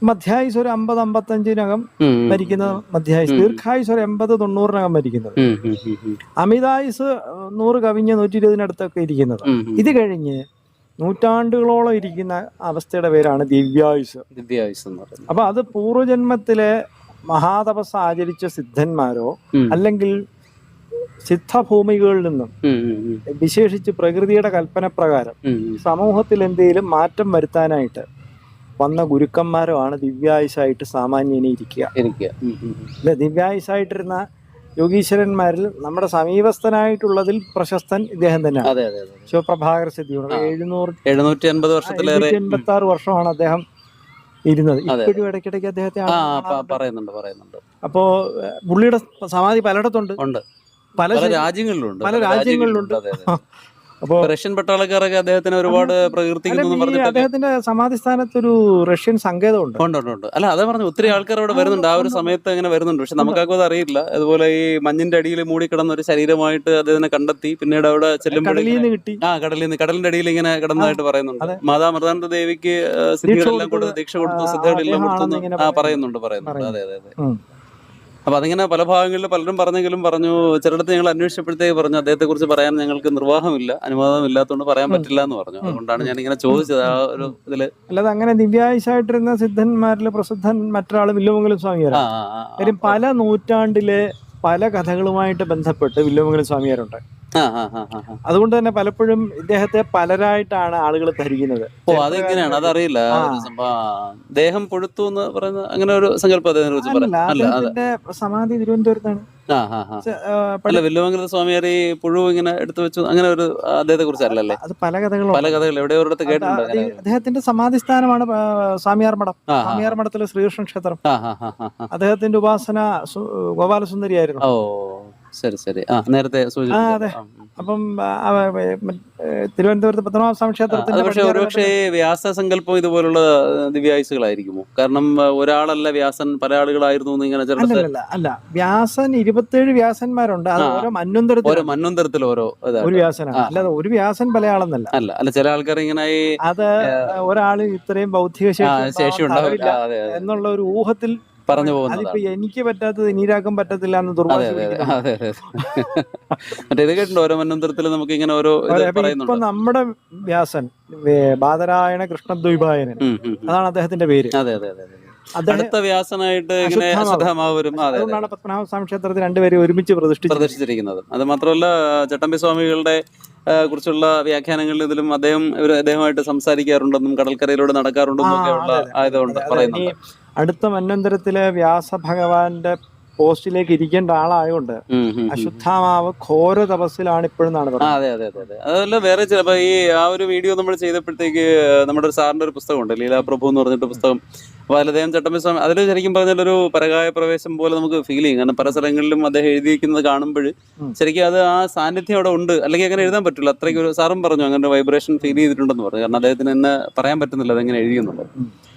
മധ്യായുസ് ഒരു 50-55-നകം മരിക്കുന്നത് മധ്യായുസ്. ദീർഘായുസ് ഒരു 80-90-നകം മരിക്കുന്നത്. അമിതായുസ് 100 കവിഞ്ഞ് 120-നടുത്തൊക്കെ ഇരിക്കുന്നത്. ഇത് കഴിഞ്ഞ് നൂറ്റാണ്ടുകളോളം ഇരിക്കുന്ന അവസ്ഥയുടെ പേരാണ് ദിവ്യായുസ്. അപ്പൊ അത് പൂർവജന്മത്തിലെ മഹാതപസ് ആചരിച്ച സിദ്ധന്മാരോ അല്ലെങ്കിൽ സിദ്ധഭൂമികളിൽ നിന്നും വിശേഷിച്ച് പ്രകൃതിയുടെ കൽപ്പന പ്രകാരം സമൂഹത്തിൽ എന്തെങ്കിലും മാറ്റം വരുത്താനായിട്ട് വന്ന ഗുരുക്കന്മാരോ ആണ് ദിവ്യായുസായിട്ട് സാമാന്യനെ ഇരിക്കുക. ദിവ്യായുസായിട്ടിരുന്ന യോഗീശ്വരന്മാരിൽ നമ്മുടെ സമീപസ്ഥനായിട്ടുള്ളതിൽ പ്രശസ്തൻ ഇദ്ദേഹം തന്നെയാണ്. ശിവപ്രഭാകര സിദ്ധിയോട് 786 വർഷമാണ് അദ്ദേഹം ഇരുന്നത്. ഇപ്പോഴും ഇടയ്ക്കിടയ്ക്ക് അദ്ദേഹത്തെ പറയുന്നുണ്ട്. അപ്പോ പുള്ളിയുടെ സമാധി പലയിടത്തുണ്ട്, പല രാജ്യങ്ങളിലുണ്ട്. അപ്പോ റഷ്യൻ പട്ടാളക്കാരൊക്കെ അദ്ദേഹത്തിന് ഒരുപാട് പ്രകീർത്തിക്കുന്നു. അദ്ദേഹത്തിന്റെ സമാധി സ്ഥാനത്ത് ഒരു റഷ്യൻ സങ്കേതമുണ്ട്. അല്ല, അതേ പറഞ്ഞു, ഒത്തിരി ആൾക്കാർ അവിടെ വരുന്നുണ്ട്. ആ ഒരു സമയത്ത് അങ്ങനെ വരുന്നുണ്ട്. പക്ഷെ നമുക്കൊക്കെ അത് അറിയില്ല. അതുപോലെ ഈ മഞ്ഞിന്റെ അടിയിൽ മൂടിക്കിടന്ന ഒരു ശരീരമായിട്ട് അദ്ദേഹത്തിനെ കണ്ടെത്തി. പിന്നീട് അവിടെ ചെല്ലുമ്പോഴേക്കും കിട്ടി. കടലിന്റെ അടിയിൽ ഇങ്ങനെ കിടന്നതായിട്ട് പറയുന്നുണ്ട്. മാതാ മൃദാനന്ദ ദേവിക്ക് സിദ്ധികളെല്ലാം കൊടുത്ത് ദീക്ഷ കൊടുത്തു, സിദ്ധകളെല്ലാം കൊടുത്തു പറയുന്നുണ്ട്. അതെ അതെ അതെ. അപ്പൊ അതിങ്ങനെ പല ഭാഗങ്ങളിൽ പലരും പറഞ്ഞു. ചിലയിടത്ത് ഞങ്ങൾ അന്വേഷിച്ചപ്പോഴത്തേക്ക് പറഞ്ഞു അദ്ദേഹത്തെ കുറിച്ച് പറയാൻ ഞങ്ങൾക്ക് നിർവാഹമില്ല, അനുവാദം ഇല്ലാത്തതുകൊണ്ട് പറയാൻ പറ്റില്ല എന്ന് പറഞ്ഞു. അതുകൊണ്ടാണ് ഞാൻ ഇങ്ങനെ ചോദിച്ചത് ആ ഒരു ഇതില്. അല്ലാതെ അങ്ങനെ ദിവ്യായുസായിട്ടിരുന്ന സിദ്ധന്മാരില് പ്രസിദ്ധൻ മറ്റൊരാള് വില്വമംഗലം സ്വാമിയാരാണ്. കാര്യം പല നൂറ്റാണ്ടിലെ പല കഥകളുമായിട്ട് ബന്ധപ്പെട്ട് വില്വമംഗലം സ്വാമിയാരുണ്ട്. അതുകൊണ്ട് തന്നെ പലപ്പോഴും ഇദ്ദേഹത്തെ പലരായിട്ടാണ് ആളുകൾ ധരിക്കുന്നത്. അതെങ്ങനെയാണ് അതറിയില്ല. ദേഹം പൊഴുത്തു എന്ന് പറയുന്ന അങ്ങനെ ഒരു സങ്കല്പം അദ്ദേഹത്തിന്റെ സമാധി തിരുവനന്തപുരത്താണ്. വില്വമംഗലം സ്വാമിയാർ ഈ പുഴു ഇങ്ങനെ എടുത്തു വെച്ചു അങ്ങനെ ഒരു അദ്ദേഹത്തെ കുറിച്ച് അല്ലല്ലേ? അത് പല കഥകൾ എവിടെയോ ഒരിടത്ത് കേട്ടിട്ടുണ്ട്. അദ്ദേഹത്തിന്റെ സമാധി സ്ഥാനമാണ് സ്വാമിയാർ മഠം. സ്വാമിയാർ മഠത്തിലെ ശ്രീകൃഷ്ണ ക്ഷേത്രം. അദ്ദേഹത്തിന്റെ ഉപാസന ഗോപാലസുന്ദരിയായിരുന്നു. ശരി ശരി. നേരത്തെ അതെ. അപ്പം തിരുവനന്തപുരത്ത് പത്മനാഭസ്വാമി ക്ഷേത്രത്തിൽ പക്ഷേ ഒരുപക്ഷെ വ്യാസസങ്കല്പം ഇതുപോലുള്ള ദിവ്യായുസുകളായിരിക്കുമോ? കാരണം ഒരാളല്ല വ്യാസൻ, പല ആളുകളായിരുന്നു ഇങ്ങനെ. അല്ല, വ്യാസൻ 27 വ്യാസന്മാരുണ്ട്. അത് ഓരോ മന്വന്തരത്തിൽ ഓരോ ഒരു വ്യാസനാണ്. അല്ലാതെ ഒരു വ്യാസൻ പല ആളെന്നല്ല. അല്ല ചില ആൾക്കാർ ഇങ്ങനെ അത് ഒരാള് ഇത്രയും ബൗദ്ധിക ശേഷി ഉണ്ടാവില്ല എന്നുള്ള ഒരു ഊഹത്തിൽ പറഞ്ഞു അതിപ്പോ പോകുന്നതാണ്. എനിക്ക് പറ്റാത്തത് ഇനിരാക്കാൻ പറ്റത്തില്ല എന്ന് അതെ ദുർവാശ അതെ അതെ പിടിക്കുന്നു. അതെ അതെ. മറ്റേ ഇത് കേട്ടിട്ടുണ്ട്, ഓരോ മന്വന്തരത്തിൽ നമുക്ക് ഇങ്ങനെ ഓരോ ഇത് അപ്പൊ ഇപ്പൊ പറയുന്നുണ്ട്. നമ്മുടെ വ്യാസൻ ബാദരായണ കൃഷ്ണദ്വൈപായനൻ, അതാണ് അദ്ദേഹത്തിന്റെ പേര്. അതെ അതെ അതെ അതെ. അദ്ദേഹം അടുത്ത വ്യാസനായിട്ട് ഇങ്ങനെ അശ്വത്ഥാമാവ്. അശ്വത്ഥാമാവ് വരും. അതെ അതെ അതുകൊണ്ടാണ് പത്മനാഭസ്വാമി ക്ഷേത്രത്തിൽ രണ്ടുപേരും ഒരുമിച്ച് പ്രതിഷ്ഠിച്ചത്. പ്രദർശിച്ചിരിക്കുന്നത്. അത് മാത്രമല്ല ചട്ടമ്പി സ്വാമികളുടെ കുറിച്ചുള്ള വ്യാഖ്യാനങ്ങളിൽ ഇതിലും അദ്ദേഹമായിട്ട് സംസാരിക്കാറുണ്ടെന്നും കടൽക്കരയിലൂടെ നടക്കാറുണ്ടെന്നും ഒക്കെ ഉള്ള ആയതുകൊണ്ട് പറയുന്നുണ്ട്. അടുത്ത മന്വന്തരത്തിലെ വ്യാസഭഗവാന്റെ പോസ്റ്റിലേക്ക് ഇരിക്കേണ്ട ആളായതുകൊണ്ട് അശ്വത്ഥാമാവ് ഘോര തപസ്സിലാണ് ഇപ്പോഴെന്നാണ് പറയുന്നത്. അതെ അതെ അതെ അതെ. അതല്ല വേറെ ചിലപ്പോ ഈ ആ ഒരു വീഡിയോ നമ്മൾ ചെയ്തപ്പോഴത്തേക്ക് നമ്മുടെ ഒരു സാറിന്റെ ഒരു പുസ്തകമുണ്ട്, ലീലാപ്രഭു എന്ന് പറഞ്ഞിട്ട് പുസ്തകം. അപ്പോൾ അദ്ദേഹം ചട്ടമ്പി സ്വാമി അതിൽ ശരിക്കും പറഞ്ഞാൽ ഒരു പരകായ പ്രവേശം പോലെ നമുക്ക് ഫീൽ ചെയ്യും. കാരണം പല സ്ഥലങ്ങളിലും അദ്ദേഹം എഴുതിയിരിക്കുന്നത് കാണുമ്പോൾ ശരിക്കും അത് ആ സാന്നിധ്യം അവിടെ ഉണ്ട്, അല്ലെങ്കിൽ അങ്ങനെ എഴുതാൻ പറ്റില്ല. അത്രയ്ക്ക് ഒരു സാറും പറഞ്ഞു അങ്ങനെ ഒരു വൈബ്രേഷൻ ഫീൽ ചെയ്തിട്ടുണ്ടെന്ന് പറഞ്ഞു. കാരണം അദ്ദേഹത്തിന് തന്നെ പറയാൻ പറ്റുന്നില്ല അതെങ്ങനെ എഴുതിയെന്നുള്ളത്.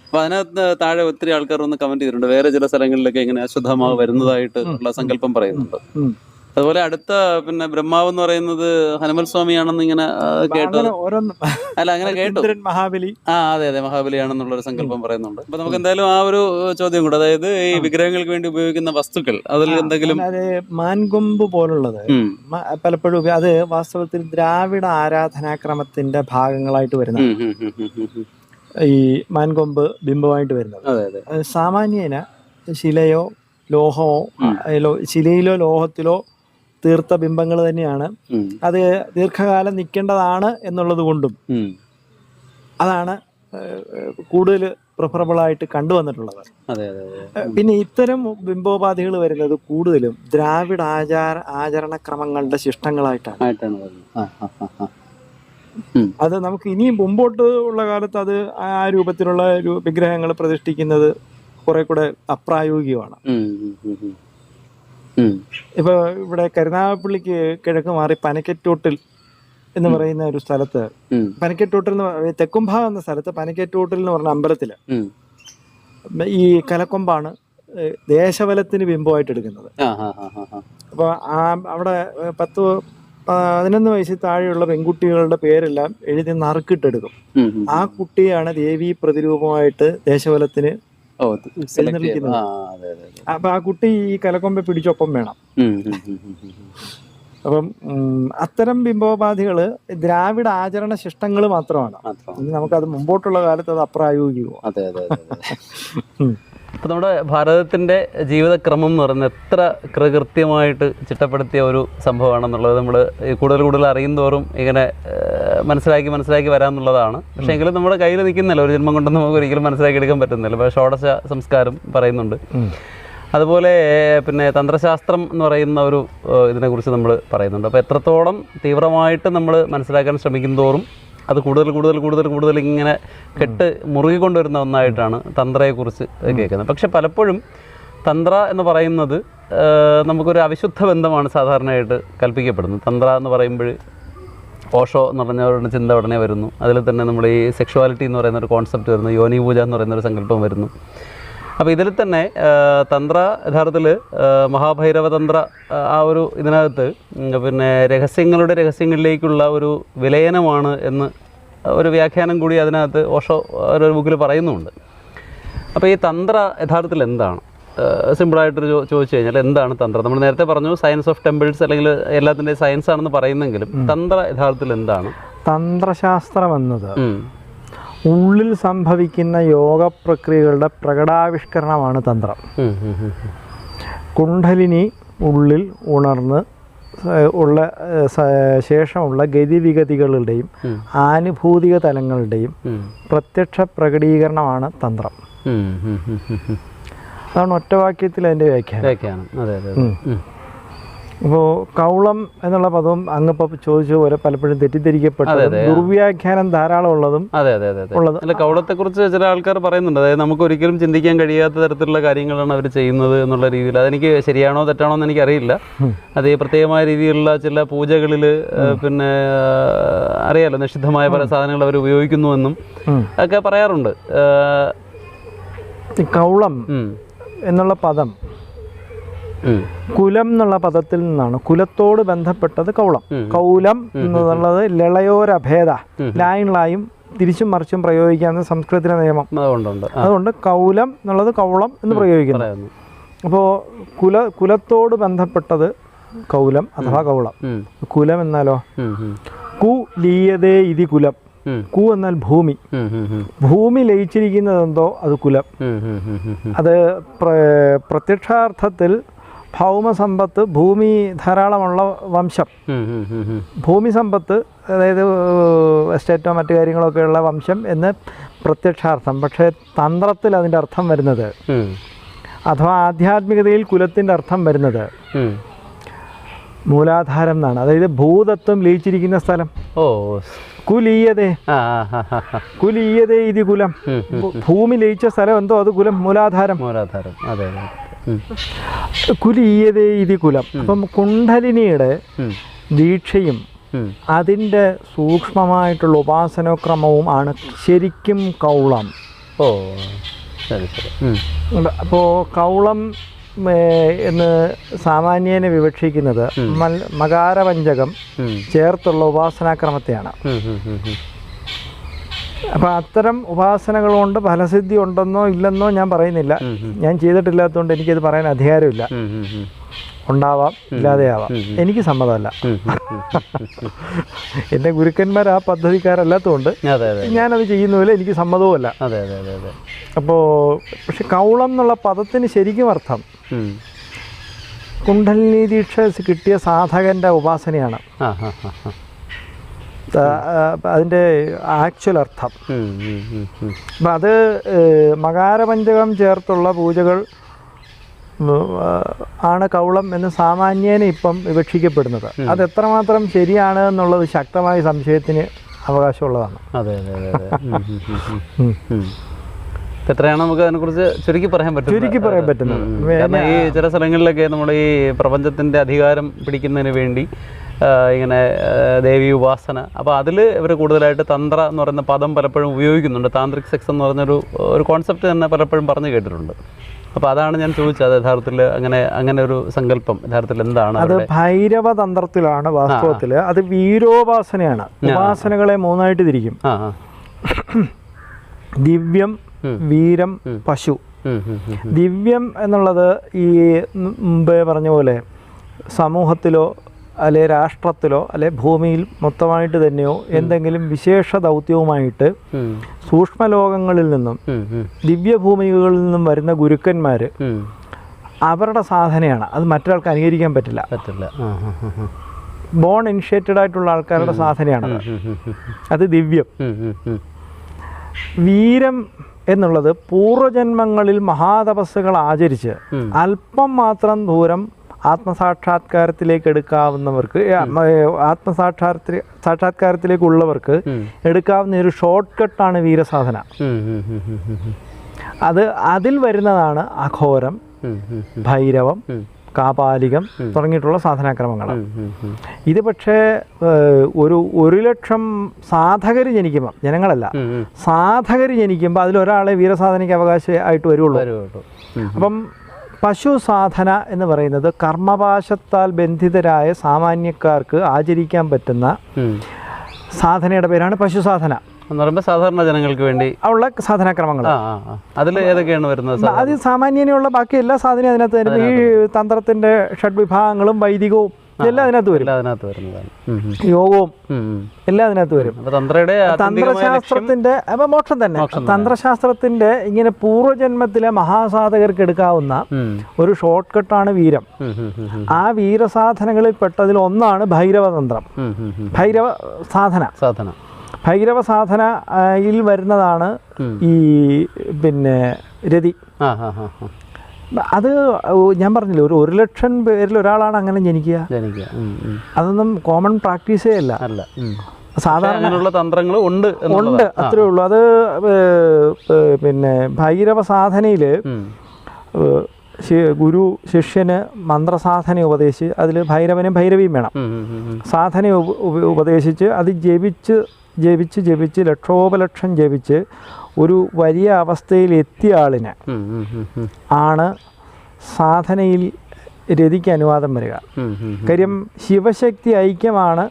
അപ്പൊ അതിനകത്ത് താഴെ ഒത്തിരി ആൾക്കാർ ഒന്ന് കമന്റ് ചെയ്തിട്ടുണ്ട്, വേറെ ചില സ്ഥലങ്ങളിലൊക്കെ ഇങ്ങനെ അശ്വത്ഥമാവ് വരുന്നതായിട്ട് ഉള്ള സങ്കല്പം പറയുന്നുണ്ട്. അതുപോലെ അടുത്ത പിന്നെ ബ്രഹ്മാവ് എന്ന് പറയുന്നത് ഹനുമൽ സ്വാമിയാണെന്ന് ഇങ്ങനെ കേട്ടു. അല്ല അങ്ങനെ കേട്ടു. മഹാബലി. അതെ അതെ, മഹാബലിയാണെന്നുള്ള ഒരു സങ്കല്പം പറയുന്നുണ്ട്. അപ്പൊ നമുക്ക് എന്തായാലും ആ ഒരു ചോദ്യം കൂടെ, അതായത് ഈ വിഗ്രഹങ്ങൾക്ക് വേണ്ടി ഉപയോഗിക്കുന്ന വസ്തുക്കൾ അതിൽ എന്തെങ്കിലും മാൻകൊമ്പ് പോലുള്ളത് പലപ്പോഴും അത് വാസ്തവത്തിൽ ദ്രാവിഡ ആരാധനാക്രമത്തിന്റെ ഭാഗങ്ങളായിട്ട് വരുന്ന ഈ മാൻകൊമ്പ് ബിംബമായിട്ട് വരുന്നത് സാമാന്യേന ശിലയോ ലോഹമോ ശിലയിലോ ലോഹത്തിലോ തീർത്ത ബിംബങ്ങൾ തന്നെയാണ്. അത് ദീർഘകാലം നിൽക്കേണ്ടതാണ് എന്നുള്ളത് കൊണ്ടും അതാണ് കൂടുതൽ പ്രിഫറബിളായിട്ട് കണ്ടുവന്നിട്ടുള്ളത്. പിന്നെ ഇത്തരം ബിംബോപാധികൾ വരുന്നത് കൂടുതലും ദ്രാവിഡ ആചരണക്രമങ്ങളുടെ ശിഷ്ടങ്ങളായിട്ടാണ്. അത് നമുക്ക് ഇനിയും മുമ്പോട്ട് ഉള്ള കാലത്ത് അത് ആ രൂപത്തിലുള്ള വിഗ്രഹങ്ങൾ പ്രതിഷ്ഠിക്കുന്നത് കുറെ കൂടെ അപ്രായോഗികമാണ്. ഇപ്പൊ ഇവിടെ കരുനാഗപ്പള്ളിക്ക് കിഴക്ക് മാറി പനക്കറ്റോട്ടിൽ എന്ന് പറയുന്ന ഒരു സ്ഥലത്ത്, പനക്കറ്റോട്ടിൽ തെക്കുംഭാഗം എന്ന സ്ഥലത്ത് പനക്കറ്റോട്ടിൽ എന്ന് പറഞ്ഞ അമ്പലത്തില് ഈ കലക്കൊമ്പാണ് ദേശബലത്തിന് ബിംബമായിട്ട് എടുക്കുന്നത്. അപ്പൊ അവിടെ 10-11 വയസ്സിൽ താഴെയുള്ള പെൺകുട്ടികളുടെ പേരെല്ലാം എഴുതി നറുക്കിട്ടെടുക്കും. ആ കുട്ടിയാണ് ദേവീ പ്രതിരൂപമായിട്ട് ദേശബലത്തിന് എഴുന്നള്ളിക്കുന്നത്. അപ്പൊ ആ കുട്ടി ഈ കലക്കൊമ്പ പിടിച്ചൊപ്പം വേണം. അപ്പം അത്തരം ബിംബോപാധികള് ദ്രാവിഡ ആചരണ ശിഷ്ടങ്ങൾ മാത്രമാണ്. നമുക്കത് മുമ്പോട്ടുള്ള കാലത്ത് അത് അപ്രായോഗികമോ. അപ്പോൾ നമ്മുടെ ഭാരതത്തിൻ്റെ ജീവിതക്രമം എന്ന് പറയുന്നത് എത്ര കൃത്യമായിട്ട് ചിട്ടപ്പെടുത്തിയ ഒരു സംഭവമാണെന്നുള്ളത് നമ്മൾ കൂടുതൽ അറിയുന്തോറും ഇങ്ങനെ മനസ്സിലാക്കി വരാമെന്നുള്ളതാണ്. പക്ഷേ എങ്കിലും നമ്മുടെ കയ്യിൽ നിൽക്കുന്നില്ല, ഒരു ജന്മം കൊണ്ടൊന്നും നമുക്ക് ഒരിക്കലും മനസ്സിലാക്കി എടുക്കാൻ പറ്റുന്നില്ല. ഇപ്പോൾ ഷോഡശ സംസ്കാരം പറയുന്നുണ്ട്. അതുപോലെ പിന്നെ തന്ത്രശാസ്ത്രം എന്ന് പറയുന്ന ഒരു ഇതിനെക്കുറിച്ച് നമ്മൾ പറയുന്നുണ്ട്. അപ്പോൾ എത്രത്തോളം തീവ്രമായിട്ട് നമ്മൾ മനസ്സിലാക്കാൻ ശ്രമിക്കുന്തോറും അത് കൂടുതൽ ഇങ്ങനെ മുറുകിക്കൊണ്ടുവരുന്ന ഒന്നായിട്ടാണ് തന്ത്രയെക്കുറിച്ച് കേൾക്കുന്നത്. പക്ഷെ പലപ്പോഴും തന്ത്ര എന്ന് പറയുന്നത് നമുക്കൊരു അവിശുദ്ധ ബന്ധമാണ് സാധാരണയായിട്ട് കൽപ്പിക്കപ്പെടുന്നത്. തന്ത്ര എന്ന് പറയുമ്പോൾ ഓഷോ എന്ന് പറഞ്ഞ ചിന്ത ഉടനെ വരുന്നു. അതിൽ തന്നെ നമ്മൾ ഈ സെക്ഷുവാലിറ്റി എന്ന് പറയുന്ന ഒരു കോൺസെപ്റ്റ് വരുന്നു, യോനി പൂജ എന്ന് പറയുന്നൊരു സങ്കല്പം വരുന്നു. അപ്പോൾ ഇതിൽ തന്നെ തന്ത്ര യഥാർത്ഥത്തിൽ മഹാഭൈരവ തന്ത്ര ആ ഒരു ഇതിനകത്ത് പിന്നെ രഹസ്യങ്ങളിലേക്കുള്ള ഒരു വിലയനമാണ് എന്ന് ഒരു വ്യാഖ്യാനം കൂടി അതിനകത്ത് ഓഷോ ഒരു ബുക്കിൽ പറയുന്നുമുണ്ട്. അപ്പോൾ ഈ തന്ത്ര യഥാർത്ഥത്തിൽ എന്താണ്? സിമ്പിളായിട്ടൊരു ചോദിച്ചു കഴിഞ്ഞാൽ എന്താണ് തന്ത്ര? നമ്മൾ നേരത്തെ പറഞ്ഞു സയൻസ് ഓഫ് ടെമ്പിൾസ് അല്ലെങ്കിൽ എല്ലാത്തിൻ്റെയും സയൻസ് ആണെന്ന് പറയുന്നെങ്കിലും തന്ത്ര യഥാർത്ഥത്തിൽ എന്താണ്? തന്ത്രശാസ്ത്രം എന്നത് ഉള്ളിൽ സംഭവിക്കുന്ന യോഗ പ്രക്രിയകളുടെ പ്രകടാവിഷ്കരണമാണ് തന്ത്രം. കുണ്ഡലിനി ഉള്ളിൽ ഉണർന്ന് ഉള്ള ശേഷമുള്ള ഗതിവിഗതികളുടെയും ആനുഭൂതിക തലങ്ങളുടെയും പ്രത്യക്ഷ പ്രകടീകരണമാണ് തന്ത്രം. അതാണ് ഒറ്റവാക്യത്തിൽ അതിൻ്റെ വ്യാഖ്യാനം. അപ്പോൾ കൗളം എന്നുള്ള പദവും അങ്ങിപ്പോൾ ചോദിച്ച പോലെ പലപ്പോഴും തെറ്റിദ്ധരിക്കപ്പെട്ടത് ദുർവ്യാഖ്യാനം ധാരാളം ഉള്ളതും. അല്ല, കൗളത്തെക്കുറിച്ച് ചില ആൾക്കാർ പറയുന്നുണ്ട്, അതായത് നമുക്ക് ഒരിക്കലും ചിന്തിക്കാൻ കഴിയാത്ത തരത്തിലുള്ള കാര്യങ്ങളാണ് അവർ ചെയ്യുന്നത് എന്നുള്ള രീതിയിൽ. അതെനിക്ക് ശരിയാണോ തെറ്റാണോ എന്ന് എനിക്കറിയില്ല. അത് ഈ പ്രത്യേകമായ രീതിയിലുള്ള ചില പൂജകളിൽ പിന്നെ അറിയാലോ നിഷിദ്ധമായ പല സാധനങ്ങൾ അവർ ഉപയോഗിക്കുന്നുവെന്നും ഒക്കെ പറയാറുണ്ട്. കൗളം എന്നുള്ള പദം കുലം എന്നുള്ള പദത്തിൽ നിന്നാണ്. കുലത്തോട് ബന്ധപ്പെട്ടത് കൗളം. കൗലം എന്നുള്ളത് ലളയോരഭേദ, ലായും തിരിച്ചും മറിച്ചും പ്രയോഗിക്കാവുന്ന സംസ്കൃതത്തിലെ നിയമം. അതുകൊണ്ട് കൗലം എന്നുള്ളത് കൗളം എന്ന് പ്രയോഗിക്കുന്നു. അപ്പോൾ കുലത്തോട് ബന്ധപ്പെട്ടത് കൗലം അഥവാ കൗളം. കുലം എന്നാലോ കു ലീയതേ ഇതി കുലം. കു എന്നാൽ ഭൂമി. ഭൂമി ലയിച്ചിരിക്കുന്നതെന്തോ അത് കുലം. അത് പ്രത്യക്ഷാർത്ഥത്തിൽ ഭൗമസമ്പത്ത്, ഭൂമി ധാരാളമുള്ള വംശം, ഭൂമി സമ്പത്ത്, അതായത് എസ്റ്റേറ്റോ മറ്റു കാര്യങ്ങളൊക്കെ ഉള്ള വംശം എന്ന് പ്രത്യക്ഷാർത്ഥം. പക്ഷേ തന്ത്രത്തിൽ അതിൻ്റെ അർത്ഥം വരുന്നത്, അഥവാ ആധ്യാത്മികതയിൽ കുലത്തിൻ്റെ അർത്ഥം വരുന്നത് മൂലാധാരം എന്നാണ്. അതായത് ഭൂതത്വം ലയിച്ചിരിക്കുന്ന സ്ഥലം. കുലീയതേ കുലീയതേ ഇതി കുലം. ഭൂമി ലയിച്ച സ്ഥലം എന്തോ അത് കുലം, മൂലാധാരം. കുലീയതേ ഇതി കുലം. അപ്പം കുണ്ഡലിനിയുടെ ദീക്ഷയും അതിൻ്റെ സൂക്ഷ്മമായിട്ടുള്ള ഉപാസനക്രമവും ആണ് ശരിക്കും കൗളം. അപ്പോൾ കൗളം എന്ന് സാമാന്യേന വിവക്ഷിക്കുന്നത് മകാരപഞ്ചകം ചേർത്തുള്ള ഉപാസനാക്രമത്തെയാണ്. അപ്പം അത്തരം ഉപാസനകൾ കൊണ്ട് ഫലസിദ്ധി ഉണ്ടെന്നോ ഇല്ലെന്നോ ഞാൻ പറയുന്നില്ല. ഞാൻ ചെയ്തിട്ടില്ലാത്തതുകൊണ്ട് എനിക്കത് പറയാൻ അധികാരമില്ല. ഉണ്ടാവാം, ഇല്ലാതെയാവാം, എനിക്ക് സമ്മതമല്ല. എൻ്റെ ഗുരുക്കന്മാർ ആ പദ്ധതിക്കാരല്ലാത്തതുകൊണ്ട് ഞാനത് ചെയ്യുന്നുമില്ല, എനിക്ക് സമ്മതവുമല്ല. അപ്പോൾ പക്ഷെ കൗളം എന്നുള്ള പദത്തിന് ശരിക്കും അർത്ഥം കുണ്ഡലിനി ദീക്ഷ കിട്ടിയ സാധകൻ്റെ ഉപാസനയാണ് അതിൻ്റെ ആക്ച്വൽ അർത്ഥം. അപ്പം അത് മകാരപഞ്ചകം ചേർത്തുള്ള പൂജകൾ ആണ് കൗളം എന്ന് സാമാന്യേന ഇപ്പം വിവക്ഷിക്കപ്പെടുന്നത്. അത് എത്രമാത്രം ശരിയാണ് എന്നുള്ളത് ശക്തമായ സംശയത്തിന് അവകാശമുള്ളതാണ്. എത്രയാണ് നമുക്ക് അതിനെക്കുറിച്ച് ചുരുക്കി പറയാൻ പറ്റുന്നത്. കാരണം ഈ ചില സ്ഥലങ്ങളിലൊക്കെ നമ്മുടെ ഈ പ്രപഞ്ചത്തിൻ്റെ അധികാരം പിടിക്കുന്നതിന് വേണ്ടി ഇങ്ങനെ ദേവി ഉപാസന, അപ്പോൾ അതിൽ ഇവർ കൂടുതലായിട്ട് തന്ത്ര എന്ന് പറയുന്ന പദം പലപ്പോഴും ഉപയോഗിക്കുന്നുണ്ട്. താന്ത്രിക് സെക്സ് എന്ന് പറഞ്ഞൊരു കോൺസെപ്റ്റ് തന്നെ പലപ്പോഴും പറഞ്ഞു കേട്ടിട്ടുണ്ട്. അപ്പോൾ അതാണ് ഞാൻ ചോദിച്ചത്, യഥാർത്ഥത്തിൽ അങ്ങനെ ഒരു സങ്കല്പം യഥാർത്ഥത്തിൽ എന്താണ്? അത് ഭൈരവ തന്ത്രത്തിലാണ് വാസ്തവത്തിൽ. അത് വീരോപാസനയാണ്. ഉപാസനകളെ മൂന്നായിട്ട് തിരിക്കും: ദിവ്യം, വീരം, പശു. ദിവ്യം എന്നുള്ളത് ഈ മുമ്പേ പറഞ്ഞ പോലെ സമൂഹത്തിലോ അല്ലെ രാഷ്ട്രത്തിലോ അല്ലെ ഭൂമിയിൽ മൊത്തമായിട്ട് തന്നെയോ എന്തെങ്കിലും വിശേഷ ദൗത്യവുമായിട്ട് സൂക്ഷ്മലോകങ്ങളിൽ നിന്നും ദിവ്യഭൂമികളിൽ നിന്നും വരുന്ന ഗുരുക്കന്മാർ അവരുടെ സാധനയാണ്. അത് മറ്റൊരാൾക്ക് അനുകരിക്കാൻ പറ്റില്ല. ബോൺ ഇനിഷ്യേറ്റഡ് ആയിട്ടുള്ള ആൾക്കാരുടെ സാധനയാണ് അത് ദിവ്യം. വീരം എന്നുള്ളത് പൂർവജന്മങ്ങളിൽ മഹാതപസ്സുകൾ ആചരിച്ച് അല്പം മാത്രം ദൂരം ആത്മസാക്ഷാത്കാരത്തിലേക്ക് എടുക്കാവുന്നവർക്ക്, സാക്ഷാത്കാരത്തിലേക്കുള്ളവർക്ക് എടുക്കാവുന്ന ഒരു ഷോർട്ട് കട്ടാണ് വീരസാധന. അതിൽ വരുന്നതാണ് അഘോരം, ഭൈരവം, കാപാലികം തുടങ്ങിയിട്ടുള്ള സാധനാക്രമങ്ങൾ. ഇത് പക്ഷേ 1,00,000 സാധകർ ജനിക്കുമ്പോൾ, ജനങ്ങളല്ല സാധകർ ജനിക്കുമ്പോൾ അതിലൊരാളെ വീരസാധനയ്ക്ക് അവകാശമായിട്ട് വരുള്ളൂ. അപ്പം പശു സാധന എന്ന് പറയുന്നത് കർമ്മപാശത്താൽ ബന്ധിതരായ സാമാന്യക്കാർക്ക് ആചരിക്കാൻ പറ്റുന്ന സാധനയുടെ പേരാണ് പശു സാധന എന്ന് പറയുമ്പോൾ സാധാരണ ജനങ്ങൾക്ക് വേണ്ടി ഉള്ള സാധനാക്രമങ്ങൾ. അതിൽ ഏതൊക്കെയാണ് വരുന്നത്? അത് സാമാന്യനുള്ള ബാക്കി എല്ലാ സാധനവും അതിനകത്ത് വരും. ഈ തന്ത്രത്തിന്റെ ഷഡ്വിഭാഗങ്ങളും വൈദികവും എല്ലാം അതിനകത്ത് വരും. യോഗവും എല്ലാം അതിനകത്ത് വരും. തന്ത്രശാസ്ത്രത്തിന്റെ മോക്ഷം തന്നെ. തന്ത്രശാസ്ത്രത്തിന്റെ ഇങ്ങനെ പൂർവ്വജന്മത്തിലെ മഹാസാധകർക്ക് എടുക്കാവുന്ന ഒരു ഷോർട്ട് കട്ടാണ് വീരം. ആ വീരസാധനങ്ങളിൽ പെട്ടതിൽ ഒന്നാണ് ഭൈരവതന്ത്രം, ഭൈരവ സാധന. ഭൈരവ സാധനയിൽ വരുന്നതാണ് ഈ രതി. അത് ഞാൻ പറഞ്ഞില്ലേ, 1,00,000 പേരിൽ ഒരാളാണ് അങ്ങനെ ജനിക്കുക. അതൊന്നും കോമൺ പ്രാക്ടീസേ അല്ല. സാധാരണ തന്ത്രങ്ങൾ ഉണ്ട്, അത്രേ ഉള്ളൂ. അത് ഭൈരവ സാധനയിൽ ഗുരു ശിഷ്യന് മന്ത്രസാധന ഉപദേശിച്ച്, അതിൽ ഭൈരവനും ഭൈരവിയും വേണം, സാധന ഉപദേശിച്ച് അത് ജപിച്ച് ലക്ഷോപലക്ഷം ജപിച്ച് ഒരു വലിയ അവസ്ഥയിൽ എത്തിയ ആളിന് ആണ് സാധനയിൽ രതിക്ക് അനുവാദം വരിക. കാര്യം ശിവശക്തി ഐക്യമാണ്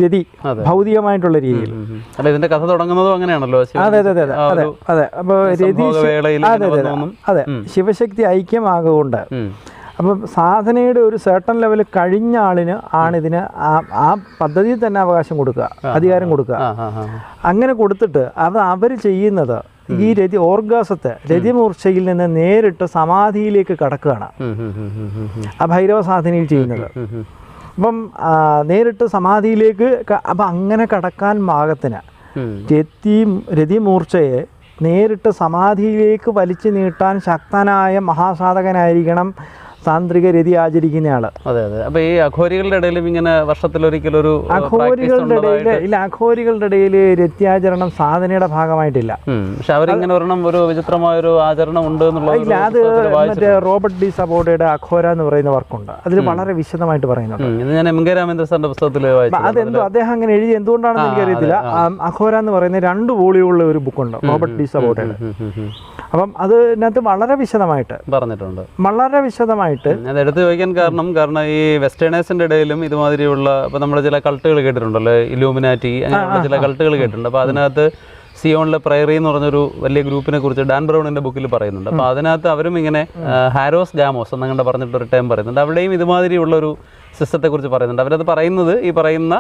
രതി, ഭൗതികമായിട്ടുള്ള രീതിയിൽ. അല്ല, ഇതിന്റെ കഥ തുടങ്ങുന്നതും അങ്ങനെയാണല്ലോ. അതെ അതെ അതെ അതെ അതെ. അപ്പോൾ രതി, അതെ അതെ അതെ, ശിവശക്തി ഐക്യമാകൊണ്ട് അപ്പം സാധനയുടെ ഒരു സർട്ടൺ ലെവൽ കഴിഞ്ഞ ആളിന് ആണിതിന് ആ പദ്ധതിയിൽ തന്നെ അവകാശം കൊടുക്കുക, അധികാരം കൊടുക്കുക. അങ്ങനെ കൊടുത്തിട്ട് അവർ ചെയ്യുന്നത് ഈ ഓർഗാസത്തെ രതിമൂർച്ചയിൽ നിന്ന് നേരിട്ട് സമാധിയിലേക്ക് കടക്കുകയാണ് ആ ഭൈരവ സാധനയിൽ ചെയ്യുന്നത്. അപ്പം നേരിട്ട് സമാധിയിലേക്ക് അപ്പം അങ്ങനെ കടക്കാൻ പാകത്തിന് രതിമൂർച്ചയെ നേരിട്ട് സമാധിയിലേക്ക് വലിച്ചു നീട്ടാൻ ശക്തനായ മഹാസാധകനായിരിക്കണം താന്ത്രിക രതി ആചരിക്കുന്നയാള്. അതെ അതെ. അപ്പൊ ഈ അഘോരികളുടെ ഇടയിലും ഇങ്ങനെ വർഷത്തിലൊരിക്കലൊരു അഘോരികളുടെ ഇടയിൽ രത്യാചരണം സാധനയുടെ ഭാഗമായിട്ടില്ല. പക്ഷെ അവരിങ്ങനെ ഒരു വിചിത്രമായ ഒരു ആചരണം ഉണ്ട് ഇല്ല. അത് മറ്റേ റോബർട്ട് ഡി സബോർഡയുടെ അഘോര എന്ന് പറയുന്ന വർക്കുണ്ട്, അതിൽ വളരെ വിശദമായിട്ട് പറയുന്നുണ്ട്. ഞാൻ എം കെ രാമേന്ദ്ര സാറിന്റെ പുസ്തകത്തിൽ അതെന്തോ അദ്ദേഹം അങ്ങനെ എഴുതി എന്തുകൊണ്ടാണെന്ന് എനിക്കറിയത്തില്ല. അഘോര എന്ന് പറയുന്ന 2 വോളിയുള്ള ഒരു ബുക്കുണ്ട് റോബർട്ട് ഡി സബോർഡയുടെ. അപ്പം അതിനകത്ത് വളരെ വിശദമായിട്ട് പറഞ്ഞിട്ടുണ്ട്, വളരെ വിശദമായിട്ട്. അത് എടുത്ത് ചോദിക്കാൻ കാരണം ഈ വെസ്റ്റേണേഴ്സിന്റെ ഇടയിലും ഇതുമാതിരിയുള്ള ഇപ്പൊ നമ്മൾ ചില കൾട്ടുകൾ കേട്ടിട്ടുണ്ടല്ലോ, ഇലൂമിനാറ്റി അങ്ങനെയുള്ള ചില കൾട്ടുകൾ കേട്ടിട്ടുണ്ട്. അപ്പൊ അതിനകത്ത് സിയോണിലെ പ്രയറി എന്ന് പറഞ്ഞൊരു വലിയ ഗ്രൂപ്പിനെ കുറിച്ച് ഡാൻ ബ്രൗണിന്റെ ബുക്കിൽ പറയുന്നുണ്ട്. അപ്പോൾ അതിനകത്ത് അവരും ഇങ്ങനെ ഹാരോസ് ഗാമോസ് എന്നങ്ങനെ പറഞ്ഞിട്ടൊരു ടൈം പറയുന്നുണ്ട്. അവിടെയും ഇതുമാതിരിയുള്ളൊരു സിസ്റ്റത്തെക്കുറിച്ച് പറയുന്നുണ്ട്. അവരത് പറയുന്നത് ഈ പറയുന്ന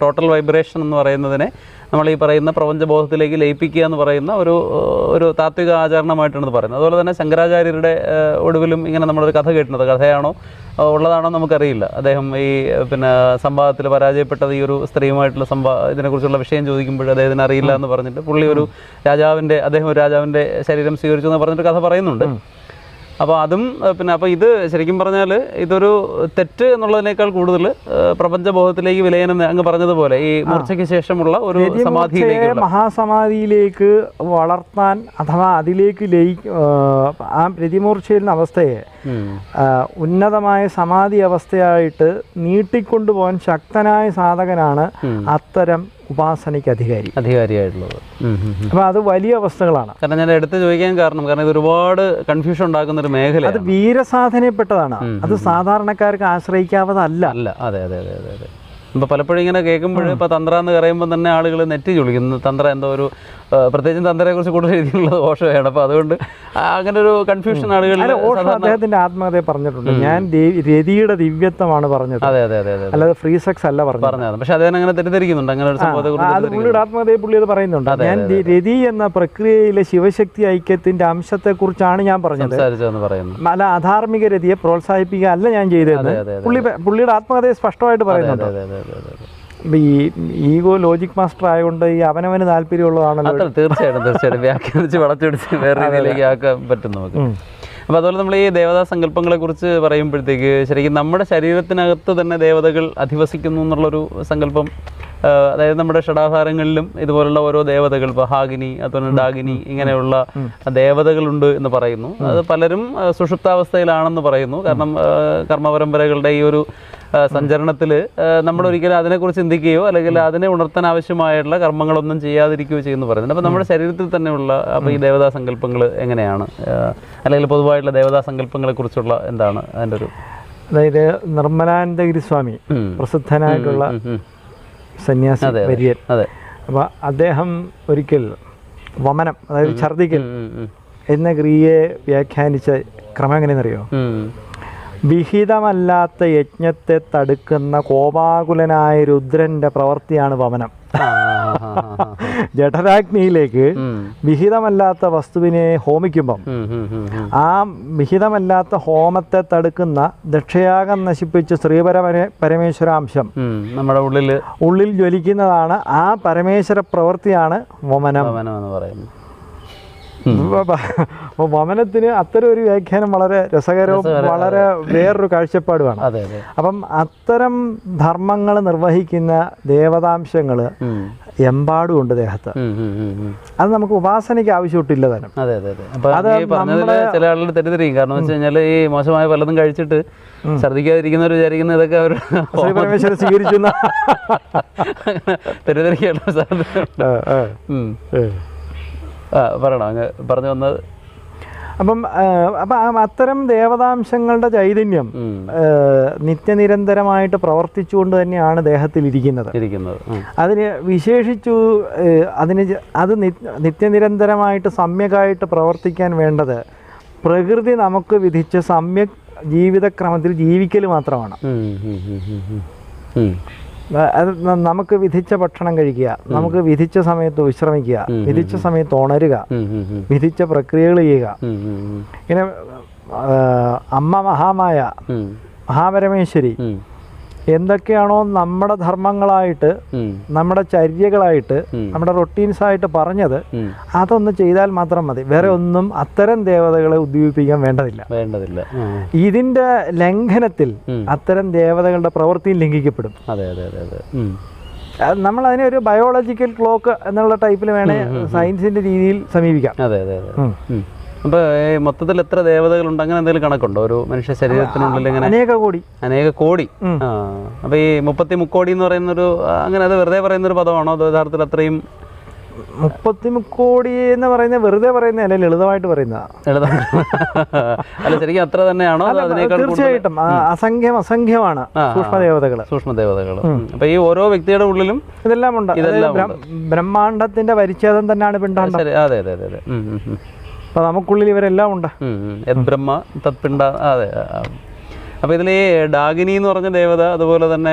ടോട്ടൽ വൈബ്രേഷൻ എന്ന് പറയുന്നതിനെ നമ്മൾ ഈ പറയുന്ന പ്രപഞ്ചബോധത്തിലേക്ക് ലയിപ്പിക്കുക എന്ന് പറയുന്ന ഒരു താത്വിക ആചരണമായിട്ടാണ് പറയുന്നത്. അതുപോലെ തന്നെ ശങ്കരാചാര്യരുടെ ഒടുവിലും ഇങ്ങനെ നമ്മളൊരു കഥ കേട്ടിട്ടുണ്ട്. കഥയാണോ ഉള്ളതാണോ നമുക്കറിയില്ല. അദ്ദേഹം ഈ സംവാദത്തിൽ പരാജയപ്പെട്ടത് ഈ ഒരു സ്ത്രീയുമായിട്ടുള്ള ഇതിനെക്കുറിച്ചുള്ള വിഷയം ചോദിക്കുമ്പോൾ അദ്ദേഹത്തിന് അറിയില്ല എന്ന് പറഞ്ഞിട്ട് പുള്ളി അദ്ദേഹം ഒരു രാജാവിൻ്റെ ശരീരം സ്വീകരിച്ചു എന്ന് പറഞ്ഞിട്ട് കഥ പറയുന്നുണ്ട്. അപ്പോൾ അതും അപ്പോൾ ഇത് ശരിക്കും പറഞ്ഞാൽ ഇതൊരു തെറ്റ് എന്നുള്ളതിനേക്കാൾ കൂടുതൽ പ്രപഞ്ചബോധത്തിലേക്ക് വിലയനം അങ്ങ് പറഞ്ഞതുപോലെ ഈ മൂർച്ചയ്ക്ക് ശേഷമുള്ള ഒരു മഹാസമാധിയിലേക്ക് വളർത്താൻ അഥവാ അതിലേക്ക് ആ രതിമൂർച്ചയിലുന്ന അവസ്ഥയെ ഉന്നതമായ സമാധി അവസ്ഥയായിട്ട് നീട്ടിക്കൊണ്ടുപോകാൻ ശക്തനായ സാധകനാണ് അത്തരം ഉപാസനയ്ക്ക് അധികാരിയായിട്ടുള്ളത്. അപ്പൊ അത് വലിയ അവസ്ഥകളാണ്. കാരണം ഞാൻ എടുത്ത് ചോദിക്കാൻ കാരണം ഇത് ഒരുപാട് കൺഫ്യൂഷൻ ഉണ്ടാക്കുന്ന ഒരു മേഖല. അത് വീരസാധനപ്പെട്ടതാണ്, അത് സാധാരണക്കാർക്ക് ആശ്രയിക്കാവതല്ല. അതെ അതെ അതെ അതെ അതെ. ഇപ്പൊ പലപ്പോഴും ഇങ്ങനെ കേൾക്കുമ്പോൾ ഇപ്പൊ തന്ത്ര എന്ന് പറയുമ്പോൾ തന്നെ ആളുകൾ നെറ്റി ചൊളിക്കുന്നു. തന്ത്ര എന്തോ ഒരു പ്രത്യേകിച്ചും തന്ത്രയെ കുറിച്ച് കൂടുതൽ എഴുതിയുള്ളത് ഓഷോയാണ്. അപ്പൊ അതുകൊണ്ട് അങ്ങനെ ഒരു കൺഫ്യൂഷൻ ആളുകൾ. അദ്ദേഹത്തിന്റെ ആത്മകഥയെ പറഞ്ഞിട്ടുണ്ട്, ഞാൻ രതിയുടെ ദിവ്യത്വമാണ് പറഞ്ഞത്, അതെ അതെ അതെ അതെ, അല്ലാതെ ഫ്രീ സെക്സ് അല്ല പറഞ്ഞത്. പക്ഷെ അദ്ദേഹം അങ്ങനെ തെറ്റിദ്ധരിക്കുന്നുണ്ട്. അങ്ങനെ ഒരു സംഭവത്തെ പുള്ളിയുടെ ആത്മകഥയെ പുള്ളി അത് പറയുന്നുണ്ട്. ഞാൻ രതി എന്ന പ്രക്രിയയിലെ ശിവശക്തി ഐക്യത്തിന്റെ അംശത്തെ കുറിച്ചാണ് ഞാൻ പറഞ്ഞത്, അല്ല അധാർമിക രതിയെ പ്രോത്സാഹിപ്പിക്കുക അല്ല ഞാൻ ചെയ്തതെന്ന് പുള്ളിയുടെ ആത്മകഥയെ സ്പഷ്ടമായിട്ട് പറയുന്നുണ്ട്. ഈ ഈഗോ ലോജിക് മാസ്റ്റർ ആയതുകൊണ്ട് ഈ അവനവന് താല്പര്യമുള്ളതാണല്ലോ. തീർച്ചയായിട്ടും വ്യാഖ്യാനിച്ച് വളച്ചൊടിച്ച് വേറെ രീതിയിലേക്ക് ആക്കാൻ പറ്റും നമുക്ക്. അപ്പോൾ അതുപോലെ നമ്മൾ ഈ ദേവതാ സങ്കല്പങ്ങളെ കുറിച്ച് പറയുമ്പോഴത്തേക്ക് ശരിക്കും നമ്മുടെ ശരീരത്തിനകത്ത് തന്നെ ദേവതകൾ അധിവസിക്കുന്നു എന്നുള്ളൊരു സങ്കല്പം, അതായത് നമ്മുടെ ഷഡാധാരങ്ങളിലും ഇതുപോലുള്ള ഓരോ ദേവതകൾ, ഇപ്പോൾ ഹാഗിനി അതുപോലെ ഡാഗിനി ഇങ്ങനെയുള്ള ദേവതകളുണ്ട് എന്ന് പറയുന്നു. അത് പലരും സുഷുപ്താവസ്ഥയിലാണെന്ന് പറയുന്നു. കാരണം കർമ്മപരമ്പരകളുടെ ഈ ഒരു സഞ്ചരണത്തിൽ നമ്മളൊരിക്കലും അതിനെക്കുറിച്ച് ചിന്തിക്കുകയോ അല്ലെങ്കിൽ അതിനെ ഉണർത്താൻ ആവശ്യമായിട്ടുള്ള കർമ്മങ്ങളൊന്നും ചെയ്യാതിരിക്കുകയോ ചെയ്യുമെന്ന് പറയുന്നുണ്ട്. അപ്പോൾ നമ്മുടെ ശരീരത്തിൽ തന്നെയുള്ള അപ്പോൾ ഈ ദേവതാ സങ്കല്പങ്ങൾ എങ്ങനെയാണ്, അല്ലെങ്കിൽ പൊതുവായിട്ടുള്ള ദേവതാ സങ്കല്പങ്ങളെക്കുറിച്ചുള്ള എന്താണ് അതിൻ്റെ ഒരു. അതായത് നിർമ്മലാനന്ദഗിരി സ്വാമി പ്രസിദ്ധനായിട്ടുള്ള സന്യാസി വര്യൻ, അപ്പോൾ അദ്ദേഹം ഒരിക്കൽ വമനം, അതായത് ഛർദിക്കൽ എന്ന ക്രിയയെ വ്യാഖ്യാനിച്ച ക്രമം എങ്ങനെയെന്നറിയോ? വിഹിതമല്ലാത്ത യജ്ഞത്തെ തടുക്കുന്ന കോപാകുലനായ രുദ്രന്റെ പ്രവൃത്തിയാണ് വമനം. ജഠരാഗ്നിയിലേക്ക് വിഹിതമല്ലാത്ത വസ്തുവിനെ ഹോമിക്കുമ്പം ആ വിഹിതമല്ലാത്ത ഹോമത്തെ തടുക്കുന്ന ദക്ഷയാഗം നശിപ്പിച്ച് പരമേശ്വരാംശം നമ്മുടെ ഉള്ളിൽ ജ്വലിക്കുന്നതാണ്. ആ പരമേശ്വര പ്രവൃത്തിയാണ് വമനം എന്ന് പറയുന്നത്. അപ്പോൾ വമനത്തിന് അത്തരം ഒരു വ്യാഖ്യാനം വളരെ രസകരവും വളരെ വേറൊരു കാഴ്ചപ്പാടുമാണ്. അപ്പം അത്തരം ധർമ്മങ്ങൾ നിർവഹിക്കുന്ന ദേവതാംശങ്ങൾ എമ്പാടും ഉണ്ട് ദേഹത്ത്. അത് നമുക്ക് ഉപാസനയ്ക്ക് ആവശ്യമില്ല തന്നെ. അത് ചില ആളുകൾ തെറ്റിദ്ധരിക്കും. കാരണം വെച്ച് കഴിഞ്ഞാൽ ഈ മോശമായ പലതും കഴിച്ചിട്ട് ഛർദ്ദിക്കാതിരിക്കുന്നവർ വിചാരിക്കുന്ന ഇതൊക്കെ അവർ പരമേശ്വരൻ സ്വീകരിച്ചു തെറ്റിദ്ധരിക്കാനുള്ള സാധ്യത. പറയണം, അങ്ങ് പറഞ്ഞു വന്നത്. അപ്പം അത്തരം ദേവതാംശങ്ങളുടെ ചൈതന്യം നിത്യനിരന്തരമായിട്ട് പ്രവർത്തിച്ചുകൊണ്ട് തന്നെയാണ് ദേഹത്തിലിരിക്കുന്നത്. അതിന് വിശേഷിച്ചു അത് നിത്യനിരന്തരമായിട്ട് സമ്യക്കായിട്ട് പ്രവർത്തിക്കാൻ വേണ്ടത് പ്രകൃതി നമുക്ക് വിധിച്ച സമ്യക് ജീവിതക്രമത്തിൽ ജീവിക്കൽ മാത്രമാണ്. അത് നമുക്ക് വിധിച്ച ഭക്ഷണം കഴിക്കുക, നമുക്ക് വിധിച്ച സമയത്ത് വിശ്രമിക്കുക, വിധിച്ച സമയത്ത് ഉണരുക, വിധിച്ച പ്രക്രിയകൾ ചെയ്യുക. ഇങ്ങനെ അമ്മ മഹാമായ മഹാപരമേശ്വരി എന്തൊക്കെയാണോ നമ്മുടെ ധർമ്മങ്ങളായിട്ട്, നമ്മുടെ ചര്യകളായിട്ട്, നമ്മുടെ റൊട്ടീൻസായിട്ട് പറഞ്ഞത് അതൊന്ന് ചെയ്താൽ മാത്രം മതി. വേറെ ഒന്നും അത്തരം ദേവതകളെ ഉദ്ദീപിപ്പിക്കാൻ വേണ്ടതില്ല. ഇതിന്റെ ലംഘനത്തിൽ അത്തരം ദേവതകളുടെ പ്രവൃത്തിയും ലംഘിക്കപ്പെടും. നമ്മൾ അതിനെ ഒരു ബയോളജിക്കൽ ക്ലോക്ക് എന്നുള്ള ടൈപ്പിൽ വേണേ സയൻസിന്റെ രീതിയിൽ സമീപിക്കാം. അപ്പോൾ മൊത്തത്തിൽ എത്ര ദേവതകളുണ്ട്, അങ്ങനെ എന്തെങ്കിലും കണക്കുണ്ടോ ഒരു മനുഷ്യ ശരീരത്തിനുള്ളിൽ? ഇങ്ങനെ അനേക കോടി. അപ്പോൾ ഈ 30 മുക്കോടി എന്ന് പറയുന്നൊരു, അങ്ങനെ അത് വെറുതെ പറയുന്നൊരു പദമാണോ അതോ യഥാർത്ഥത്തിൽ അത്രയും? 30 മുക്കോടി എന്ന് പറയുന്നത് വെറുതെ പറയുന്നതല്ല, ലളിതമായിട്ട് പറയുന്നതാണ്. അല്ല, ശരിക്കും അത്ര തന്നെയാണോ? തീർച്ചയായിട്ടും അസംഖ്യമാണ് സൂക്ഷ്മദേവതകൾ. അപ്പൊ ഈ ഓരോ വ്യക്തിയുടെ ഉള്ളിലും ഇതെല്ലാം ഉണ്ട്. ബ്രഹ്മാണ്ടത്തിന്റെ പരിച്ഛേദം തന്നെയാണ് പിണ്ഡാണ്ടം. അതെ. അപ്പൊ നമുക്കുള്ളിൽ ഇവരെല്ലാം ഉണ്ട്. ബ്രഹ്മ തത്പിണ്ഡ. അതെ. അപ്പൊ ഇതിൽ ഈ ഡാഗിനി എന്ന് പറഞ്ഞ ദേവത, അതുപോലെ തന്നെ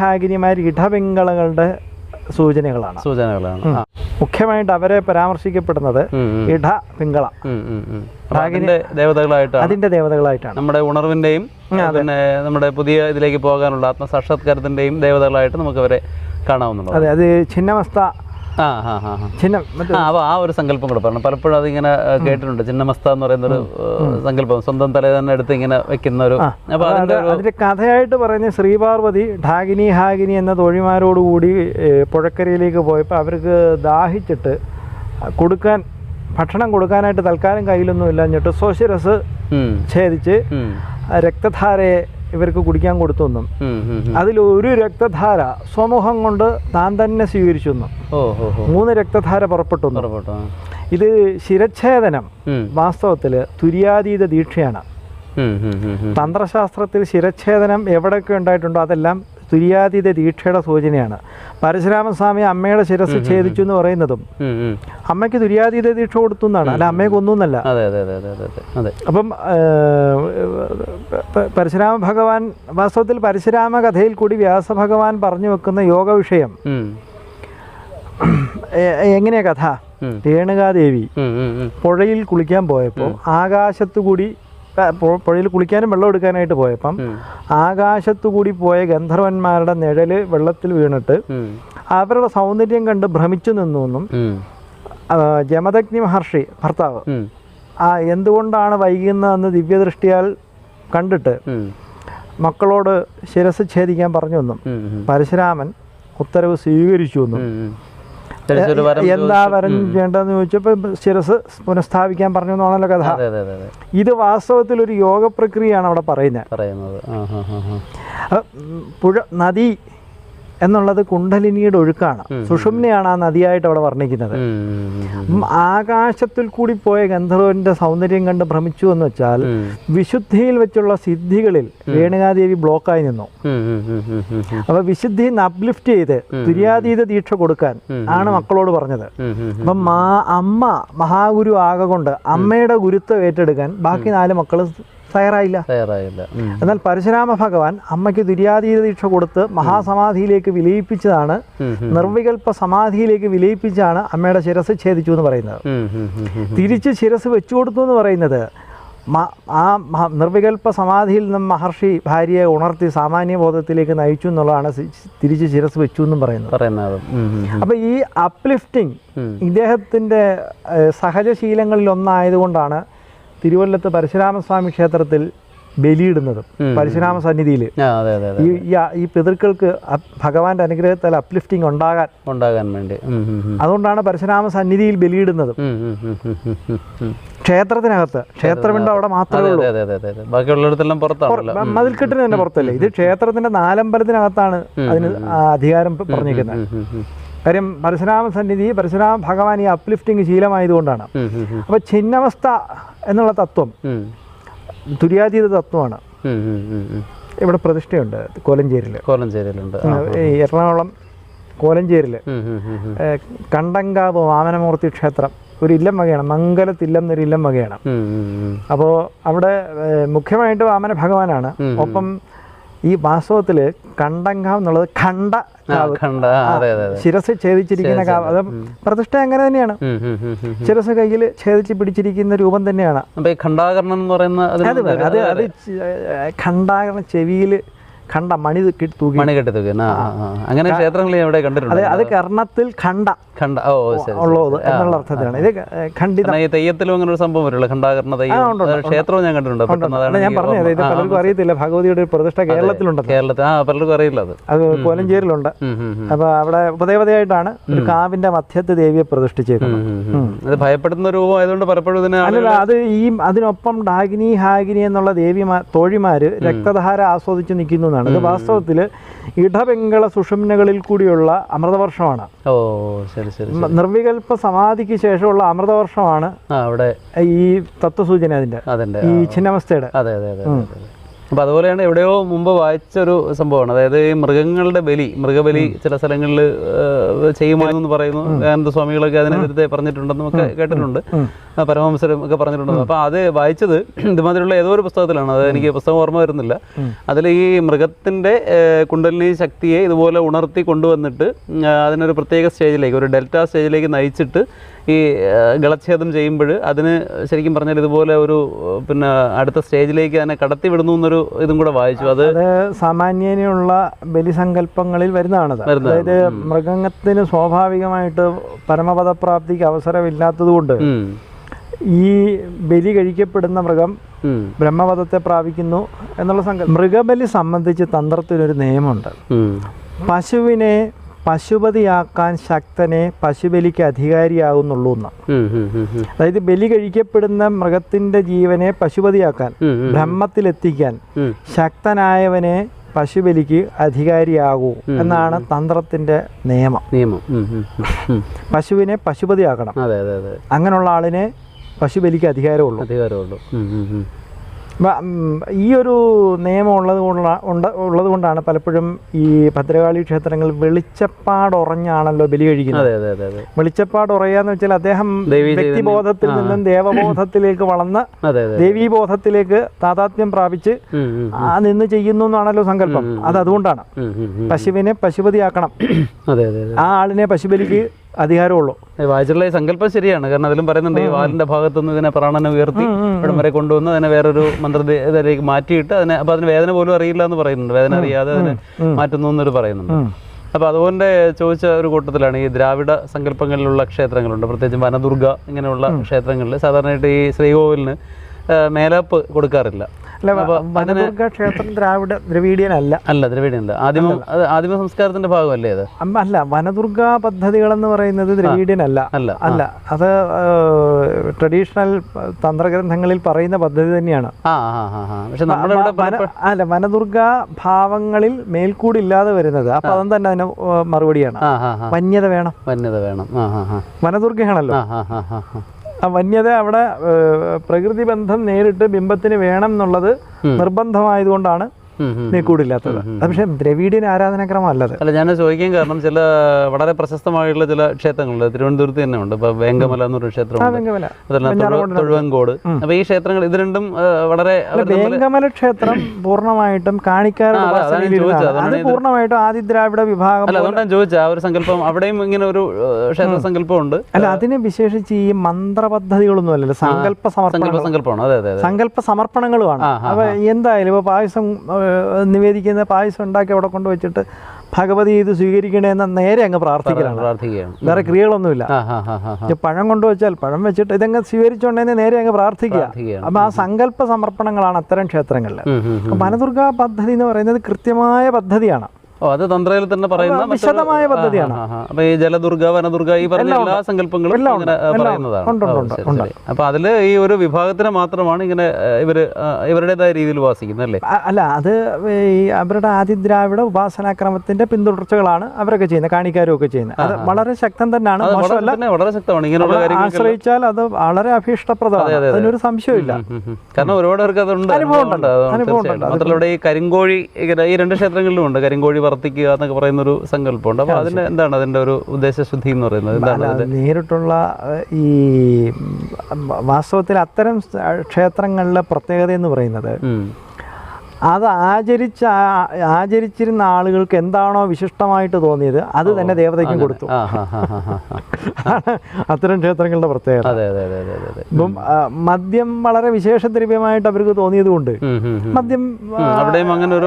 ഹാഗിനിമാർ ഇടപിങ്കളകളുടെ സൂചനകളാണ്. മുഖ്യമായിട്ട് അവരെ പരാമർശിക്കപ്പെടുന്നത് ഇട പിങ്കള അതിന്റെ ദേവതകളായിട്ടാണ്. നമ്മുടെ ഉണർവിന്റെയും പിന്നെ നമ്മുടെ പുതിയ ഇതിലേക്ക് പോകാനുള്ള ആത്മസാക്ഷാത്കാരത്തിന്റെയും ദേവതകളായിട്ട് നമുക്ക് അവരെ കാണാവുന്നതാണ്. അതെ, അത് ചിന്നമസ്ത. അപ്പൊ ആ ഒരു സങ്കല്പം കൂടെ പറഞ്ഞു. പലപ്പോഴും അതിങ്ങനെ കേട്ടിട്ടുണ്ട്, ചിന്നമസ്ത എന്ന് പറയുന്നൊരു സങ്കല്പം, സ്വന്തം തല തന്നെ എടുത്ത് ഇങ്ങനെ വെക്കുന്ന ഒരു. അപ്പൊ അതിന്റെ കഥയായിട്ട് പറയുന്നത് ശ്രീപാർവതി ഹാഗിനി എന്ന തോഴിമാരോടുകൂടി പുഴക്കരയിലേക്ക് പോയപ്പോൾ അവർക്ക് ദാഹിച്ചിട്ട് ഭക്ഷണം കൊടുക്കാനായിട്ട് തൽക്കാലം കയ്യിലൊന്നും ഇല്ലാഞ്ഞിട്ട് സ്വശിരസ് ഛേദിച്ച് രക്തധാരയെ ഇവർക്ക് കുടിക്കാൻ കൊടുത്തു എന്നും അതിലൊരു രക്തധാര സ്വമുഖം കൊണ്ട് താൻ തന്നെ സ്വീകരിച്ചു എന്നും 3 രക്തധാര പുറപ്പെട്ടു. ഇത് ശിരച്ഛേദനം വാസ്തവത്തിൽ തുര്യാതീത ദീക്ഷയാണ്. തന്ത്രശാസ്ത്രത്തിൽ ശിരച്ഛേദനം എവിടെയൊക്കെ ഉണ്ടായിട്ടുണ്ടോ അതെല്ലാം തുര്യാതീത ദീക്ഷയുടെ സൂചനയാണ്. പരശുരാമസ്വാമി അമ്മയുടെ ശിരസ് ഛേദിച്ചു എന്ന് പറയുന്നതും അമ്മയ്ക്ക് തുര്യാതീത ദീക്ഷ കൊടുത്തു എന്നാണ്, അല്ല അമ്മയെ കൊന്നല്ല. അപ്പം പരശുരാമ ഭഗവാൻ വാസ്തവത്തിൽ പരശുരാമ കഥയിൽ കൂടി വ്യാസഭഗവാൻ പറഞ്ഞു വെക്കുന്ന യോഗ വിഷയം എങ്ങനെയാ കഥ? രേണുകാദേവി പുഴയിൽ കുളിക്കാൻ പോയപ്പോൾ ആകാശത്തുകൂടി, പുഴയിൽ കുളിക്കാനും വെള്ളം എടുക്കാനായിട്ട് പോയപ്പം ആകാശത്തുകൂടി പോയ ഗന്ധർവന്മാരുടെ നിഴല് വെള്ളത്തിൽ വീണിട്ട് അവരുടെ സൗന്ദര്യം കണ്ട് ഭ്രമിച്ചു നിന്നും ജമദഗ്നി മഹർഷി ഭർത്താവ് എന്തുകൊണ്ടാണ് വൈകുന്നതെന്ന് ദിവ്യദൃഷ്ടിയാൽ കണ്ടിട്ട് മക്കളോട് ശിരസ് ഛേദിക്കാൻ പറഞ്ഞു എന്നും പരശുരാമൻ ഉത്തരവ് സ്വീകരിച്ചു എന്നും എന്താ വരം ചെയ്യേണ്ടതെന്ന് ചോദിച്ചപ്പോൾ ശിരസ് പുനഃസ്ഥാപിക്കാൻ പറഞ്ഞു എന്നാണല്ലോ കഥ. ഇത് വാസ്തവത്തിൽ ഒരു യോഗ പ്രക്രിയയാണ് അവിടെ പറയുന്നത്. നദി എന്നുള്ളത് കുണ്ഡലിനിയുടെ ഒഴുക്കാണ്, സുഷുമ്നയാണ് ആ നദിയായിട്ട് അവിടെ വർണ്ണിക്കുന്നത്. ആകാശത്തിൽ കൂടി പോയ ഗന്ധർവന്റെ സൗന്ദര്യം കണ്ട് ഭ്രമിച്ചു എന്ന് വെച്ചാൽ വിശുദ്ധിയിൽ വെച്ചുള്ള സിദ്ധികളിൽ രേണുകാദേവി ബ്ലോക്കായി നിന്നു. അപ്പൊ വിശുദ്ധി അപ്ലിഫ്റ്റ് ചെയ്ത് തുര്യാതീത ദീക്ഷ കൊടുക്കാൻ ആണ് മക്കളോട് പറഞ്ഞത്. അപ്പം അമ്മ മഹാഗുരു ആകൊണ്ട് അമ്മയുടെ ഗുരുത്വം ഏറ്റെടുക്കാൻ ബാക്കി 4 മക്കള് തയ്യാറായില്ല. എന്നാൽ പരശുരാമ ഭഗവാൻ അമ്മയ്ക്ക് തുര്യാതീത ദീക്ഷ കൊടുത്ത് മഹാസമാധിയിലേക്ക് വിലയിപ്പിച്ചതാണ്, നിർവികൽപ്പ സമാധിയിലേക്ക് വിലയിപ്പിച്ചാണ് അമ്മയുടെ ശിരസ് ഛേദിച്ചു എന്ന് പറയുന്നത്. തിരിച്ച് ശിരസ് വെച്ചു കൊടുത്തു എന്ന് പറയുന്നത് ആ നിർവികൽപ്പ സമാധിയിൽ നിന്നും മഹർഷി ഭാര്യയെ ഉണർത്തി സാമാന്യ ബോധത്തിലേക്ക് നയിച്ചു എന്നുള്ളതാണ് തിരിച്ച് ശിരസ് വെച്ചു എന്നും പറയുന്നത്. അപ്പൊ ഈ അപ്ലിഫ്റ്റിംഗ് ഇദ്ദേഹത്തിന്റെ സഹജശീലങ്ങളിൽ ഒന്നായതുകൊണ്ടാണ് തിരുവല്ലത്ത് പരശുരാമസ്വാമി ക്ഷേത്രത്തിൽ ബലിയിടുന്നതും പരശുരാമ സന്നിധിയിൽ ഈ പിതൃക്കൾക്ക് ഭഗവാന്റെ അനുഗ്രഹത്താൽ അപ്ലിഫ്റ്റിംഗ് ഉണ്ടാകാൻ വേണ്ടി അതുകൊണ്ടാണ് പരശുരാമ സന്നിധിയിൽ ബലിയിടുന്നതും. ക്ഷേത്രത്തിനകത്ത്, ക്ഷേത്രമുണ്ട് അവിടെ മാത്രമേ ഉള്ളൂ, മതിൽക്കെട്ടിന് തന്നെ പുറത്തല്ലേ. ഇത് ക്ഷേത്രത്തിന്റെ 4 അമ്പലത്തിനകത്താണ് അതിന് അധികാരം പറഞ്ഞിരിക്കുന്നത്. കാര്യം പരശുരാമ സന്നിധി പരശുരാമ ഭഗവാൻ ഈ അപ്ലിഫ്റ്റിംഗ് ശീലമായതുകൊണ്ടാണ്. അപ്പോൾ ഛിന്നവസ്ഥ എന്നുള്ള തത്വം തുര്യാതീത തത്വമാണ്. ഇവിടെ പ്രതിഷ്ഠയുണ്ട് കോലഞ്ചേരിയിലുണ്ട്. എറണാകുളം കോലഞ്ചേരിയിൽ കണ്ടങ്കാവ് വാമനമൂർത്തി ക്ഷേത്രം ഒരു ഇല്ലം വകയാണ്, മംഗലത്തില്ലം എന്നൊരു ഇല്ലം വകയാണ്. അപ്പോൾ അവിടെ മുഖ്യമായിട്ട് വാമന ഭഗവാനാണ്. ഒപ്പം ഈ വാസ്തവത്തിൽ കണ്ടങ്കാവ് എന്നുള്ളത് ശിരസ് ഛേദിച്ചിരിക്കുന്ന കാവ്, അത് പ്രതിഷ്ഠ അങ്ങനെ തന്നെയാണ്. ശിരസ് കയ്യിൽ ഛേദിച്ച് പിടിച്ചിരിക്കുന്ന രൂപം തന്നെയാണ്. ഖണ്ഡാകരണം എന്ന് പറയുന്ന അത് ഖണ്ഡാകരണം ചെവിയിൽ മണി കെട്ടി തൂക്കി അങ്ങനെ ക്ഷേത്രങ്ങൾ എവിടെ കണ്ടിട്ടുണ്ട്. അത് കർണത്തിൽ ഉള്ളത് എന്നുള്ള അർത്ഥത്തിലാണ്. ഇത് ഖണ്ഡിത തെയ്യത്തിലും അങ്ങനെ ഒരു സംഭവം വരുള്ളൂ. ഖണ്ഡാകരണ ക്ഷേത്രവും ഞാൻ കണ്ടിട്ടുണ്ട്. ഞാൻ പറഞ്ഞത് ഇത് പലർക്കും അറിയത്തില്ല. ഭഗവതിയുടെ പ്രതിഷ്ഠ കേരളത്തിലുണ്ട്. പലർക്കും അറിയില്ല. അത് കോലഞ്ചേരിയിലുണ്ട്. അപ്പൊ അവിടെ ഉപദേവതയായിട്ടാണ് ഒരു കാവിന്റെ മധ്യത്ത് ദേവിയെ പ്രതിഷ്ഠിച്ചേക്കുന്നത്. ഭയപ്പെടുന്ന രൂപമായതുകൊണ്ട് പലപ്പോഴും അത് അതിനൊപ്പം ഡാഗിനി ഹാഗിനി എന്നുള്ള തോഴിമാര് രക്തധാര ആസ്വദിച്ച് നിൽക്കുന്നു. ഇത് വാസ്തവത്തിൽ ഇടപെങ്കള സുഷുമ്നകളിൽ കൂടിയുള്ള അമൃതവർഷമാണ്. നിർവികൽപ്പ സമാധിക്ക് ശേഷമുള്ള അമൃതവർഷമാണ് അവിടെ ഈ തത്വസൂചന അതിന്റെ ഈ ഛിന്നവസ്ഥയുടെ. അപ്പോൾ അതുപോലെയാണ് എവിടെയോ മുമ്പ് വായിച്ചൊരു സംഭവമാണ്. അതായത് ഈ മൃഗബലി ചില സ്ഥലങ്ങളിൽ ചെയ്യുമായിരുന്നു പറയുന്നു. സ്വാമികളൊക്കെ അതിനെതിരെ പറഞ്ഞിട്ടുണ്ടെന്നും ഒക്കെ കേട്ടിട്ടുണ്ട്. പരമഹംസരും ഒക്കെ പറഞ്ഞിട്ടുണ്ടെന്ന്. അപ്പോൾ അത് വായിച്ചത് ഇതുമാതിരിയുള്ള ഏതോ ഒരു പുസ്തകത്തിലാണ്. അത് എനിക്ക് പുസ്തകം ഓർമ്മ വരുന്നില്ല. അതിൽ ഈ മൃഗത്തിൻ്റെ കുണ്ടലിനി ശക്തിയെ ഇതുപോലെ ഉണർത്തി കൊണ്ടുവന്നിട്ട് അതിനൊരു പ്രത്യേക സ്റ്റേജിലേക്ക്, ഒരു ഡെൽറ്റ സ്റ്റേജിലേക്ക് നയിച്ചിട്ട് ഈ ഗളച്ഛേദം ചെയ്യുമ്പോൾ അതിന് ശരിക്കും പറഞ്ഞാൽ ഇതുപോലെ ഒരു അടുത്ത സ്റ്റേജിലേക്ക് അതിനെ കടത്തി വിടുന്നു എന്നൊരു ഇതും കൂടെ വായിച്ചു. അത് സാമാന്യനുള്ള ബലിസങ്കല്പങ്ങളിൽ വരുന്നതാണത്. അതായത് മൃഗത്തിന് സ്വാഭാവികമായിട്ട് പരമപദപ്രാപ്തിക്ക് അവസരമില്ലാത്തത് കൊണ്ട് ഈ ബലി കഴിക്കപ്പെടുന്ന മൃഗം ബ്രഹ്മപദത്തെ പ്രാപിക്കുന്നു എന്നുള്ള സങ്കല്പം. മൃഗബലി സംബന്ധിച്ച് തന്ത്രത്തിനൊരു നിയമമുണ്ട്. പശുവിനെ പശുപതിയാക്കാൻ ശക്തനെ പശുബലിക്ക് അധികാരിയാകുന്നുള്ളൂ എന്ന്. അതായത് ബലി കഴിക്കപ്പെടുന്ന മൃഗത്തിന്റെ ജീവനെ പശുപതിയാക്കാൻ, ബ്രഹ്മത്തിലെത്തിക്കാൻ ശക്തനായവനെ പശുബലിക്ക് അധികാരിയാകൂ എന്നാണ് തന്ത്രത്തിന്റെ നിയമം. പശുവിനെ പശുപതിയാക്കണം. അങ്ങനെയുള്ള ആളിനെ പശുബലിക്ക് അധികാരമുള്ളൂ. ഈ ഒരു നിയമം ഉള്ളത് കൊണ്ടാണ് പലപ്പോഴും ഈ ഭദ്രകാളി ക്ഷേത്രങ്ങൾ വെളിച്ചപ്പാടുറഞ്ഞാണല്ലോ ബലി കഴിക്കുന്നത്. വെളിച്ചപ്പാടുറയാന്ന് വെച്ചാൽ അദ്ദേഹം വ്യക്തിബോധത്തിൽ നിന്നും ദേവബോധത്തിലേക്ക് വളർന്ന് ദേവീബോധത്തിലേക്ക് താതാത്മ്യം പ്രാപിച്ച് നിന്ന് ചെയ്യുന്നു എന്നാണല്ലോ സങ്കല്പം. അതുകൊണ്ടാണ് പശുവിനെ പശുപതിയാക്കണം, ആ ആളിനെ പശുബലിക്ക് അധികാരമുള്ളൂ. വായിച്ചുള്ള സങ്കല്പം ശരിയാണ്. കാരണം അതിലും പറയുന്നുണ്ട് ഈ വാലിന്റെ ഭാഗത്തുനിന്ന് ഇതിനെ പ്രാണനെ ഉയർത്തി ഇവിടം വരെ കൊണ്ടുവന്ന് അതിനെ വേറൊരു മന്ത്രത്തിലേക്ക് മാറ്റിയിട്ട് അതിനെ അപ്പൊ അതിന് വേദന പോലും അറിയില്ല എന്ന് പറയുന്നുണ്ട്. വേദന അറിയാതെ അതിനെ മാറ്റുന്നു എന്നൊരു പറയുന്നുണ്ട്. അപ്പോൾ അതുകൊണ്ട് ചോദിച്ച ഒരു കൂട്ടത്തിലാണ് ഈ ദ്രാവിഡ സങ്കല്പങ്ങളിലുള്ള ക്ഷേത്രങ്ങളുണ്ട്. പ്രത്യേകിച്ചും വനദുർഗ ഇങ്ങനെയുള്ള ക്ഷേത്രങ്ങളിൽ സാധാരണയായിട്ട് ഈ ശ്രീകോവിലിന് മേലാപ്പ് കൊടുക്കാറില്ല. വനദുർഗ ക്ഷേത്രം ദ്രവീഡിയനല്ല. ആദിമ സംസ്കാരത്തിന്റെ ഭാഗമല്ലേ അത്? അല്ല, വനദുർഗ പദ്ധതികളെന്ന് പറയുന്നത് ദ്രവീഡിയനല്ല. അല്ല, അത് ട്രഡീഷണൽ തന്ത്രഗ്രന്ഥങ്ങളിൽ പറയുന്ന പദ്ധതി തന്നെയാണ്. അല്ല, വനദുർഗ ഭാവങ്ങളിൽ മേൽക്കൂടില്ലാതെ വരുന്നത്. അപ്പൊ അതും തന്നെ അതിന് മറുപടിയാണ്. വന്യത വേണം. വനദുർഗയാണല്ലോ. ആ വന്യത അവിടെ പ്രകൃതി ബന്ധം നേരിട്ട് ബിംബത്തിന് വേണം എന്നുള്ളത് നിർബന്ധമായതുകൊണ്ടാണ് നീക്കൂടില്ലാത്തത്. പക്ഷേ ദ്രവീഡിയൻ ആരാധനാക്രമം അല്ലത്. അല്ല, ഞാൻ ചോദിക്കാൻ കാരണം ചില വളരെ പ്രശസ്തമായിട്ടുള്ള ചില ക്ഷേത്രങ്ങളുണ്ട്. തിരുവനന്തപുരത്ത് തന്നെ ഉണ്ട്. ഇപ്പൊ വേങ്കമല എന്നൊരു ക്ഷേത്രമുണ്ട്, തൊഴുവൻകോട്. അപ്പൊ ഈ ക്ഷേത്രങ്ങൾ ഇത് രണ്ടും വളരെ വേങ്കമല ക്ഷേത്രം പൂർണ്ണമായിട്ടും കാണിക്കാറുണ്ട്. പൂർണ്ണമായിട്ടും ആദിദ്രാവിഡ വിഭാഗം. അല്ല, അതുകൊണ്ടാണ് ചോദിച്ചത്. ആ ഒരു സങ്കല്പം അവിടെയും ഇങ്ങനെ ഒരു ക്ഷേത്ര സങ്കല്പമുണ്ട്. അല്ല, അതിന് വിശേഷിച്ച് ഈ മന്ത്രപദ്ധതികളൊന്നും അല്ലല്ലോ, സങ്കല്പ സങ്കല്പമാണ്. അതെ, സങ്കല്പ സമർപ്പണങ്ങളുമാണ്. അപ്പൊ എന്തായാലും ഇപ്പൊ പായസം നിവേദിക്കുന്ന പായസം ഉണ്ടാക്കി അവിടെ കൊണ്ടുവച്ചിട്ട് ഭഗവതി ഇത് സ്വീകരിക്കണേ എന്ന് നേരെ അങ്ങ് പ്രാർത്ഥിക്കുകയാണ്. വേറെ ക്രിയകളൊന്നുമില്ല. പഴം കൊണ്ടുവച്ചാൽ പഴം വെച്ചിട്ട് ഇതങ്ങ് സ്വീകരിച്ചുകൊണ്ടേ നേരെ അങ്ങ് പ്രാർത്ഥിക്കുക. അപ്പൊ ആ സങ്കല്പ സമർപ്പണങ്ങളാണ് അത്തരം ക്ഷേത്രങ്ങളിൽ. വനദുർഗ പദ്ധതി എന്ന് പറയുന്നത് കൃത്യമായ പദ്ധതിയാണ്. ഓ, അത് തന്ത്രയിൽ തന്നെ പറയുന്ന വിശദമായ പദ്ധതിയാണ്. അപ്പൊ ഈ ജലദുർഗ, വനദുർഗ, ഈ പറഞ്ഞ എല്ലാ സങ്കല്പങ്ങളും ഇങ്ങനെ പറയുന്നതാണ്. അപ്പൊ അതില് ഈ ഒരു വിഭാഗത്തിന് മാത്രമാണ് ഇങ്ങനെ ഇവരുടേതായ രീതിയിൽ ഉപാസിക്കുന്നത് അല്ലേ? അല്ല, അത് ഈ അവരുടെ ആദിദ്രാവിഡ ഉപാസനാക്രമത്തിന്റെ പിന്തുടർച്ചകളാണ് അവരൊക്കെ ചെയ്യുന്നത്, കാണിക്കാരും ഒക്കെ ചെയ്യുന്നത്. അത് വളരെ ശക്തം തന്നെയാണ്, വളരെ ശക്തമാണ്. ഇങ്ങനെയുള്ള ആശ്രയിച്ചാൽ അത് വളരെ അഭീഷ്ടപ്രദമാണ്, അതിനൊരു സംശയമില്ല. കാരണം ഒരുപാട് പേർക്ക് അതുണ്ട്, അനുഭവമുണ്ട്. മാത്രമല്ല ഈ കരിങ്കോഴി, ഈ രണ്ട് ക്ഷേത്രങ്ങളിലും ഉണ്ട് കരിങ്കോഴി വർത്തിക്കുക എന്നൊക്കെ പറയുന്ന ഒരു സങ്കല്പമുണ്ട്. അപ്പൊ അതിന് എന്താണ് അതിന്റെ ഒരു ഉദ്ദേശശുദ്ധി എന്ന് പറയുന്നത്? എന്താണ് നേരിട്ടുള്ള ഈ വാസ്തവത്തിൽ അത്തരം ക്ഷേത്രങ്ങളിലെ പ്രത്യേകത എന്ന് പറയുന്നത്, അത് ആചരിച്ചിരുന്ന ആളുകൾക്ക് എന്താണോ വിശിഷ്ടമായിട്ട് തോന്നിയത് അത് തന്നെ ദേവതയ്ക്കും കൊടുത്തു. അത്തരം ക്ഷേത്രങ്ങളുടെ പ്രത്യേകത. ഇപ്പം മദ്യം വളരെ വിശേഷ ദ്രവ്യമായിട്ട് അവർക്ക് തോന്നിയത് കൊണ്ട് മദ്യം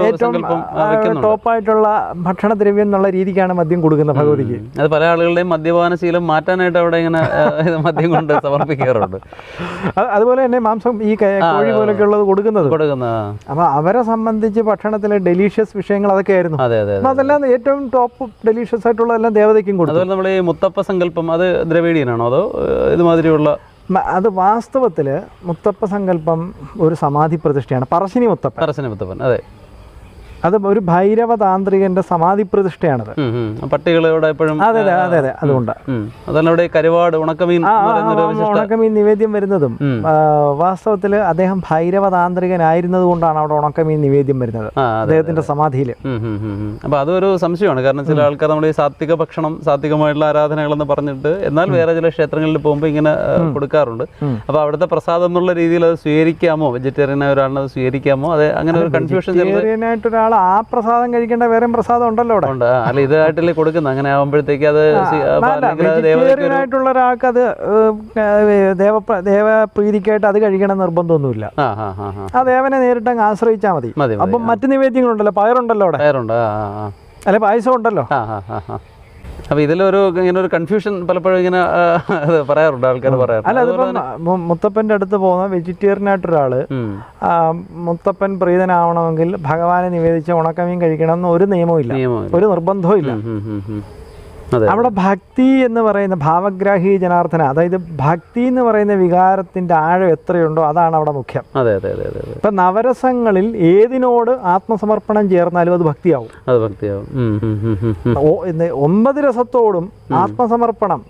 ഏറ്റവും ടോപ്പായിട്ടുള്ള ഭക്ഷണദ്രവ്യം എന്നുള്ള രീതിക്കാണ് മദ്യം കൊടുക്കുന്നത് ഭഗവതിക്ക്. അത് പല ആളുകളുടെയും മദ്യപാന ശീലം മാറ്റാനായിട്ട് അവിടെ ഇങ്ങനെ മദ്യം കൊണ്ട് സമർപ്പിക്കാറുണ്ട്. അതുപോലെ തന്നെ മാംസം ഈ കോഴി പോലൊക്കെ ഉള്ളത് കൊടുക്കുന്നത്. അപ്പൊ അവരെ സംബന്ധിച്ച് ഭക്ഷണത്തിലെ ഡെലീഷ്യസ് വിഷയങ്ങൾ അതൊക്കെയായിരുന്നു. അതെല്ലാം ഏറ്റവും ടോപ്പ് ഡെലീഷ്യസ് ആയിട്ടുള്ളതെല്ലാം ദേവതയ്ക്കും കൊടുത്തു. അതുപോലെ നമ്മുടെ ഈ മുത്തപ്പ സങ്കല്പം അത് ദ്രവിഡിയനാണോ അതോ ഇതുമാതിരിയുള്ള? അത് വാസ്തവത്തിൽ മുത്തപ്പ സങ്കല്പം ഒരു സമാധി പ്രതിഷ്ഠയാണ്. പറശ്ശിനി മുത്തപ്പൻ, അതെ, അത് ഒരു ഭൈരവ താന്ത്രികന്റെ സമാധി പ്രതിഷ്ഠയാണത്. പട്ടികളോട് എപ്പോഴും അതെ അതെ അതെ അതുകൊണ്ട് ഉണക്കമീൻ നിവേദ്യം വരുന്നതും വാസ്തവത്തിൽ അദ്ദേഹം ഭൈരവ താന്ത്രികനായിരുന്നത് കൊണ്ടാണ് അവിടെ ഉണക്കമീൻ നിവേദ്യം വരുന്നത് അദ്ദേഹത്തിന്റെ സമാധിയിൽ. അപ്പൊ അതൊരു സംശയമാണ്. കാരണം ചില ആൾക്കാർ നമ്മുടെ ഈ സാത്വിക ഭക്ഷണം, സാത്വികമായിട്ടുള്ള ആരാധനകളെന്ന് പറഞ്ഞിട്ട് എന്നാൽ വേറെ ചില ക്ഷേത്രങ്ങളിൽ പോകുമ്പോൾ ഇങ്ങനെ കൊടുക്കാറുണ്ട്. അപ്പൊ അവിടുത്തെ പ്രസാദം എന്നുള്ള രീതിയിൽ അത് സ്വീകരിക്കാമോ? വെജിറ്റേറിയൻ ആയ ഒരാളിനെ അത് സ്വീകരിക്കാമോ? അതെ, അങ്ങനെ ഒരു കൺഫ്യൂഷൻ. ഒരാൾ ആ പ്രസാദം കഴിക്കേണ്ട വേറെ പ്രസാദം ഉണ്ടല്ലോ അവിടെ. അല്ല, ഇതായിട്ടല്ലേ കൊടുക്കുന്നത്. അങ്ങനെ ആവുമ്പോഴത്തേക്ക് അത് വെജിറ്റേറിയനായിട്ടുള്ള ഒരാൾക്ക് അത് ദേവപ്രീതിക്കായിട്ട് അത് കഴിക്കണം നിർബന്ധമൊന്നുമില്ല. ആ ദേവനെ നേരിട്ട് അങ്ങ് ആശ്രയിച്ചാൽ മതി. അപ്പം മറ്റു നിവേദ്യങ്ങളുണ്ടല്ലോ, പയറുണ്ടല്ലോ അവിടെ, അല്ലെ പായസം ഉണ്ടല്ലോ. അപ്പൊ ഇതിലൊരു ഇങ്ങനെ ഒരു കൺഫ്യൂഷൻ പലപ്പോഴും ഇങ്ങനെ പറയാറുണ്ട്, ആൾക്കാർ പറയാറുണ്ട്. അല്ല, അതിപ്പം മുത്തപ്പന്റെ അടുത്ത് പോകുന്ന വെജിറ്റേറിയൻ ആയിട്ടൊരാള് മുത്തപ്പൻ പ്രീതനാവണമെങ്കിൽ ഭഗവാനെ നിവേദിച്ച ഉണക്കമീൻ കഴിക്കണം എന്ന് ഒരു നിയമവും ഇല്ല, ഒരു നിർബന്ധവും ഇല്ല. അവിടെ ഭക്തി എന്ന് പറയുന്ന ഭാവഗ്രാഹി ജനാർദ്ദന, അതായത് ഭക്തി എന്ന് പറയുന്ന വികാരത്തിന്റെ ആഴം എത്രയുണ്ടോ അതാണ് അവിടെ മുഖ്യം. ഇപ്പൊ നവരസങ്ങളിൽ ഏതിനോട് ആത്മസമർപ്പണം ചേർന്നാലും അത് ഭക്തിയാവും. 9 രസത്തോടും ആത്മസമർപ്പണം,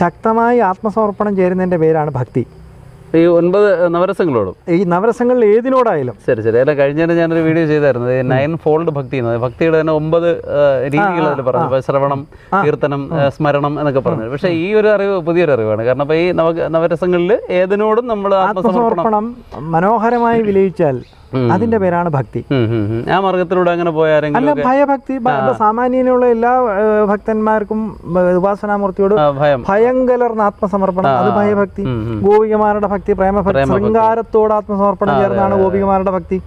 ശക്തമായി ആത്മസമർപ്പണം ചേരുന്നതിന്റെ പേരാണ് ഭക്തി. ഈ 9 നവരസങ്ങളോടും, ഈ നവരസങ്ങളിൽ ഏതിനോടായാലും. ശരി. അല്ല, കഴിഞ്ഞ ഞാനൊരു വീഡിയോ ചെയ്തായിരുന്നു 9 ഫോൾഡ് ഭക്തി എന്ന്. ഭക്തിയുടെ തന്നെ 9 രീതികൾ അതിൽ പറഞ്ഞു. ശ്രവണം, കീർത്തനം, സ്മരണം എന്നൊക്കെ പറഞ്ഞു. പക്ഷെ ഈ ഒരു അറിവ് പുതിയൊരു അറിവാണ്. കാരണം അപ്പൊ ഈ നവരസങ്ങളിൽ ഏതിനോടും നമ്മൾ ആത്മസമർപ്പണം മനോഹരമായി വിലയിച്ചാൽ അതിന്റെ പേരാണ് ഭക്തി. ആ മാർഗത്തിലൂടെ അങ്ങനെ പോയാരെങ്കിലും അല്ല, ഭയഭക്തി. സാമാന്യനുള്ള എല്ലാ ഭക്തന്മാർക്കും ഉപാസനാമൂർത്തിയോട് ഭയം കലർന്ന ആത്മസമർപ്പണം, അത് ഭയഭക്തി. ഗോപികമാരുടെ ഭക്തി പ്രേമഭക്തി, ശൃംഗാരത്തോട് ആത്മസമർപ്പണം ചേർന്നാണ് ഗോപികമാരുടെ ഭക്തി.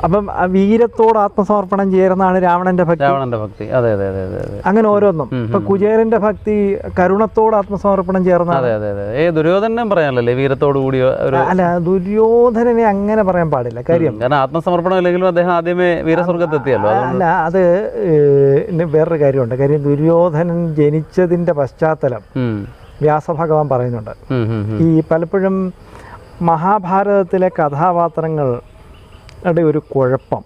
അപ്പം വീരത്തോട് ആത്മസമർപ്പണം ചേർന്നാണ് രാവണന്റെ ഭക്തി. അങ്ങനെ ഓരോന്നും. ഇപ്പൊ കുചേരന്റെ ഭക്തി കരുണത്തോട് ആത്മസമർപ്പണം ചേർന്നാണ്. ദുര്യോധനം പറയാനല്ലേ വീരത്തോടു കൂടിയ? അല്ല, ദുര്യോധനനെ അങ്ങനെ പറയാൻ പാടില്ല. കാര്യം ആത്മസമർപ്പണം ഇല്ലെങ്കിലും അദ്ദേഹം ആദ്യമേ വീരസ്വർഗത്തെത്തിയല്ലോ. അല്ല, അത് വേറൊരു കാര്യമുണ്ട്. കാര്യം ദുര്യോധനൻ ജനിച്ചതിന്റെ പശ്ചാത്തലം വ്യാസഭഗവാൻ പറയുന്നുണ്ട്. ഈ പലപ്പോഴും മഹാഭാരതത്തിലെ കഥാപാത്രങ്ങൾ ഒരു കുഴപ്പം,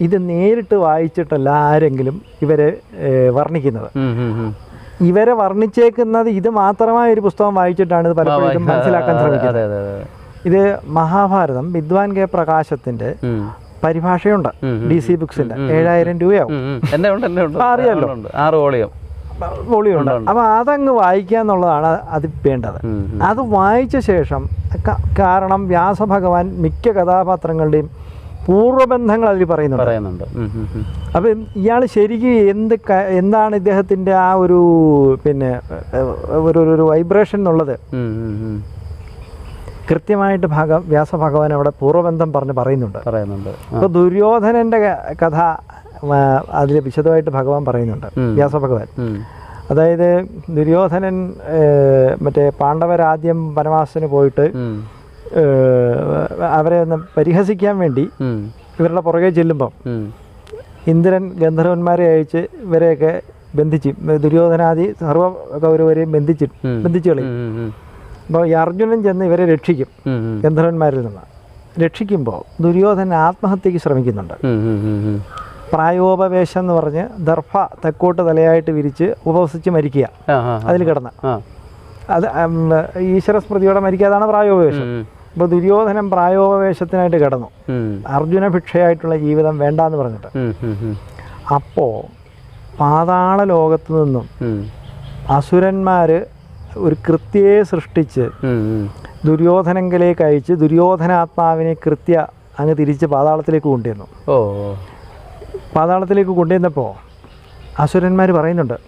ഇത് നേരിട്ട് വായിച്ചിട്ടല്ല ആരെങ്കിലും ഇവരെ വർണ്ണിക്കുന്നത്. ഇവരെ വർണ്ണിച്ചേക്കുന്നത് ഇത് മാത്രമായ ഒരു പുസ്തകം വായിച്ചിട്ടാണ് ഇത് പലപ്പോഴും മനസ്സിലാക്കാൻ ശ്രമിക്കുന്നത്. ഇത് മഹാഭാരതം വിദ്വാൻ കെ പ്രകാശത്തിന്റെ പരിഭാഷയുണ്ട്, DC ബുക്സിന്റെ. 7000 രൂപയാവും. അറിയാലോ, 6 വോളിയുണ്ട്. അപ്പൊ അതങ്ങ് വായിക്കുക എന്നുള്ളതാണ് അത് വേണ്ടത്. അത് വായിച്ച ശേഷം, കാരണം വ്യാസഭഗവാൻ മിക്ക കഥാപാത്രങ്ങളുടെയും പൂർവ്വബന്ധങ്ങൾ അതിൽ പറയുന്നുണ്ട്. അപ്പം ഇയാൾ ശരിക്കും എന്താണ് ഇദ്ദേഹത്തിൻ്റെ ആ ഒരു പിന്നെ ഒരു വൈബ്രേഷൻ എന്നുള്ളത് കൃത്യമായിട്ട് വ്യാസഭഗവാൻ അവിടെ പൂർവ്വബന്ധം പറയുന്നുണ്ട്. അപ്പോൾ ദുര്യോധനൻ്റെ കഥ അതിൽ വിശദമായിട്ട് ഭഗവാൻ പറയുന്നുണ്ട്, വ്യാസഭഗവാൻ. അതായത് ദുര്യോധനൻ മറ്റേ പാണ്ഡവരാദ്യം വനവാസത്തിന് പോയിട്ട് അവരെ ഒന്ന് പരിഹസിക്കാൻ വേണ്ടി ഇവരുടെ പുറകെ ചെല്ലുമ്പം ഇന്ദ്രൻ ഗന്ധർവന്മാരെ അയച്ച് ഇവരെയൊക്കെ ബന്ധിച്ച് ദുര്യോധനാദി സർവ്വ കൗരവരെയും ബന്ധിച്ച് കളയും. അപ്പോൾ ഈ അർജുനൻ ചെന്ന് ഇവരെ രക്ഷിക്കും ഗന്ധർവന്മാരിൽ നിന്ന്. രക്ഷിക്കുമ്പോൾ ദുര്യോധനൻ ആത്മഹത്യക്ക് ശ്രമിക്കുന്നുണ്ട്. പ്രായോപവേശം എന്ന് പറഞ്ഞ് ദർഭ തെക്കോട്ട് തലയായിട്ട് വിരിച്ച് ഉപവസിച്ച് മരിക്കുക, അതിൽ കിടന്ന് അത് ഈശ്വരസ്മൃതിയോടെ മരിക്കുക, അതാണ് പ്രായോപവേശം. അപ്പോൾ ദുര്യോധനൻ പ്രായോപവേശത്തിനായിട്ട് കിടന്നു, അർജുന ഭിക്ഷയായിട്ടുള്ള ജീവിതം വേണ്ടാന്ന് പറഞ്ഞിട്ട്. അപ്പോൾ പാതാള ലോകത്തു നിന്നും അസുരന്മാർ ഒരു കൃത്യയെ സൃഷ്ടിച്ച് ദുര്യോധനങ്കിലേക്ക് അയച്ച് ദുര്യോധനാത്മാവിനെ കൃത്യ അങ്ങ് തിരിച്ച് പാതാളത്തിലേക്ക് കൊണ്ടുവന്നു. പാതാളത്തിലേക്ക് കൊണ്ടുവന്നപ്പോൾ അസുരന്മാർ പറയുന്നുണ്ട്,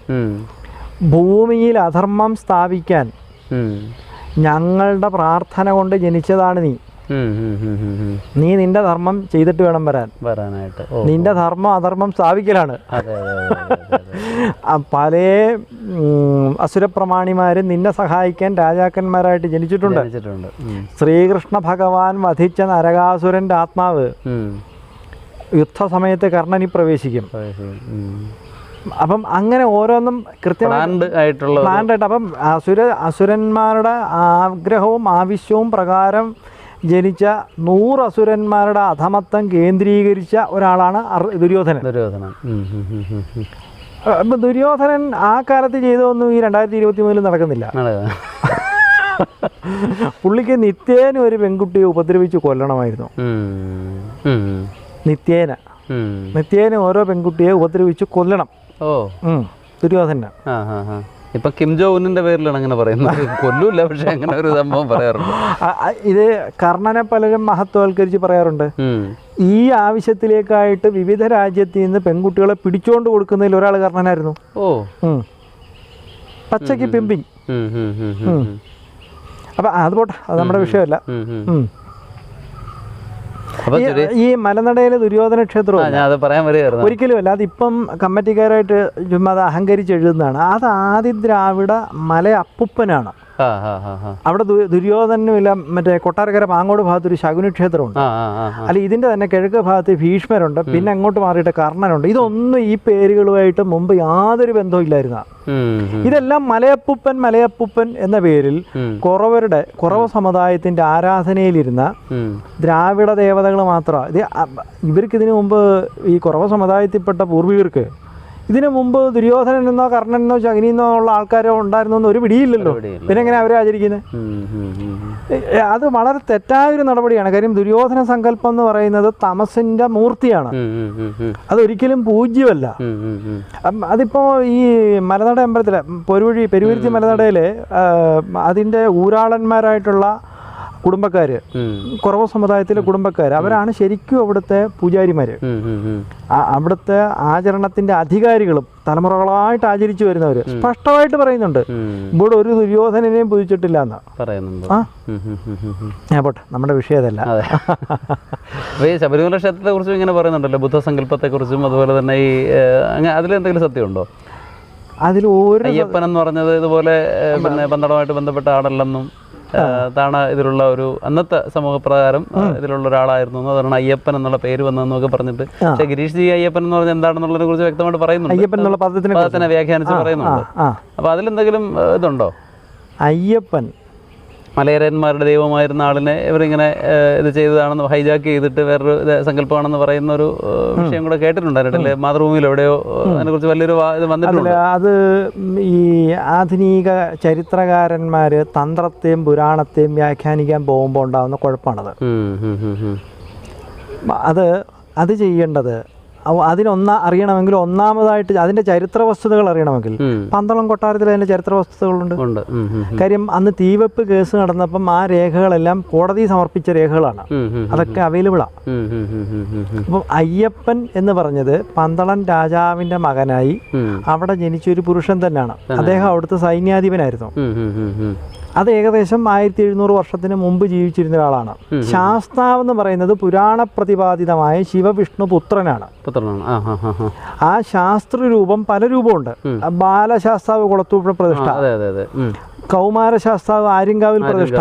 ഭൂമിയിൽ അധർമ്മം സ്ഥാപിക്കാൻ ഞങ്ങളുടെ പ്രാർത്ഥന കൊണ്ട് ജനിച്ചതാണ് നീ നിന്റെ ധർമ്മം ചെയ്തിട്ട് വേണം വരാനായിട്ട്. നിന്റെ ധർമ്മം അധർമ്മം സ്ഥാപിക്കലാണ്. പല അസുരപ്രമാണിമാരും നിന്നെ സഹായിക്കാൻ രാജാക്കന്മാരായിട്ട് ജനിച്ചിട്ടുണ്ട്. ശ്രീകൃഷ്ണ ഭഗവാൻ വധിച്ച നരകാസുരന്റെ ആത്മാവ് യുദ്ധസമയത്ത് കർണനിൽ പ്രവേശിക്കും. അപ്പം അങ്ങനെ ഓരോന്നും കൃത്യമായിട്ട് അപ്പം അസുരന്മാരുടെ ആഗ്രഹവും ആവശ്യവും പ്രകാരം ജനിച്ച 100 അസുരന്മാരുടെ അധമത്വം കേന്ദ്രീകരിച്ച ഒരാളാണ് ദുര്യോധനൻ. അപ്പം ദുര്യോധനൻ ആ കാലത്ത് ചെയ്തതൊന്നും ഈ 2023 നടക്കുന്നില്ല. പുള്ളിക്ക് നിത്യേന ഒരു പെൺകുട്ടിയെ ഉപദ്രവിച്ച് കൊല്ലണമായിരുന്നു. നിത്യേന ഓരോ പെൺകുട്ടിയെ ഉപദ്രവിച്ച് കൊല്ലണം ദുര്യോധന. ഇപ്പൊ കിം ജോ ഉന്നിന്റെ പേരിലാണ് അങ്ങനെ പറയുന്നത്. കൊല്ലൂല്ല, പക്ഷെ അങ്ങനെ ഒരു സംഭവം പറയാറുണ്ട്. ഇത് കർണനെ പലരും മഹത്വവൽക്കരിച്ച് പറയാറുണ്ട്. ഈ ആവശ്യത്തിലേക്കായിട്ട് വിവിധ രാജ്യത്തിൽ നിന്ന് പെൺകുട്ടികളെ പിടിച്ചോണ്ട് കൊടുക്കുന്നതിൽ ഒരാൾ കർണനായിരുന്നു. പച്ചക്ക് പിമ്പിങ്. അപ്പൊ അത് പോട്ടെ, അത് നമ്മുടെ വിഷയമല്ല. ഈ മലനടയിലെ ദുര്യോധന ക്ഷേത്രം ഒരിക്കലും അല്ല, അതിപ്പം കമ്മിറ്റിക്കാരായിട്ട് ചുമ്മാ അത് അഹങ്കരിച്ച് എഴുതുന്നതാണ്. അത് ആദിദ്രാവിഡ മല അപ്പുപ്പനാണ്. അവിടെ ദുര്യോധനുമില്ല. മറ്റേ കൊട്ടാരക്കര പാങ്ങോട് ഭാഗത്തൊരു ശകുനി ക്ഷേത്രമുണ്ട്. അല്ല, ഇതിന്റെ തന്നെ കിഴക്ക് ഭാഗത്ത് ഭീഷ്മരുണ്ട്, പിന്നെ അങ്ങോട്ട് മാറിയിട്ട് കർണനുണ്ട്. ഇതൊന്നും ഈ പേരുകളുമായിട്ട് മുമ്പ് യാതൊരു ബന്ധവും ഇല്ലായിരുന്ന. ഇതെല്ലാം മലയപ്പുപ്പൻ എന്ന പേരിൽ കുറവ സമുദായത്തിന്റെ ആരാധനയിലിരുന്ന ദ്രാവിഡ ദേവതകൾ മാത്രമാണ്. ഇവർക്ക് ഇതിനു മുമ്പ് ഈ കുറവ സമുദായത്തിൽപ്പെട്ട പൂർവികർക്ക് ഇതിനു മുമ്പ് ദുര്യോധനനെന്നോ കർണനെന്നോ ശകുനിന്നോ ഉള്ള ആൾക്കാരോ ഉണ്ടായിരുന്നോ ഒരു പിടിയില്ലല്ലോ. പിന്നെ എങ്ങനെ അവരെ ആചരിക്കുന്നത്? അത് വളരെ തെറ്റായൊരു നടപടിയാണ്. കാര്യം ദുര്യോധന സങ്കല്പം എന്ന് പറയുന്നത് തമസിന്റെ മൂർത്തിയാണ്, അതൊരിക്കലും പൂജ്യമല്ല. അതിപ്പോ ഈ മലനട അമ്പലത്തിലെ പെരുവരുത്തി മലനടയില് അതിന്റെ ഊരാളന്മാരായിട്ടുള്ള കുടുംബക്കാര്, കുറവ് സമുദായത്തിലെ കുടുംബക്കാര്, അവരാണ് ശരിക്കും അവിടുത്തെ പൂജാരിമാര്. അവിടുത്തെ ആചരണത്തിന്റെ അധികാരികളും തലമുറകളായിട്ട് ആചരിച്ചു വരുന്നവര് സ്പഷ്ടമായിട്ട് പറയുന്നുണ്ട്, ഇവിടെ ഒരു ദുര്യോധനനെയും പൂജിച്ചിട്ടില്ല എന്ന് പറയുന്നുണ്ട്. പോട്ടെ, നമ്മുടെ വിഷയം അതല്ല. ശബരിമല ക്ഷേത്രത്തെ കുറിച്ചും ഇങ്ങനെ പറയുന്നുണ്ടല്ലോ, ബുദ്ധസങ്കല്പത്തെ കുറിച്ചും. അതുപോലെ തന്നെ ഈ അതിലെന്തെങ്കിലും സത്യമുണ്ടോ? അതിൽ അയ്യപ്പൻ എന്ന് പറഞ്ഞത് ഇതുപോലെ പിന്നെ പന്തളമായിട്ട് ബന്ധപ്പെട്ട ആളല്ലെന്നും താണ് ഇതിലുള്ള ഒരു അന്നത്തെ സമൂഹപ്രകാരം ഇതിലുള്ള ഒരാളായിരുന്നു, അതാണ് അയ്യപ്പൻ എന്നുള്ള പേര് വന്നതെന്നൊക്കെ പറഞ്ഞിട്ട്. പക്ഷേ ഗിരീഷ് ജി അയ്യപ്പൻ എന്ന് പറഞ്ഞാൽ എന്താണെന്നുള്ളതിനെ കുറിച്ച് വ്യക്തമായിട്ട് പറയുന്നുണ്ട്. അയ്യപ്പൻ എന്നുള്ള പദത്തിനെ വ്യാഖ്യാനിച്ച് പറയുന്നുണ്ട്. അപ്പൊ അതിലെന്തെങ്കിലും ഇതുണ്ടോ? അയ്യപ്പൻ മലയരന്മാരുടെ ദൈവമായിരുന്ന ആളിനെ ഇവരിങ്ങനെ ഇത് ചെയ്തതാണെന്ന് ഹൈജാക്ക് ചെയ്തിട്ട് വേറൊരു സങ്കല്പമാണെന്ന് പറയുന്ന ഒരു വിഷയം കൂടെ കേട്ടിട്ടുണ്ടായിരുന്നില്ലേ? മാതൃഭൂമിയിൽ എവിടെയോ അതിനെക്കുറിച്ച് വലിയൊരു ഇത് വന്നിട്ടുണ്ട്. അത് ഈ ആധുനിക ചരിത്രകാരന്മാർ തന്ത്രത്തെയും പുരാണത്തെയും വ്യാഖ്യാനിക്കാൻ പോകുമ്പോൾ ഉണ്ടാകുന്ന കുഴപ്പമാണത്. അത് ചെയ്യേണ്ടത് അറിയണമെങ്കിൽ ഒന്നാമതായിട്ട് അതിന്റെ ചരിത്ര വസ്തുതകൾ അറിയണമെങ്കിൽ പന്തളം കൊട്ടാരത്തിൽ അതിന്റെ ചരിത്ര വസ്തുതകളുണ്ട്. കാര്യം അന്ന് തീവെപ്പ് കേസ് നടന്നപ്പം ആ രേഖകളെല്ലാം കോടതി സമർപ്പിച്ച രേഖകളാണ്, അതൊക്കെ അവൈലബിളാണ്. അപ്പം അയ്യപ്പൻ എന്ന് പറഞ്ഞത് പന്തളം രാജാവിന്റെ മകനായി അവിടെ ജനിച്ചൊരു പുരുഷൻ തന്നെയാണ്. അദ്ദേഹം അവിടുത്തെ സൈന്യാധിപനായിരുന്നു. അത് ഏകദേശം 1700 വർഷത്തിന് മുമ്പ് ജീവിച്ചിരുന്ന ഒരാളാണ്. ശാസ്താവ് എന്ന് പറയുന്നത് പുരാണ പ്രതിപാദിതമായ ശിവവിഷ്ണു പുത്രനാണ്. ആ ശാസ്ത്രരൂപം പല രൂപമുണ്ട്. ബാലശാസ്താവ് കുളത്തൂപ്പുഴ പ്രതിഷ്ഠ, കൗമാരശാസ്താവ് ആര്യങ്കാവിൽ പ്രതിഷ്ഠ,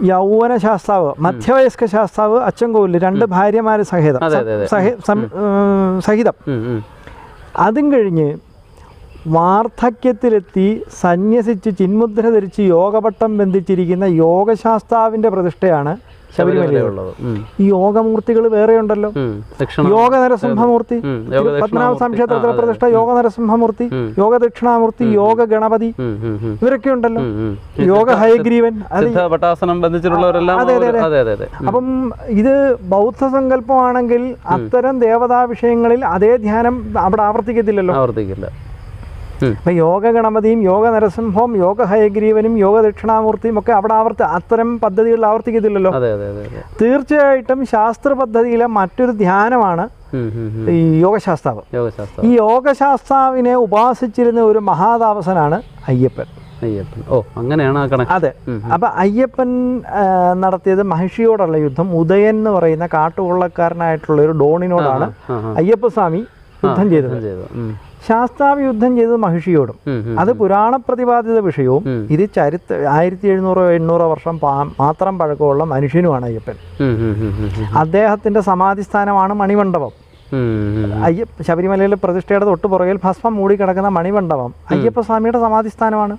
യൗവന ശാസ്താവ്, മധ്യവയസ്ക ശാസ്താവ് അച്ചൻകോവിൽ, 2 ഭാര്യമാർ സഹിതം. അതും കഴിഞ്ഞ് വാർദ്ധക്യത്തിലെത്തി സന്യസിച്ച് ചിന്മുദ്ര ധരിച്ച് യോഗപട്ടം ബന്ധിച്ചിരിക്കുന്ന യോഗശാസ്താവിൻ്റെ പ്രതിഷ്ഠയാണ് ശബരിമലയുള്ളത്. ഈ യോഗമൂർത്തികൾ വേറെ ഉണ്ടല്ലോ. യോഗ നരസിംഹമൂർത്തി, പത്മനാഭസ്വാമി ക്ഷേത്രത്തിലെ പ്രതിഷ്ഠ യോഗ നരസിംഹമൂർത്തി, യോഗ ദക്ഷിണാമൂർത്തി, യോഗ ഗണപതി, ഇവരൊക്കെ ഉണ്ടല്ലോ. യോഗ ഹയഗ്രീവൻ, അതെ. അപ്പം ഇത് ബൗദ്ധ സങ്കല്പമാണെങ്കിൽ അത്തരം ദേവതാ വിഷയങ്ങളിൽ അതേ ധ്യാനം അവിടെ ആവർത്തിക്കത്തില്ലല്ലോ. അപ്പം യോഗ ഗണപതിയും യോഗ നരസിംഹവും യോഗ ഹയഗ്രീവനും യോഗ ദക്ഷിണാമൂർത്തിയും ഒക്കെ അവിടെ അത്തരം പദ്ധതികളിൽ ആവർത്തിക്കത്തില്ലല്ലോ. തീർച്ചയായിട്ടും ശാസ്ത്ര പദ്ധതിയിലെ മറ്റൊരു ധ്യാനമാണ് ഈ യോഗശാസ്താവ്. ഈ യോഗശാസ്താവിനെ ഉപാസിച്ചിരുന്ന ഒരു മഹാതാപസനാണ് അയ്യപ്പൻ. അതെ. അപ്പൊ അയ്യപ്പൻ നടത്തിയത് മഹിഷിയോടുള്ള യുദ്ധം ഉദയൻ എന്ന് പറയുന്ന കാട്ടുകൊള്ളക്കാരനായിട്ടുള്ള ഒരു ഡോണിനോടാണ് അയ്യപ്പസ്വാമി യുദ്ധം ചെയ്തത്. ശാസ്താവ് യുദ്ധം ചെയ്തത് മഹിഷിയോടും. അത് പുരാണ പ്രതിപാദിത വിഷയവും. ഇത് 1700-800 വർഷം മാത്രം പഴക്കമുള്ള മനുഷ്യനുമാണ് അയ്യപ്പൻ. അദ്ദേഹത്തിന്റെ സമാധിസ്ഥാനമാണ് മണിമണ്ഡപം. ശബരിമലയിലെ പ്രതിഷ്ഠയുടെ തൊട്ട് പുറകിൽ ഭസ്മം മൂടിക്കിടക്കുന്ന മണിമണ്ഡപം അയ്യപ്പസ്വാമിയുടെ സമാധിസ്ഥാനമാണ്.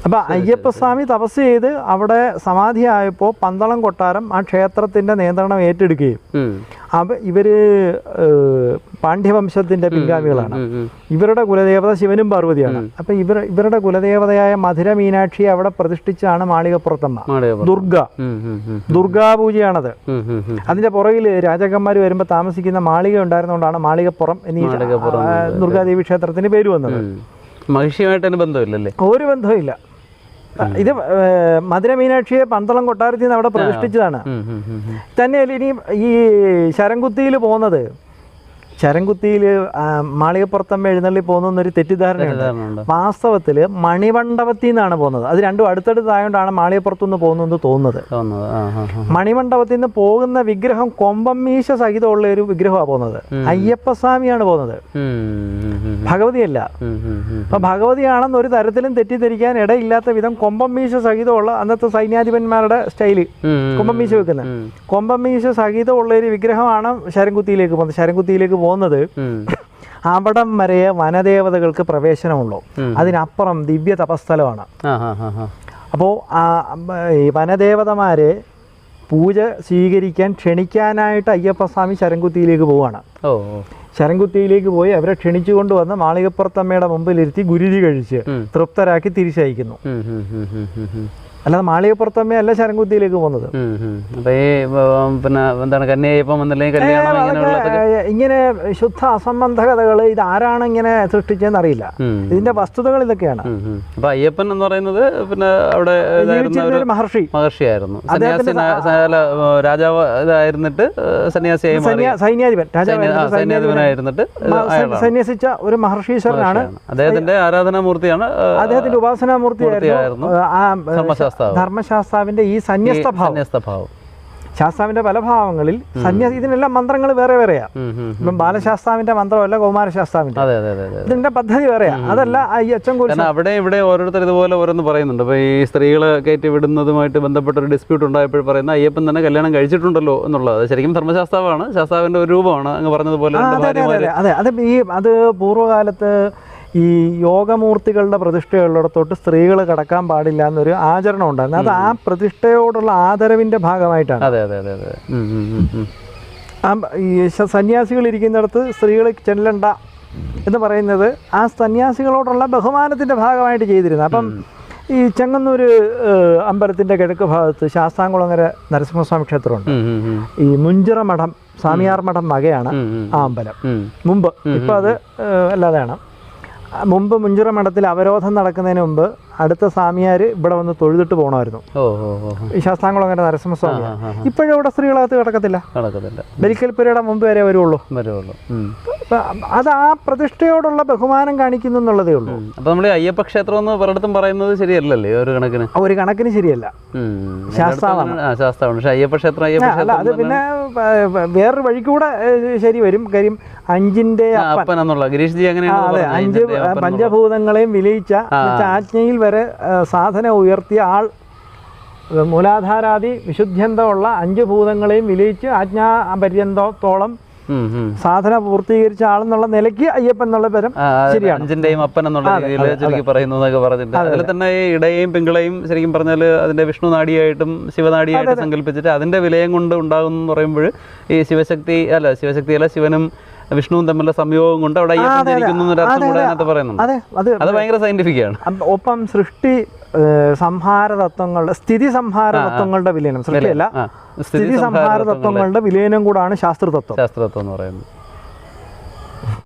അപ്പം അയ്യപ്പസ്വാമി തപസ് ചെയ്ത് അവിടെ സമാധിയായപ്പോൾ പന്തളം കൊട്ടാരം ആ ക്ഷേത്രത്തിന്റെ നിയന്ത്രണം ഏറ്റെടുക്കുകയും ഇവര് പാണ്ഡ്യവംശത്തിന്റെ പിൻഗാമികളാണ്. ഇവരുടെ കുലദേവത ശിവനും പാർവതിയാണ്. അപ്പൊ ഇവരുടെ കുലദേവതയായ മധുര മീനാക്ഷിയെ അവിടെ പ്രതിഷ്ഠിച്ചാണ് മാളികപ്പുറത്തമ്മ. ദുർഗാപൂജയാണത്. അതിന്റെ പുറകിൽ രാജാക്കന്മാർ വരുമ്പോൾ താമസിക്കുന്ന മാളിക ഉണ്ടായിരുന്നുകൊണ്ടാണ് മാളികപ്പുറം എന്നീ ദുർഗാദേവി ക്ഷേത്രത്തിന് പേര് വന്നത്. മഹിഷിയുമായിട്ട് ബന്ധമില്ലല്ലേ? ഒരു ബന്ധമില്ല. ഇത് മധുര മീനാക്ഷിയെ പന്തളം കൊട്ടാരത്തിൽ നിന്ന് അവിടെ പ്രതിഷ്ഠിച്ചതാണ്. തന്നെയല്ല ഇനി ഈ ശരംകുത്തിയിൽ പോകുന്നത്, ശരംകുത്തിയിൽ മാളികപ്പുറത്തമ്മ എഴുന്നള്ളി പോകുന്നൊരു തെറ്റിദ്ധാരണയുണ്ട്. വാസ്തവത്തിൽ മണിമണ്ഡപത്തിൽ നിന്നാണ് പോകുന്നത്. അത് രണ്ടും അടുത്തടുത്തായതുകൊണ്ടാണ് മാളികപ്പുറത്തുനിന്ന് പോകുന്നതെന്ന് തോന്നുന്നത്. മണിമണ്ഡപത്തിൽ നിന്ന് പോകുന്ന വിഗ്രഹം കൊമ്പമ്മീശ സഹിതമുള്ള ഒരു വിഗ്രഹമാണ് പോകുന്നത്. അയ്യപ്പസ്വാമിയാണ് പോകുന്നത്, ഭഗവതിയല്ല. അപ്പൊ ഭഗവതിയാണെന്ന് ഒരു തരത്തിലും തെറ്റിദ്ധരിക്കാൻ ഇടയില്ലാത്ത വിധം കൊമ്പമ്മീശ സഹിതമുള്ള അന്നത്തെ സൈന്യാധിപന്മാരുടെ സ്റ്റൈല് കൊമ്പമ്മീശ വെക്കുന്നത്. കൊമ്പമ്മീശ സഹിതമുള്ള ഒരു വിഗ്രഹമാണ് ശരംകുത്തിയിലേക്ക് പോകുന്നത്. ശരംകുത്തിയിലേക്ക് പോകുന്നത് അവിടം വരെ വനദേവതകൾക്ക് പ്രവേശനമുള്ളൂ. അതിനപ്പുറം ദിവ്യ തപസ്ഥലമാണ്. അപ്പോൾ ഈ വനദേവതമാരെ പൂജ സ്വീകരിക്കാൻ ക്ഷണിക്കാനായിട്ട് അയ്യപ്പസ്വാമി ശരംകുത്തിയിലേക്ക് പോവുകയാണ്. ശരംകുത്തിയിലേക്ക് പോയി അവരെ ക്ഷണിച്ചു കൊണ്ടുവന്ന് മാളികപ്പുറത്തമ്മയുടെ മുമ്പിലിരുത്തി ഗുരുതി കഴിച്ച് തൃപ്തരാക്കി തിരിച്ചയക്കുന്നു. അല്ലാതെ മാളികപ്പുറത്തമ്മയല്ല ശരംകുത്തിയിലേക്ക് പോകുന്നത്. ഇങ്ങനെ ശുദ്ധ അസംബന്ധ കഥകൾ ഇതാരാണ് ഇങ്ങനെ സൃഷ്ടിച്ചതെന്ന് അറിയില്ല. ഇതിന്റെ വസ്തുതകൾ ഇതൊക്കെയാണ്. അയ്യപ്പൻ എന്ന് പറയുന്നത് പിന്നെ അവിടെ മഹർഷിയായിരുന്നു. രാജാവ് ഇതായിരുന്നിട്ട് സൈന്യാധിപനായിരുന്നിട്ട് സന്യസിച്ച ഒരു മഹർഷീശ്വരനാണ്. അദ്ദേഹത്തിന്റെ ആരാധനാമൂർത്തിയാണ്, അദ്ദേഹത്തിന്റെ ഉപാസനാമൂർത്തിയായിരുന്നു ധർമ്മശാസ്താവിന്റെ ഈ സന്യസ്തഭാവം. ശാസ്താവിന്റെ പല ഭാവങ്ങളിൽ ഇതിനെല്ലാം മന്ത്രങ്ങൾ വേറെ വേറെയാ. ഇപ്പം ബാലശാസ്താവിന്റെ മന്ത്രമല്ല കൗമാരശാസ്താവിന്റെ, ഇതിന്റെ പദ്ധതി വേറെയാ. അതല്ല ഈ അച്ചൻകോവിൽ അവിടെ ഇവിടെ ഓരോരുത്തർ ഇതുപോലെ ഓരോന്ന് പറയുന്നുണ്ട്. ഇപ്പൊ ഈ സ്ത്രീകളെ കയറ്റി വിടുന്നതുമായിട്ട് ബന്ധപ്പെട്ട ഒരു ഡിസ്പ്യൂട്ട് ഉണ്ടായപ്പോൾ പറയുന്ന അയ്യപ്പൻ തന്നെ കല്യാണം കഴിച്ചിട്ടുണ്ടല്ലോ എന്നുള്ളത്. ശരിക്കും ധർമ്മശാസ്താവാണ്, ശാസ്താവിന്റെ ഒരു രൂപമാണ് അങ്ങ് പറഞ്ഞതുപോലെ. അതെ, അത് പൂർവ്വകാലത്ത് ഈ യോഗമൂർത്തികളുടെ പ്രതിഷ്ഠയുള്ളിടത്തോട്ട് സ്ത്രീകൾ കടക്കാൻ പാടില്ല എന്നൊരു ആചരണം ഉണ്ടായിരുന്നു. അത് ആ പ്രതിഷ്ഠയോടുള്ള ആദരവിന്റെ ഭാഗമായിട്ടാണ്. ഈ സന്യാസികൾ ഇരിക്കുന്നിടത്ത് സ്ത്രീകൾ ചെല്ലണ്ട എന്ന് പറയുന്നത് ആ സന്യാസികളോടുള്ള ബഹുമാനത്തിന്റെ ഭാഗമായിട്ട് ചെയ്തിരുന്നത്. അപ്പം ഈ ചെങ്ങന്നൂർ അമ്പലത്തിന്റെ കിഴക്ക് ഭാഗത്ത് ശാസ്താംകുളങ്ങര നരസിംഹസ്വാമി ക്ഷേത്രമുണ്ട്. ഈ മുഞ്ചിറ മഠം, സ്വാമിയാർ മഠം വകയാണ് ആ അമ്പലം മുമ്പ്. ഇപ്പം അത് അല്ലാതെയാണ്. മുമ്പ് മുഞ്ചിറ മഠത്തിൽ അവരോധം നടക്കുന്നതിന് മുമ്പ് അടുത്ത സ്വാമിയാർ ഇവിടെ വന്ന് തൊഴുതിട്ട് പോകണമായിരുന്നു. ഈ ശാസ്താംകുളങ്ങര നരസിംഹസ്വാമി. ഇപ്പോഴും ഇവിടെ സ്ത്രീകളകത്ത് കിടക്കത്തില്ല. ബലിക്കൽപ്പുരയുടെ മുമ്പ് വരെ വരുള്ളൂ. അത് ആ പ്രതിഷ്ഠയോടുള്ള ബഹുമാനം കാണിക്കുന്നു എന്നുള്ളതേ ഉള്ളൂ. അപ്പോൾ നമ്മൾ അയ്യപ്പ ക്ഷേത്രം എന്ന് പലയിടത്തും പറയുന്നത് ശരിയല്ലല്ലേ ഒരു കണക്കിന്? ഒരു കണക്കിന് ശരിയല്ല, ശാസ്താവാണ്. ശാസ്താവാണ്. പക്ഷേ അയ്യപ്പ ക്ഷേത്രം അല്ല, അത് പിന്നെ വേറൊരു വഴിക്കൂടെ ശരി വരും. കാര്യം 5ന്റെ അപ്പൻ എന്നുള്ള ഗിരീഷ് ജി അങ്ങനെ 5 പഞ്ചഭൂതങ്ങളെയും വിലയിച്ച ആജ്ഞയിൽ വരെ സാധന ഉയർത്തിയ ആൾ, മൂലാധാരാദി വിശുദ്ധ്യന്തമുള്ള 5 ഭൂതങ്ങളെയും വിലയിച്ച് ആജ്ഞാപര്യന്തത്തോളം സാധന പൂർത്തീകരിച്ച ആളെന്നുള്ള നിലയ്ക്ക് അയ്യപ്പൻ എന്നുള്ള പേരും ശരിയാണ്. 5ന്റെയും അപ്പൻ എന്നുള്ള രീതിയിൽ ചുരുക്കി പറയുന്നതൊക്കെ പറഞ്ഞിട്ട് അതിൽ തന്നെ ഇടയും പിങ്കളയും ശരിക്കും പറഞ്ഞാൽ അതിന്റെ വിഷ്ണു നാടിയായിട്ടും ശിവനാടിയായിട്ട് സങ്കല്പിച്ചിട്ട് അതിന്റെ വിലയം കൊണ്ട് ഉണ്ടാകും എന്ന് പറയുമ്പോൾ ഈ ശിവശക്തിയല്ല ശിവനും വിഷ്ണുവും തമ്മിലുള്ള സംയോഗം കൊണ്ട് അവിടെ അയ്യപ്പൻ ജനിക്കുന്നു എന്നൊരർത്ഥം കൂടെ അതിനകത്ത് പറയുന്നുണ്ട്. അത് ഭയങ്കര സയന്റിഫിക് ആണ്. ഒപ്പം സൃഷ്ടി സംഹാര തത്വങ്ങളുടെ സ്ഥിതി സംഹാര തത്വങ്ങളുടെ വിലയനം, സൃഷ്ടിയല്ല സ്ഥിതി സംഹാര തത്വങ്ങളുടെ വിലയനം കൂടാണ് ശാസ്ത്രതത്വം എന്ന് പറയുന്നത്.